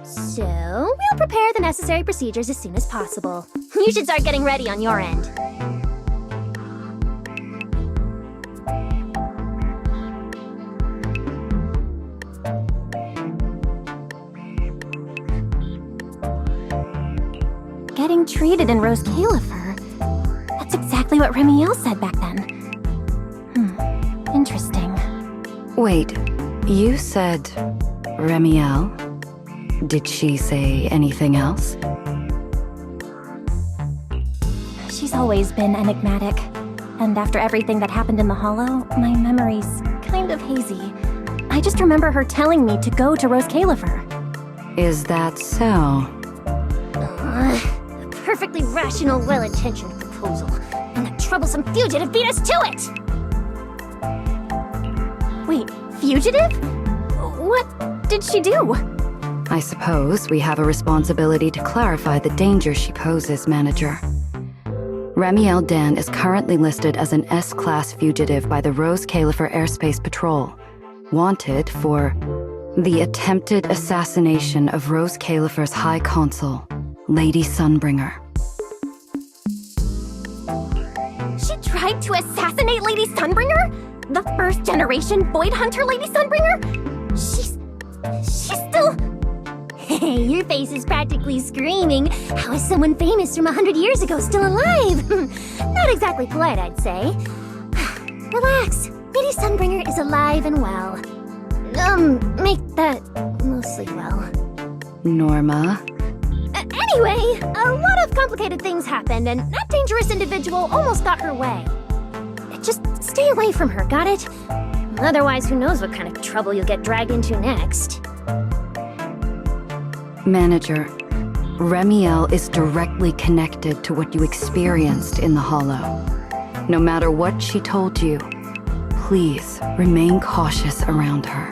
So, we'll prepare the necessary procedures as soon as possible. You should start getting ready on your end. being treated in Rose Califer. That's exactly what Remiel said back then. Interesting. Wait, you said Remiel? Did she say anything else? She's always been enigmatic. And after everything that happened in the Hollow, my memory's kind of hazy. I just remember her telling me to go to Rose Califer. Is that so? A perfectly rational, well-intentioned proposal. And that troublesome fugitive beat us to it! Wait, fugitive? What did she do? I suppose we have a responsibility to clarify the danger she poses, Manager. Remiel Dan is currently listed as an S-Class fugitive by the Rose Califer Airspace Patrol, wanted for the attempted assassination of Rose Califer's High Consul, Lady Sunbringer. She tried to assassinate Lady Sunbringer? The first-generation Void Hunter Lady Sunbringer? She's still... Your face is practically screaming. How is someone famous from 100 years ago still alive? Not exactly polite, I'd say. Relax. Lady Sunbringer is alive and well. Make that mostly well. Norma? Anyway, a lot of complicated things happened, and that dangerous individual almost got her way. Just stay away from her, got it? Otherwise, who knows what kind of trouble you'll get dragged into next. Manager, Remiel is directly connected to what you experienced in the Hollow. No matter what she told you, please remain cautious around her.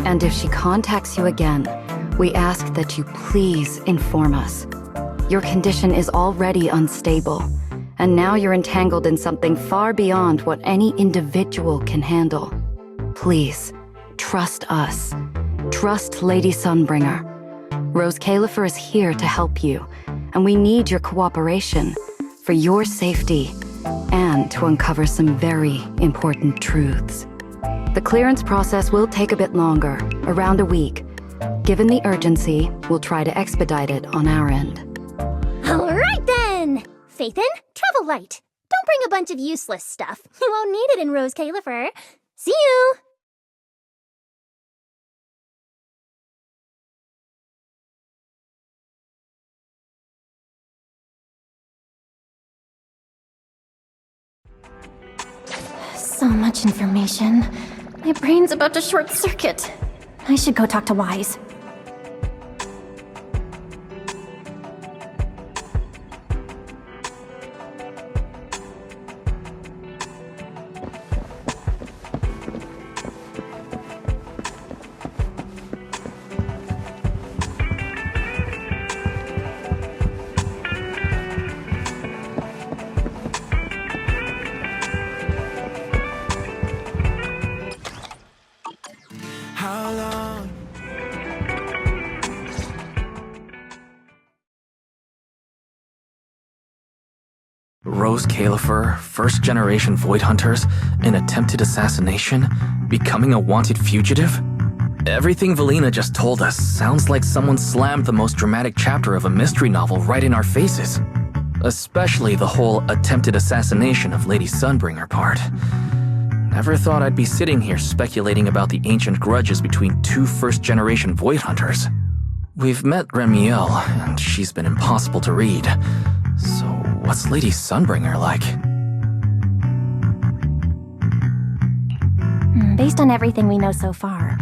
And if she contacts you again, we ask that you please inform us. Your condition is already unstable, and now you're entangled in something far beyond what any individual can handle. Please, trust us. Trust Lady Sunbringer. Rose Califer is here to help you, and we need your cooperation for your safety and to uncover some very important truths. The clearance process will take a bit longer, around a week. Given the urgency, we'll try to expedite it on our end. All right then! Phaethon, travel light. Don't bring a bunch of useless stuff. You won't need it in Rose Califer. See you! So much information. My brain's about to short circuit. I should go talk to Wise. Rose Califer, first-generation Void Hunters, an attempted assassination, becoming a wanted fugitive? Everything Valina just told us sounds like someone slammed the most dramatic chapter of a mystery novel right in our faces. Especially the whole attempted assassination of Lady Sunbringer part. Never thought I'd be sitting here speculating about the ancient grudges between two first-generation Void Hunters. We've met Remiel, and she's been impossible to read. So what's Lady Sunbringer like? Based on everything we know so far,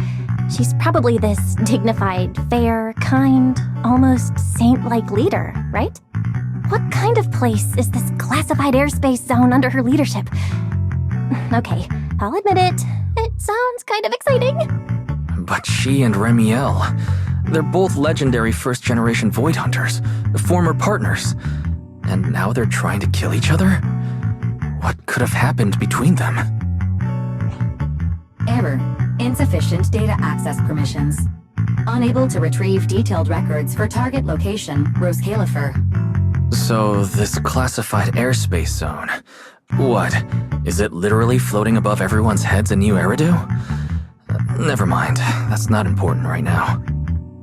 she's probably this dignified, fair, kind, almost saint-like leader, right? What kind of place is this classified airspace zone under her leadership? Okay, I'll admit it. It sounds kind of exciting. But she and Remiel, they're both legendary first-generation Void Hunters, former partners. And now they're trying to kill each other? What could have happened between them? Error. Insufficient data access permissions. Unable to retrieve detailed records for target location, Rose Califer. So, this classified airspace zone, what? Is it literally floating above everyone's heads in New Eridu? Never mind, that's not important right now.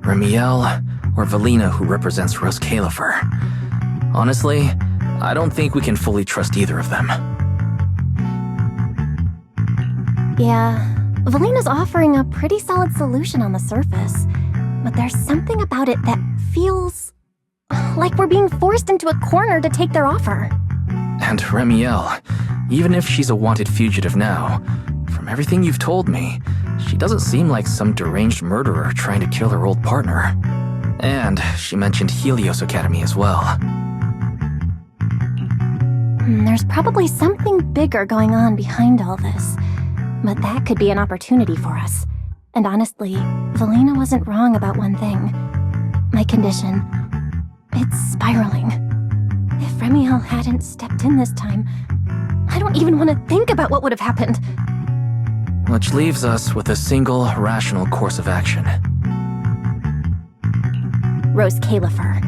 Remiel or Valina, who represents Rose Califer. Honestly, I don't think we can fully trust either of them. Yeah, Valina's offering a pretty solid solution on the surface, but there's something about it that feels like we're being forced into a corner to take their offer. And Remiel, even if she's a wanted fugitive now, from everything you've told me, she doesn't seem like some deranged murderer trying to kill her old partner. And she mentioned Helios Academy as well. There's probably something bigger going on behind all this, but that could be an opportunity for us. And honestly, Valina wasn't wrong about one thing. My condition. It's spiraling. If Remiel hadn't stepped in this time, I don't even want to think about what would have happened. Which leaves us with a single rational course of action. Rose Califer.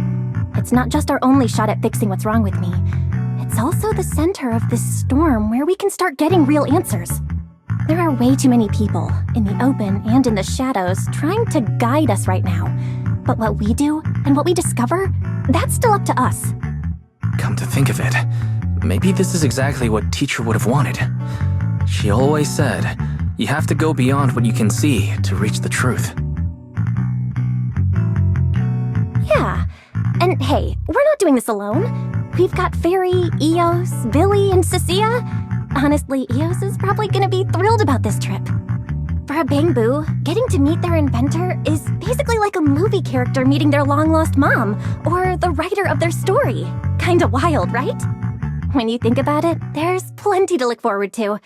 It's not just our only shot at fixing what's wrong with me. It's also the center of this storm where we can start getting real answers. There are way too many people, in the open and in the shadows, trying to guide us right now. But what we do and what we discover, that's still up to us. Come to think of it, maybe this is exactly what Teacher would have wanted. She always said, you have to go beyond what you can see to reach the truth. Yeah, and hey, we're not doing this alone. We've got Fairy, Eos, Billy, and Cecilia. Honestly, Eos is probably gonna be thrilled about this trip. For a Bangbu, getting to meet their inventor is basically like a movie character meeting their long-lost mom, or the writer of their story. Kinda wild, right? When you think about it, there's plenty to look forward to.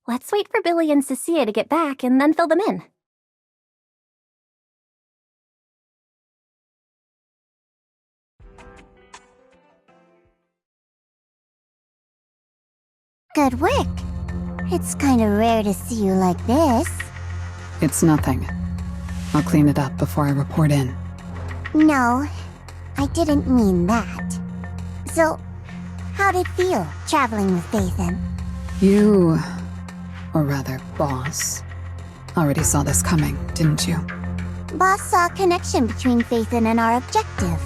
Let's wait for Billy and Cecilia to get back and then fill them in. Good work. It's kinda rare to see you like this. It's nothing. I'll clean it up before I report in. No, I didn't mean that. So, how'd it feel, traveling with Phaethon? You, or rather, Boss, already saw this coming, didn't you? Boss saw a connection between Phaethon and our objective.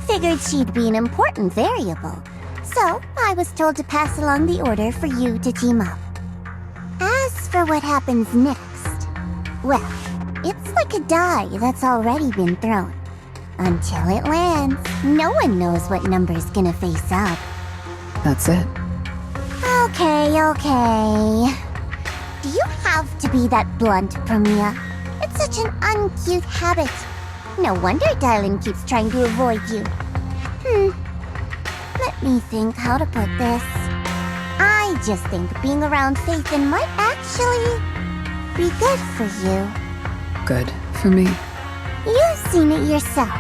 Figured she'd be an important variable. So, I was told to pass along the order for you to team up. As for what happens next, well, it's like a die that's already been thrown. Until it lands, no one knows what number's gonna face up. That's it. Okay. Do you have to be that blunt, Premia? It's such an uncute habit. No wonder Dylan keeps trying to avoid you. Let me think how to put this. I just think being around Phaethon might actually be good for you. Good for me. You've seen it yourself.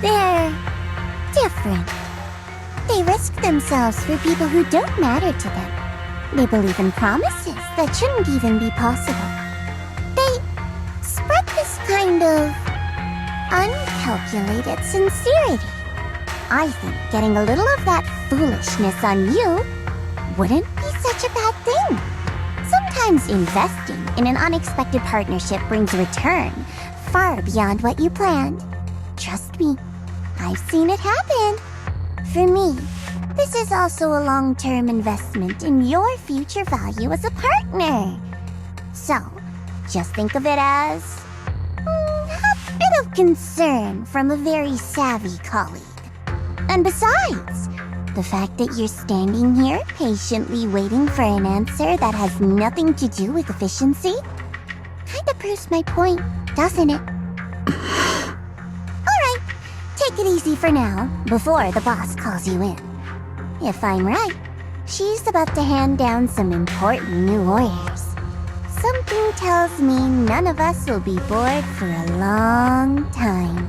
They're different. They risk themselves for people who don't matter to them. They believe in promises that shouldn't even be possible. They spread this kind of uncalculated sincerity. I think getting a little of that foolishness on you wouldn't be such a bad thing. Sometimes investing in an unexpected partnership brings a return far beyond what you planned. Trust me, I've seen it happen. For me, this is also a long-term investment in your future value as a partner. So, just think of it as a bit of concern from a very savvy colleague. And besides, the fact that you're standing here patiently waiting for an answer that has nothing to do with efficiency kinda proves my point, doesn't it? Alright, take it easy for now, before the boss calls you in. If I'm right, she's about to hand down some important new orders. Something tells me none of us will be bored for a long time.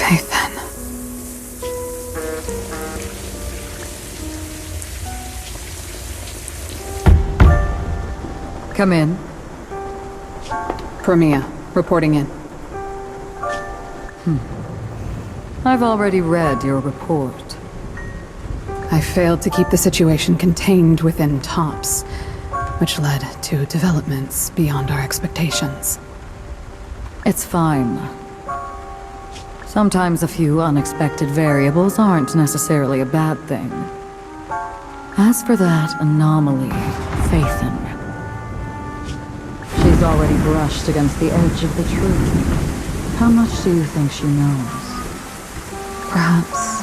Phaethon. Come in. Premia, reporting in. I've already read your report. I failed to keep the situation contained within TOPS, which led to developments beyond our expectations. It's fine. Sometimes a few unexpected variables aren't necessarily a bad thing. As for that anomaly, Phaethon, she's already brushed against the edge of the truth. How much do you think she knows? Perhaps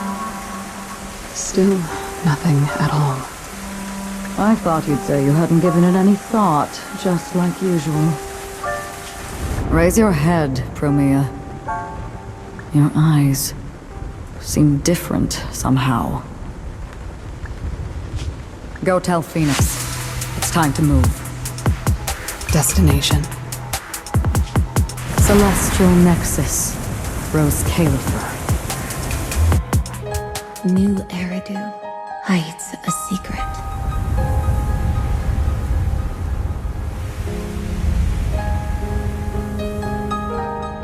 still nothing at all. I thought you'd say you hadn't given it any thought, just like usual. Raise your head, Promea. Your eyes seem different somehow. Go tell Phoenix. It's time to move. Destination. Celestial Nexus. Rose Califer. New Eridu hides a secret.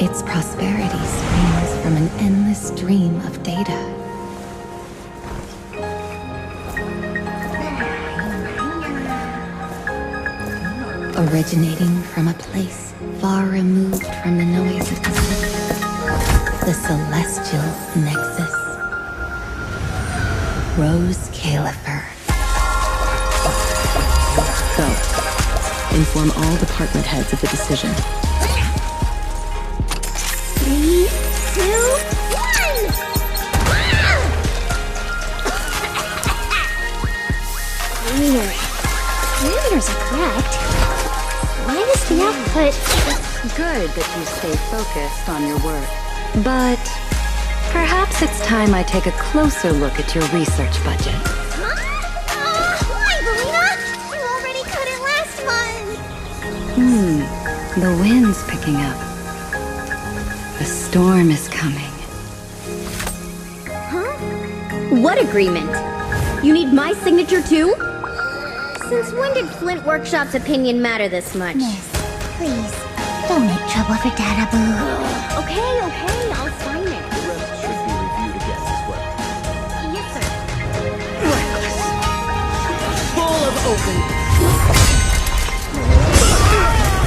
Its prosperity springs from an endless stream of data. Originating from a place far removed from the noise of the city. The Celestial Nexus. Rose Califer. Go. Inform all department heads of the decision. 3, 2, 1! Parameters are correct. Why is the output... Good that you stay focused on your work. But perhaps it's time I take a closer look at your research budget. Why, Belina? You already cut it last month! The wind's picking up. The storm is coming. What agreement? You need my signature too? Since when did Flint Workshop's opinion matter this much? Miss, please, don't make trouble for Dada Boo. Okay, I'll sign it. The rest should be reviewed against as well. Yes, sir. Full of openness.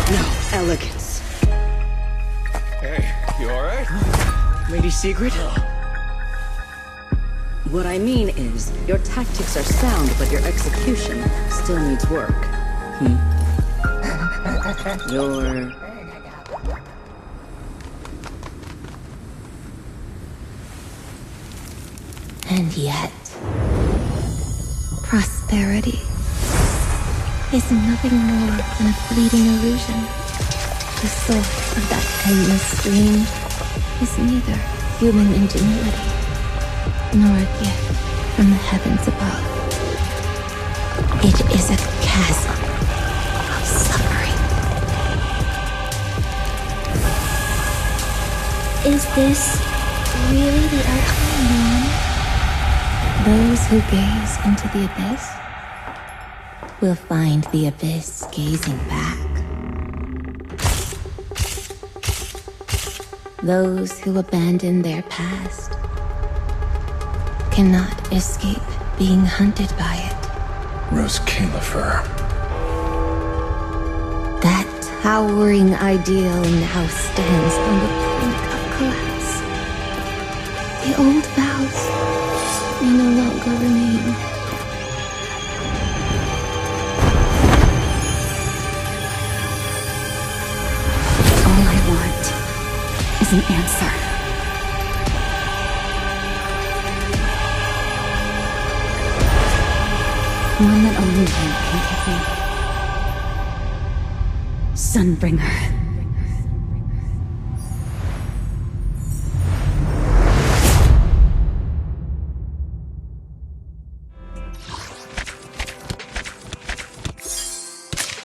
No elegance. Hey, you alright? Lady Secret? What I mean is, your tactics are sound, but your execution still needs work. Your... And yet, prosperity is nothing more than a fleeting illusion. The source of that endless stream is neither human ingenuity nor a gift from the heavens above. It is a chasm of suffering. Is this really the outcome, Those who gaze into the abyss will find the abyss gazing back. Those who abandon their past cannot escape being hunted by it. Rose Califer. That towering ideal now stands on the brink of collapse. The old vows may no longer remain. All I want is an answer. One that only you can give me. Sunbringer.